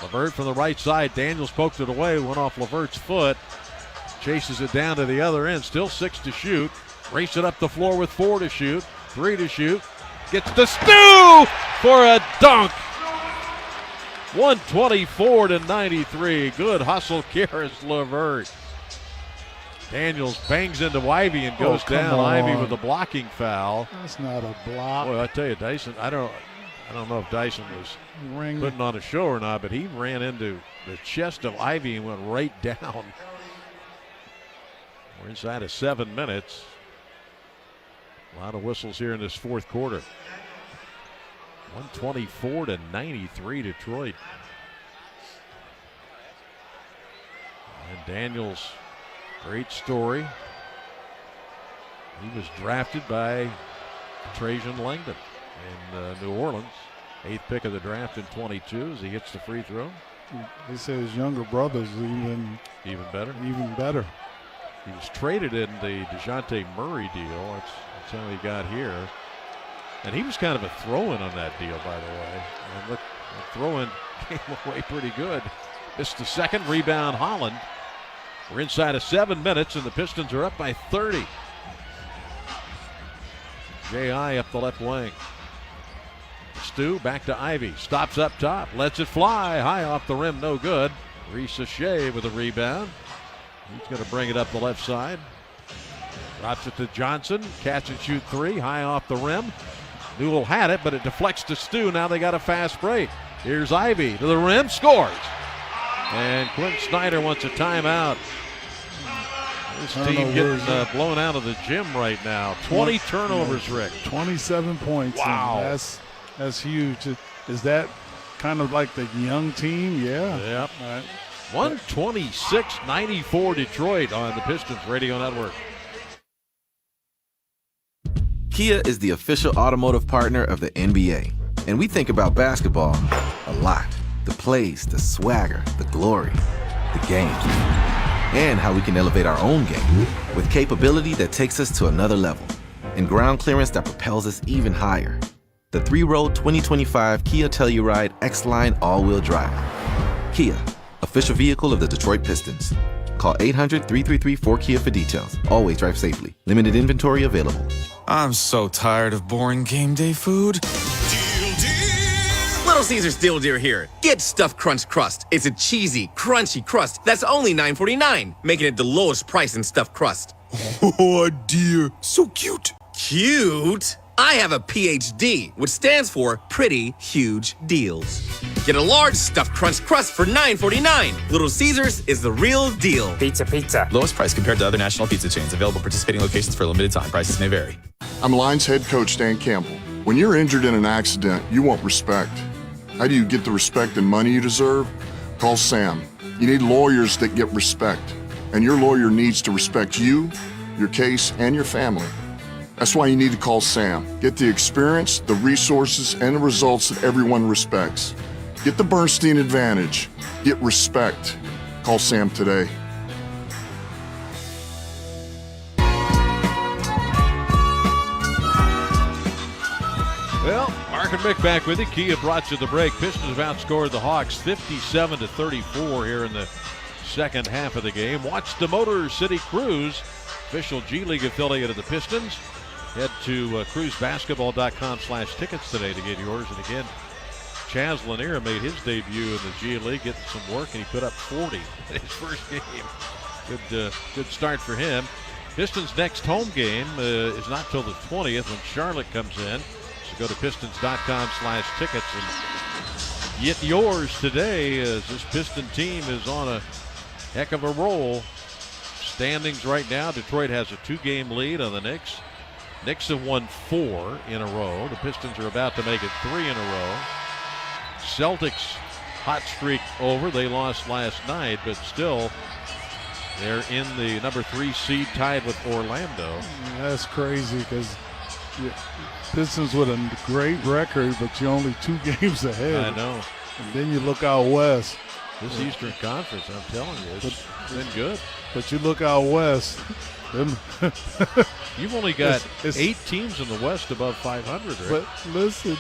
LeVert from the right side. Daniels poked it away, went off LeVert's foot. Chases it down to the other end. Still 6 to shoot. Race it up the floor with 4 to shoot. 3 to shoot. Gets to Stu for a dunk. 124-93. Good hustle, Karis LeVert. Daniels bangs into Ivy and goes down. Ivy with a blocking foul. That's not a block. Boy, I tell you, Dyson, I don't know if Dyson was putting on a show or not, but he ran into the chest of Ivy and went right down. We're inside of 7 minutes. A lot of whistles here in this fourth quarter. 124-93 Detroit. And Daniels, great story. He was drafted by Trajan Langdon in New Orleans. 8th pick of the draft in 22 as he hits the free throw. They say his younger brother's even better. Even better. He was traded in the DeJounte Murray deal. That's how he got here. And he was kind of a throw-in on that deal, by the way. And look, the throw-in came away pretty good. Missed the second. Rebound Holland. We're inside of 7 minutes, and the Pistons are up by 30. J.I. up the left wing. Stu back to Ivy. Stops up top. Lets it fly. High off the rim. No good. Risa Shea with a rebound. He's going to bring it up the left side. Drops it to Johnson. Catch and shoot 3. High off the rim. Newell had it, but it deflects to Stu. Now they got a fast break. Here's Ivy to the rim. Scores. And Quinn Snyder wants a timeout. This team getting blown out of the gym right now. 20 turnovers, Rick. 27 points. Wow. That's huge. Is that kind of like the young team? Yeah. Yep. All right. 126-94 Detroit on the Pistons Radio Network. Kia is the official automotive partner of the NBA. And we think about basketball a lot. The plays, the swagger, the glory, the game. And how we can elevate our own game with capability that takes us to another level. And ground clearance that propels us even higher. The 3-row 2025 Kia Telluride X-Line all-wheel drive. Kia, official vehicle of the Detroit Pistons. Call 800-333-4KIA for details. Always drive safely. Limited inventory available. I'm so tired of boring game day food. Little Caesar Steel Deer here. Get Stuffed Crunch Crust. It's a cheesy, crunchy crust that's only $9.49, making it the lowest price in stuffed crust. Oh, dear. So cute. Cute? I have a PhD, which stands for Pretty Huge Deals. Get a large stuffed crunch crust for $9.49. Little Caesars is the real deal. Pizza, pizza. Lowest price compared to other national pizza chains. Available participating locations for a limited time. Prices may vary. I'm Lions head coach Dan Campbell. When you're injured in an accident, you want respect. How do you get the respect and money you deserve? Call Sam. You need lawyers that get respect. And your lawyer needs to respect you, your case, and your family. That's why you need to call Sam. Get the experience, the resources, and the results that everyone respects. Get the Bernstein advantage. Get respect. Call Sam today. Well, Mark and Mick back with you. Kia brought you the break. Pistons have outscored the Hawks 57-34 here in the second half of the game. Watch the Motor City Cruise, official G League affiliate of the Pistons. Head to cruisebasketball.com/tickets today to get yours. And again, Chaz Lanier made his debut in the G League, getting some work, and he put up 40 in his first game. Good start for him. Pistons' next home game is not till the 20th when Charlotte comes in. So go to pistons.com/tickets and get yours today, as this Piston team is on a heck of a roll. Standings right now, Detroit has a 2-game lead on the Knicks. Knicks have won 4 in a row. The Pistons are about to make it 3 in a row. Celtics hot streak over. They lost last night, but still they're in the number 3 seed tied with Orlando. That's crazy because Pistons with a great record, but you're only 2 games ahead. I know. And then you look out west. This Eastern Conference, I'm telling you, it's been good. But you look out west. You've only got 8 teams in the West above 500, right? But listen,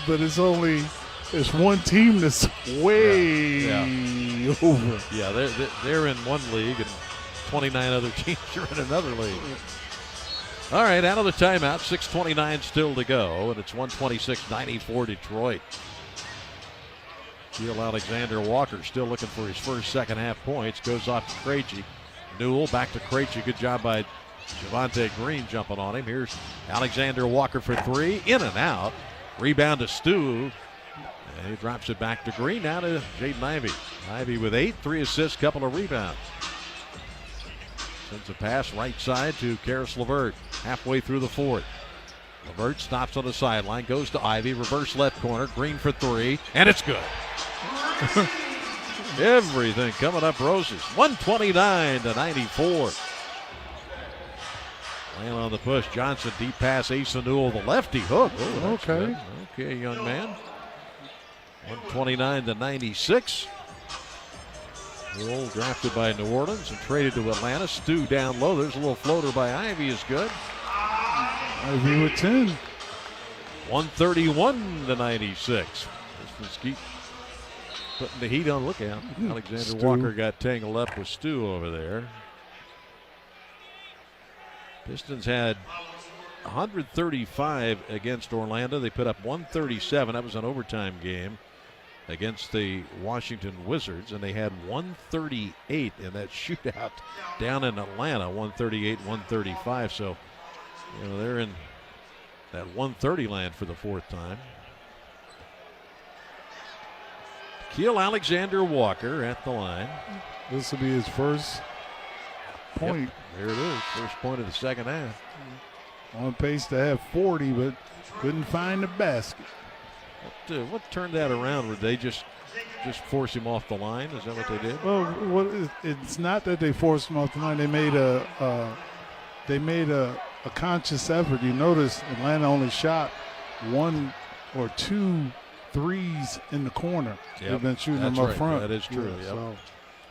it's one team that's way over. Yeah, they're in one league, and 29 other teams are in another league. All right, out of the timeout, 6:29 still to go, and it's 126-94 Detroit. Gil Alexander Walker still looking for his first second half points. Goes off to Krejci. Newell back to Krejci. Good job by Javonte Green jumping on him. Here's Alexander Walker for 3. In and out. Rebound to Stu. And he drops it back to Green. Now to Jaden Ivey. Ivey with 8, 3 assists, couple of rebounds. Sends a pass right side to Karis LeVert. Halfway through the fourth. LeVert stops on the sideline. Goes to Ivey. Reverse left corner. Green for 3. And it's good. Everything coming up roses. 129-94. Laying on the push. Johnson deep pass. Asa Newell, the lefty hook. Oh, okay. Good. Okay, young man. 129-96. Newell drafted by New Orleans and traded to Atlanta. Stu down low. There's a little floater by Ivey is good. Ivey with 10. 131-96. Pistons keep putting the heat on. Look out. Alexander Walker got tangled up with Stu over there. Pistons had 135 against Orlando. They put up 137. That was an overtime game against the Washington Wizards, and they had 138 in that shootout down in Atlanta, 138-135. So, they're in that 130 land for the fourth time. Keel Alexander Walker at the line. This will be his first point. Yep, there it is. First point of the second half. On pace to have 40, but couldn't find the basket. What turned that around? Would they just force him off the line? Is that what they did? Well, it's not that they forced him off the line. They made a conscious effort. You notice Atlanta only shot 1 or 2 threes in the corner. Yep, they've been shooting them up front. That is true. Yeah, yep. so.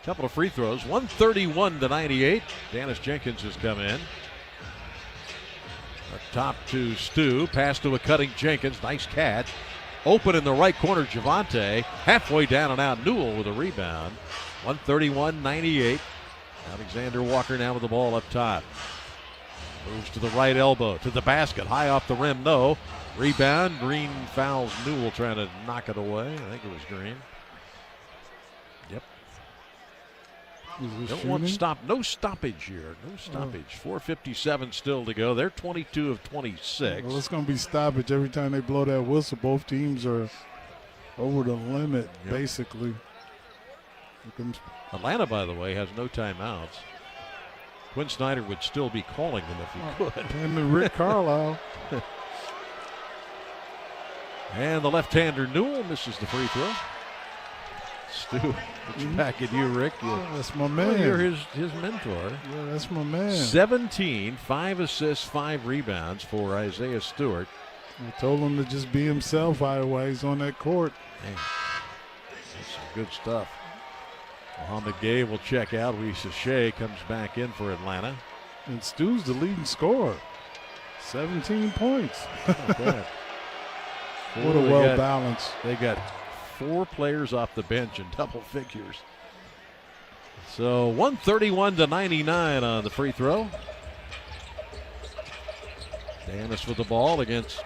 Couple of free throws. 131-98. Dennis Jenkins has come in. Up top to Stu. Pass to a cutting Jenkins. Nice catch. Open in the right corner, Javonte. Halfway down and out, Newell with a rebound. 131-98. Alexander Walker now with the ball up top. Moves to the right elbow, to the basket, high off the rim, no. Rebound, Green fouls Newell trying to knock it away. I think it was Green. Yep. Don't want to stop. No stoppage here. No stoppage. 4:57 still to go. They're 22 of 26. Well, it's going to be stoppage every time they blow that whistle. Both teams are over the limit, basically. Atlanta, by the way, has no timeouts. Quinn Snyder would still be calling them if he could. And Rick Carlisle. And the left-hander Newell misses the free throw. Stu, back at you, Rick. That's my man. You're his mentor. Yeah, that's my man. 17, 5 assists, 5 rebounds for Isaiah Stewart. I told him to just be himself while he's on that court. Man, that's some good stuff. Mohamed Gay will check out. Reese Shea comes back in for Atlanta. And Stu's the leading scorer. 17 points. Okay. What a well-balanced. They got 4 players off the bench in double figures. So 131-99 on the free throw. Danis with the ball against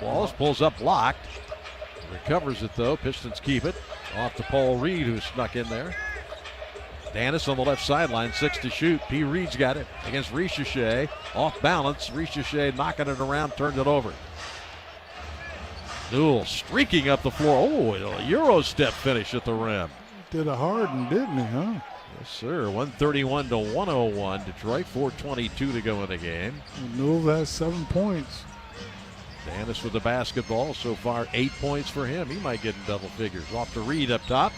Wallace. Pulls up blocked. Recovers it though. Pistons keep it. Off to Paul Reed, who snuck in there. Danis on the left sideline, 6 to shoot. P. Reed's got it against Richeche. Off balance. Richeche knocking it around, turned it over. Newell streaking up the floor. Oh, a Euro step finish at the rim. Did a Harden, didn't he, huh? Yes, sir. 131-101. Detroit, 4:22 to go in the game. Newell has 7 points. Danis with the basketball. So far, 8 points for him. He might get in double figures. Off to Reed up top.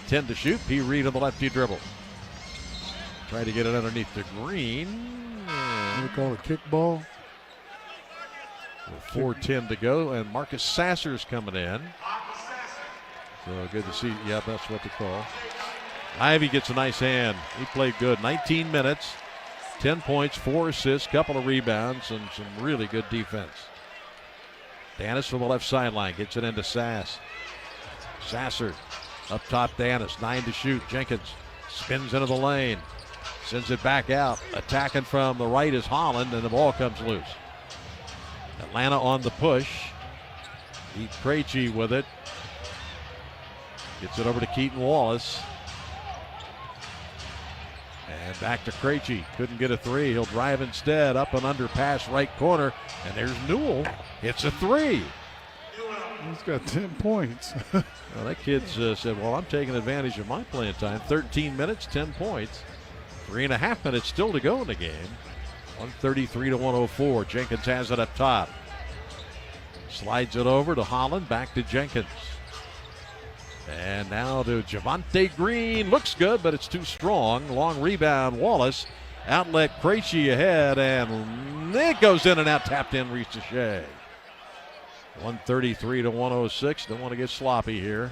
10 to shoot. P. Reed on the lefty dribble. Try to get it underneath the green. They call it kickball. 4:10 to go, and Marcus Sasser's coming in. So good to see. Yeah, that's what they call. Ivy gets a nice hand. He played good. 19 minutes, 10 points, 4 assists, couple of rebounds, and some really good defense. Danis from the left sideline gets it into Sass. Sasser up top. Danis, 9 to shoot. Jenkins spins into the lane, sends it back out. Attacking from the right is Holland, and the ball comes loose. Atlanta on the push. Pete Krejci with it. Gets it over to Keaton Wallace. And back to Krejci. Couldn't get a 3. He'll drive instead. Up and under pass right corner. And there's Newell. Hits a 3. He's got 10 points. Well, that kid's said, well, I'm taking advantage of my playing time. 13 minutes, 10 points. 3.5 minutes still to go in the game. 133-104. Jenkins has it up top. Slides it over to Holland. Back to Jenkins. And now to Javonte Green. Looks good, but it's too strong. Long rebound. Wallace. Outlet Krejci ahead. And it goes in and out. Tapped in. Reached Shea. 133-106. Don't want to get sloppy here.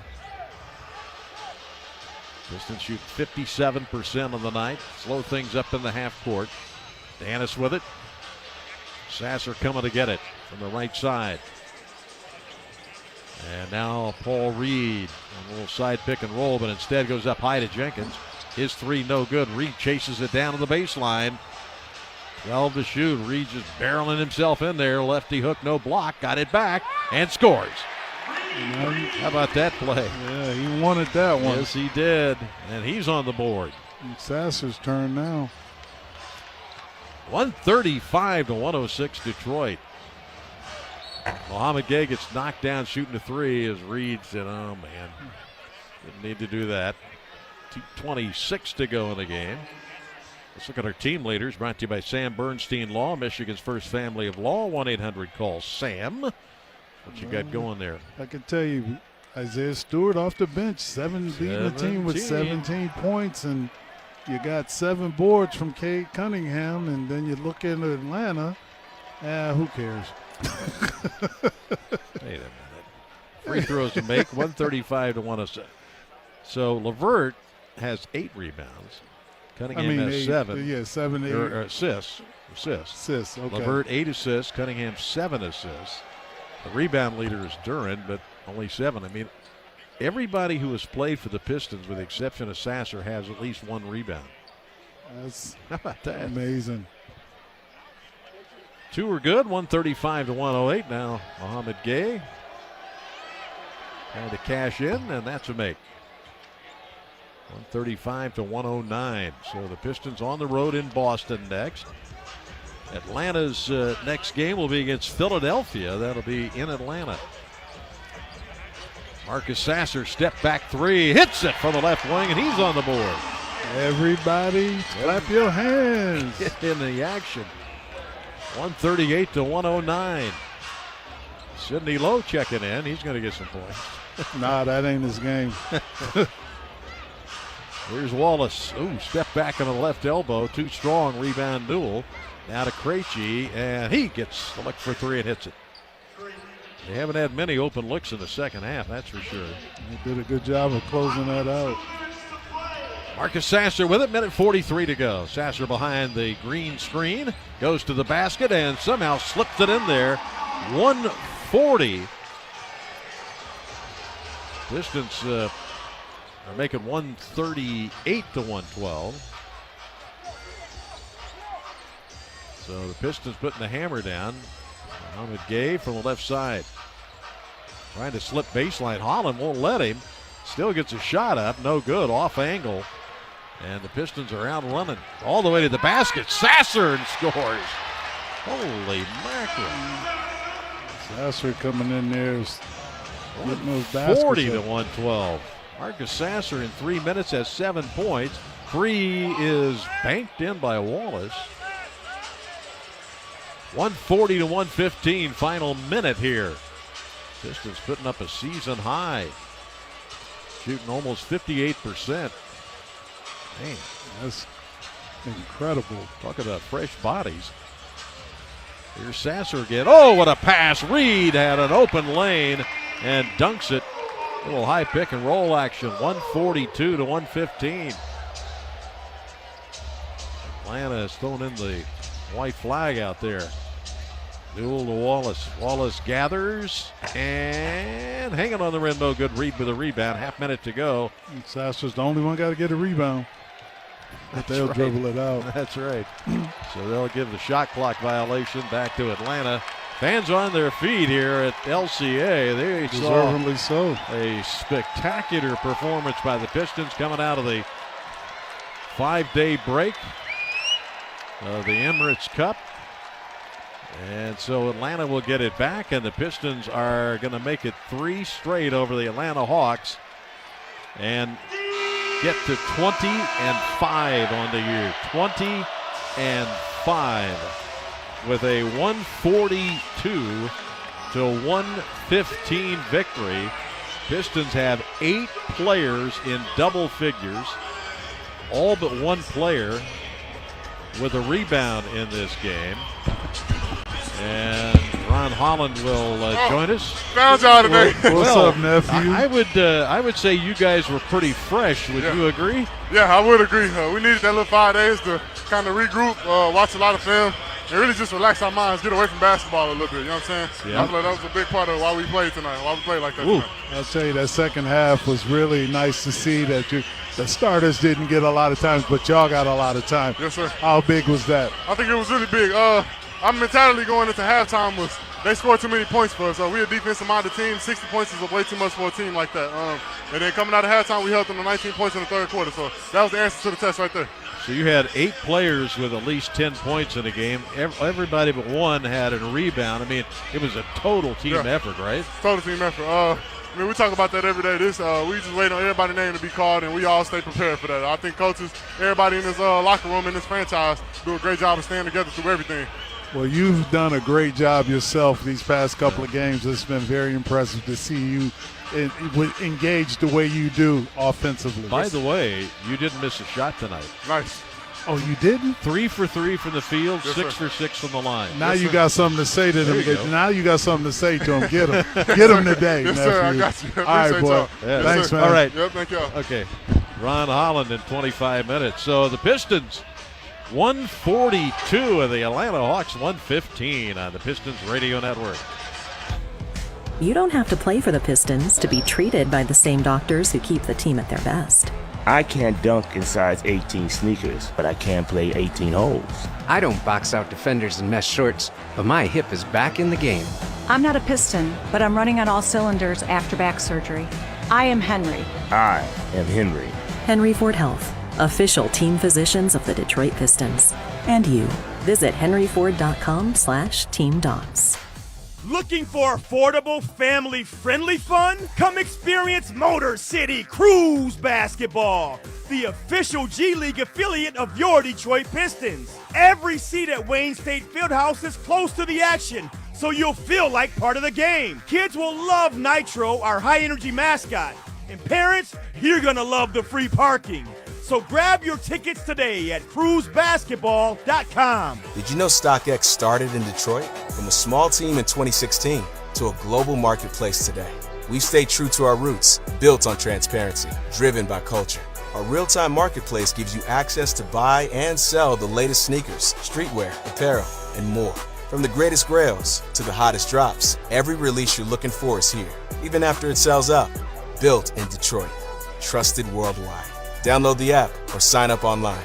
Pistons shoot 57% on the night. Slow things up in the half court. Danis with it. Sasser coming to get it from the right side. And now Paul Reed. A little side pick and roll, but instead goes up high to Jenkins. His 3 no good. Reed chases it down to the baseline. 12 to shoot. Reed just barreling himself in there. Lefty hook, no block. Got it back and scores. How about that play? Yeah, he wanted that one. Yes, he did. And he's on the board. It's Sasser's turn now. 135-106 Detroit. Mohamed Gay gets knocked down shooting a 3 as Reed said, oh man, didn't need to do that. 2:26 to go in the game. Let's look at our team leaders, brought to you by Sam Bernstein Law, Michigan's first family of law. 1-800-CALL-SAM. What you got going there? I can tell you, Isaiah Stewart off the bench, beating the team with 17 points, and you got 7 boards from Cade Cunningham, and then you look into Atlanta, who cares? Wait a minute. Free throws to make, 135-106. So LeVert has 8 rebounds. Cunningham has 8, 7. Yeah, 7, 8. Assists. Assists, okay. LeVert 8 assists. Cunningham 7 assists. The rebound leader is Duren, but only 7. I mean, everybody who has played for the Pistons, with the exception of Sasser, has at least 1 rebound. That's how about that? Amazing. Two are good, 135 to 108. Now Mohamed Gay trying to cash in, and that's a make. 135 to 109. So the Pistons on the road in Boston next. Atlanta's next game will be against Philadelphia. That'll be in Atlanta. Marcus Sasser, step back three, hits it from the left wing, and he's on the board. Everybody, clap your hands. In the action. 138 to 109. Sidney Lowe checking in. He's going to get some points. Nah, that ain't his game. Here's Wallace. Ooh, step back on the left elbow. Too strong. Rebound duel. Now to Krejci, and he gets the look for three and hits it. They haven't had many open looks in the second half, that's for sure. They did a good job of closing that out. Marcus Sasser with it, minute 43 to go. Sasser behind the green screen, goes to the basket and somehow slipped it in there. 140. Pistons are making 138 to 112. So the Pistons putting the hammer down. Mohamed Gay from the left side. Trying to slip baseline. Holland won't let him. Still gets a shot up. No good. Off angle. And the Pistons are out running all the way to the basket. Sasser scores. Holy mackerel. Sasser coming in there. Getting those baskets 40 to up. 112. Marcus Sasser in 3 minutes has 7 points. 3 is banked in by Wallace. 140 to 115, final minute here. Pistons putting up a season high. Shooting almost 58%. Man, that's incredible. Talk about fresh bodies. Here's Sasser again. Oh, what a pass. Reed had an open lane and dunks it. A little high pick and roll action. 142 to 115. Atlanta has thrown in the white flag out there. Duel to Wallace. Wallace gathers and hanging on the rim. No good. Reed with a rebound. Half minute to go. And Sasser's the only one got to get a rebound. But they'll dribble it out. That's right. So they'll give the shot clock violation back to Atlanta. Fans on their feet here at LCA. They Deservedly so. A spectacular performance by the Pistons coming out of the 5-day break of the Emirates Cup. And so Atlanta will get it back, and the Pistons are going to make it 3 straight over the Atlanta Hawks and get to 20-5 on the year. 20-5 with a 142 to 115 victory. Pistons have 8 players in double figures, all but one player with a rebound in this game. And Ron Holland will join us. Found y'all today. What's up, nephew? I would say you guys were pretty fresh. Would you agree? Yeah, I would agree. We needed that little 5 days to kind of regroup, watch a lot of film, and really just relax our minds, get away from basketball a little bit. You know what I'm saying? Yeah. I feel like that was a big part of why we played tonight, why we played like that tonight. I'll tell you, that second half was really nice to see that the starters didn't get a lot of times, but y'all got a lot of time. Yes, sir. How big was that? I think it was really big. Our mentality going into halftime was they scored too many points for us. We're a defensive-minded team. 60 points is way too much for a team like that. And then coming out of halftime, we held them to 19 points in the third quarter. So that was the answer to the test right there. So you had 8 players with at least 10 points in the game. Everybody but one had a rebound. I mean, it was a total team effort, right? Total team effort. We talk about that every day. We just wait on everybody's name to be called, and we all stay prepared for that. I think coaches, everybody in this locker room, in this franchise, do a great job of staying together through everything. Well, you've done a great job yourself these past couple of games. It's been very impressive to see you engaged the way you do offensively. By the way, you didn't miss a shot tonight. Nice. Oh, you didn't? 3 for 3 from the field, Yes, 6 sir. for 6 from the line. Now you got something to say to them. There you go. Now you got something to say to them. Get them. Get them today, Yes, nephew. sir. I got you. All right, Appreciate boy. y'all. Yes, Thanks, sir. man. All right. Yep, thank y'all. Okay. Ron Holland in 25 minutes. So the Pistons 142 and the Atlanta Hawks 115 on the Pistons Radio Network. You don't have to play for the Pistons to be treated by the same doctors who keep the team at their best. I can't dunk in size 18 sneakers, but I can play 18 holes. I don't box out defenders in mesh shorts, but my hip is back in the game. I'm not a Piston, but I'm running on all cylinders after back surgery. I am Henry. I am Henry. Henry Ford Health, official team physicians of the Detroit Pistons. And you. Visit henryford.com/teamdocs. Looking for affordable, family-friendly fun? Come experience Motor City Cruise Basketball, the official G League affiliate of your Detroit Pistons. Every seat at Wayne State Fieldhouse is close to the action, so you'll feel like part of the game. Kids will love Nitro, our high-energy mascot. And parents, you're gonna love the free parking. So grab your tickets today at cruisebasketball.com. Did you know StockX started in Detroit? From a small team in 2016 to a global marketplace today. We've stayed true to our roots, built on transparency, driven by culture. Our real-time marketplace gives you access to buy and sell the latest sneakers, streetwear, apparel, and more. From the greatest grails to the hottest drops, every release you're looking for is here, even after it sells out. Built in Detroit, trusted worldwide. Download the app or sign up online.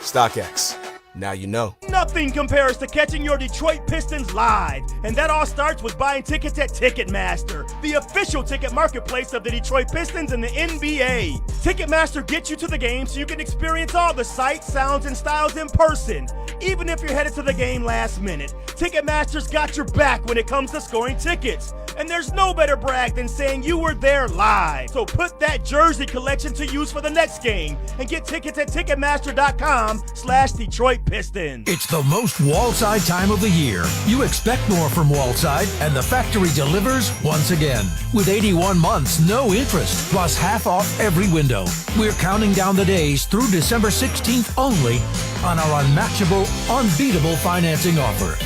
StockX. Now you know. Nothing compares to catching your Detroit Pistons live. And that all starts with buying tickets at Ticketmaster, the official ticket marketplace of the Detroit Pistons and the NBA. Ticketmaster gets you to the game so you can experience all the sights, sounds, and styles in person. Even if you're headed to the game last minute, Ticketmaster's got your back when it comes to scoring tickets. And there's no better brag than saying you were there live. So put that jersey collection to use for the next game and get tickets at Ticketmaster.com/Detroit Pistons. It's the most Wallside time of the year. You expect more from Wallside, and the factory delivers once again. With 81 months, no interest, plus half off every window. We're counting down the days through December 16th only on our unmatchable, unbeatable financing offer.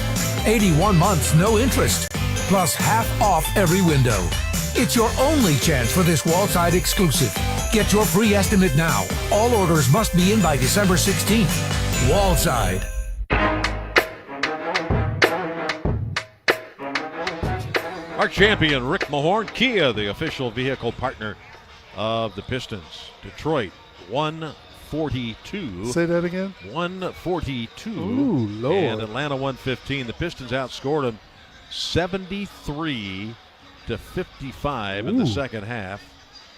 81 months, no interest, plus half off every window. It's your only chance for this Wallside exclusive. Get your free estimate now. All orders must be in by December 16th. Wallside. Our champion, Rick Mahorn, Kia, the official vehicle partner of the Pistons. Detroit, 142. Say that again? 142. Ooh, Lord. And Atlanta 115. The Pistons outscored them 73-55 in the second half.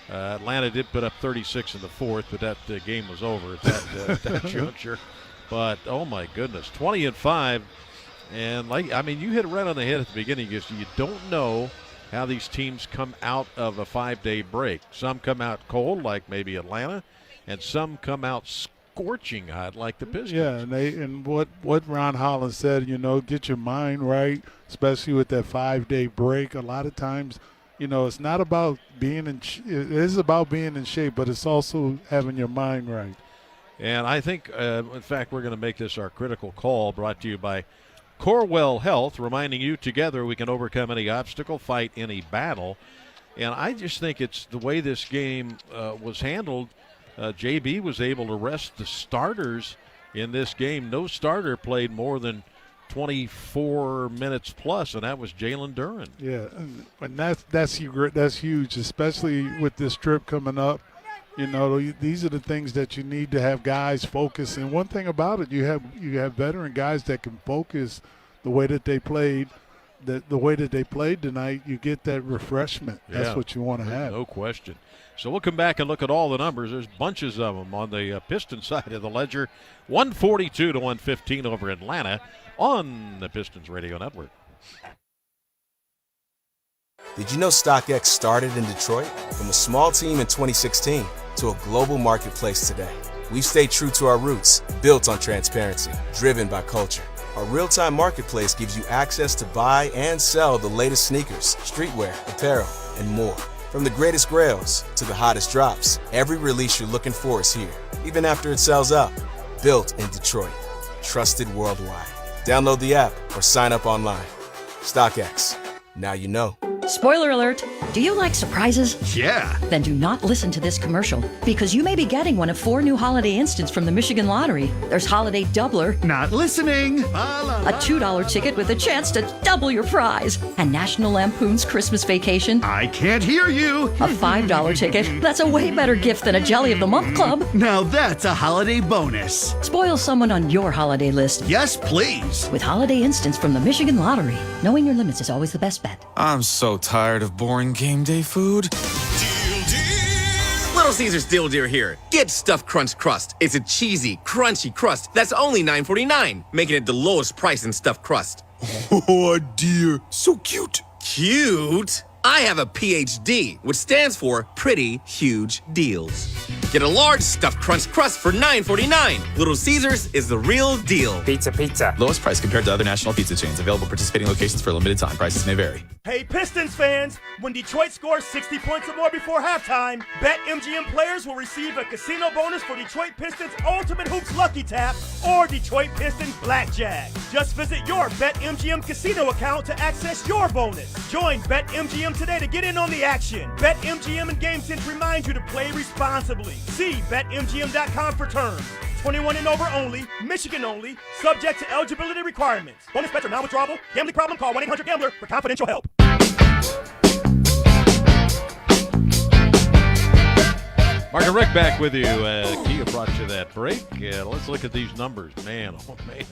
Atlanta did put up 36 in the fourth, but that game was over at that juncture. But, oh, my goodness, 20-5. And, you hit it right on the head at the beginning. You don't know how these teams come out of a 5-day break. Some come out cold, like maybe Atlanta, and some come out scorching hot, like the Pistons. Yeah, and what Ron Holland said, get your mind right, especially with that 5-day break. A lot of times, it's not about being it is about being in shape, but it's also having your mind right. And I think, in fact, we're going to make this our critical call, brought to you by Corewell Health, reminding you together we can overcome any obstacle, fight any battle. And I just think it's the way this game was handled. JB was able to rest the starters in this game. No starter played more than 24 minutes plus, and that was Jalen Duren. Yeah, and that's huge, especially with this trip coming up. These are the things that you need to have guys focus. And one thing about it, you have veteran guys that can focus the way that they played. The way that they played tonight, you get that refreshment. That's what you want to have. No question. So we'll come back and look at all the numbers. There's bunches of them on the Piston side of the ledger. 142-115 over Atlanta on the Pistons Radio Network. Did you know StockX started in Detroit? From a small team in 2016 to a global marketplace today. We've stayed true to our roots, built on transparency, driven by culture. Our real-time marketplace gives you access to buy and sell the latest sneakers, streetwear, apparel, and more. From the greatest grails to the hottest drops, every release you're looking for is here, even after it sells out. Built in Detroit, trusted worldwide. Download the app or sign up online. StockX. Now you know. Spoiler alert. Do you like surprises? Yeah. Then do not listen to this commercial, because you may be getting one of 4 new holiday instants from the Michigan Lottery. There's Holiday Doubler. Not listening. A $2 ticket with a chance to double your prize. And National Lampoon's Christmas Vacation. I can't hear you. A $5 ticket. That's a way better gift than a Jelly of the Month Club. Now that's a holiday bonus. Spoil someone on your holiday list. Yes, please. With holiday instants from the Michigan Lottery. Knowing your limits is always the best bet. I'm so tired of boring game day food. Little Caesar's Deal Deer here. Get stuffed crunch crust. It's a cheesy, crunchy crust that's only $9.49, making it the lowest price in stuffed crust. Oh dear, so cute. Cute? I have a PhD, which stands for Pretty Huge Deals. Get a large stuffed crunch crust for $9.49. Little Caesar's is the real deal. Pizza, pizza. Lowest price compared to other national pizza chains. Available participating locations for a limited time. Prices may vary. Hey Pistons fans, when Detroit scores 60 points or more before halftime, BetMGM players will receive a casino bonus for Detroit Pistons Ultimate Hoops Lucky Tap or Detroit Pistons Blackjack. Just visit your BetMGM casino account to access your bonus. Join BetMGM today to get in on the action. BetMGM and GameSense remind you to play responsibly. See BetMGM.com for terms. 21 and over only, Michigan only, subject to eligibility requirements. Bonus bets are non-withdrawable. Gambling problem? Call 1-800-GAMBLER for confidential help. Mark and Rick back with you. Kia brought you that break. Let's look at these numbers. Man, oh man.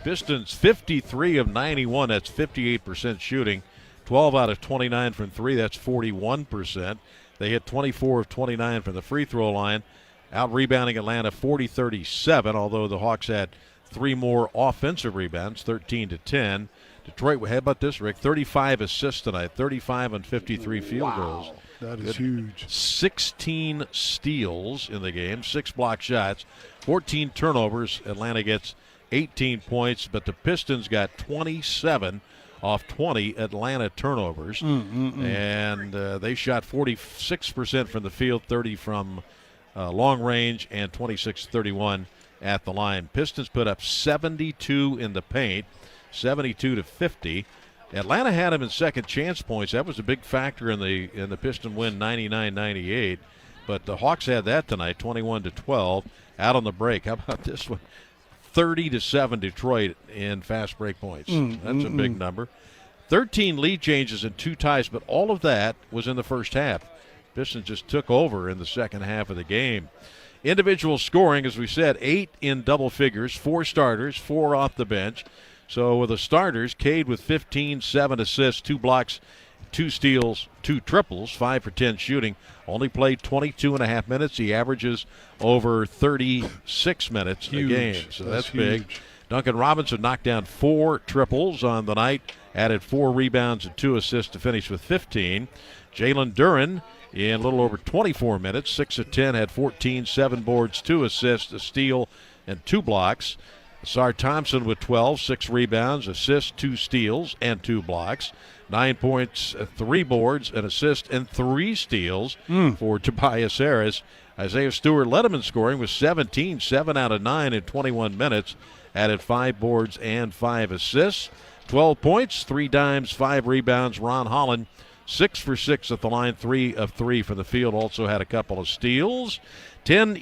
Pistons 53 of 91. That's 58% shooting. 12 out of 29 from 3. That's 41%. They hit 24 of 29 from the free throw line. Out-rebounding Atlanta 40-37, although the Hawks had 3 more offensive rebounds, 13-10. Detroit, how about this, Rick? 35 assists tonight, 35 on 53 field goals. That is huge. 16 steals in the game, 6 block shots, 14 turnovers. Atlanta gets 18 points, but the Pistons got 27 off 20 Atlanta turnovers. And they shot 46% from the field, 30 from long range, and 26-31 at the line. Pistons put up 72 in the paint, 72-50. Atlanta had them in second chance points. That was a big factor in the Piston win 99-98. But the Hawks had that tonight, 21-12, out on the break. How about this one? 30-7 Detroit in fast break points. That's a big number. 13 lead changes and 2 ties, but all of that was in the first half. Pistons just took over in the second half of the game. Individual scoring, as we said, 8 in double figures, 4 starters, 4 off the bench. So with the starters, Cade with 15, 7 assists, 2 blocks, 2 steals, 2 triples, 5 for 10 shooting. Only played 22.5 minutes. He averages over 36 minutes a game. So that's big. Duncan Robinson knocked down 4 triples on the night, added 4 rebounds and 2 assists to finish with 15. Jalen Duren in a little over 24 minutes, 6 of 10, had 14, 7 boards, 2 assists, a steal, and 2 blocks. Sar Thompson with 12, 6 rebounds, assists, 2 steals, and 2 blocks. 9 points, 3 boards, an assist, and 3 steals for Tobias Harris. Isaiah Stewart led him in scoring with 17, 7 out of 9 in 21 minutes. Added 5 boards and 5 assists. 12 points, 3 dimes, 5 rebounds. Ron Holland, 6 for 6 at the line, 3 of 3 from the field. Also had a couple of steals. 10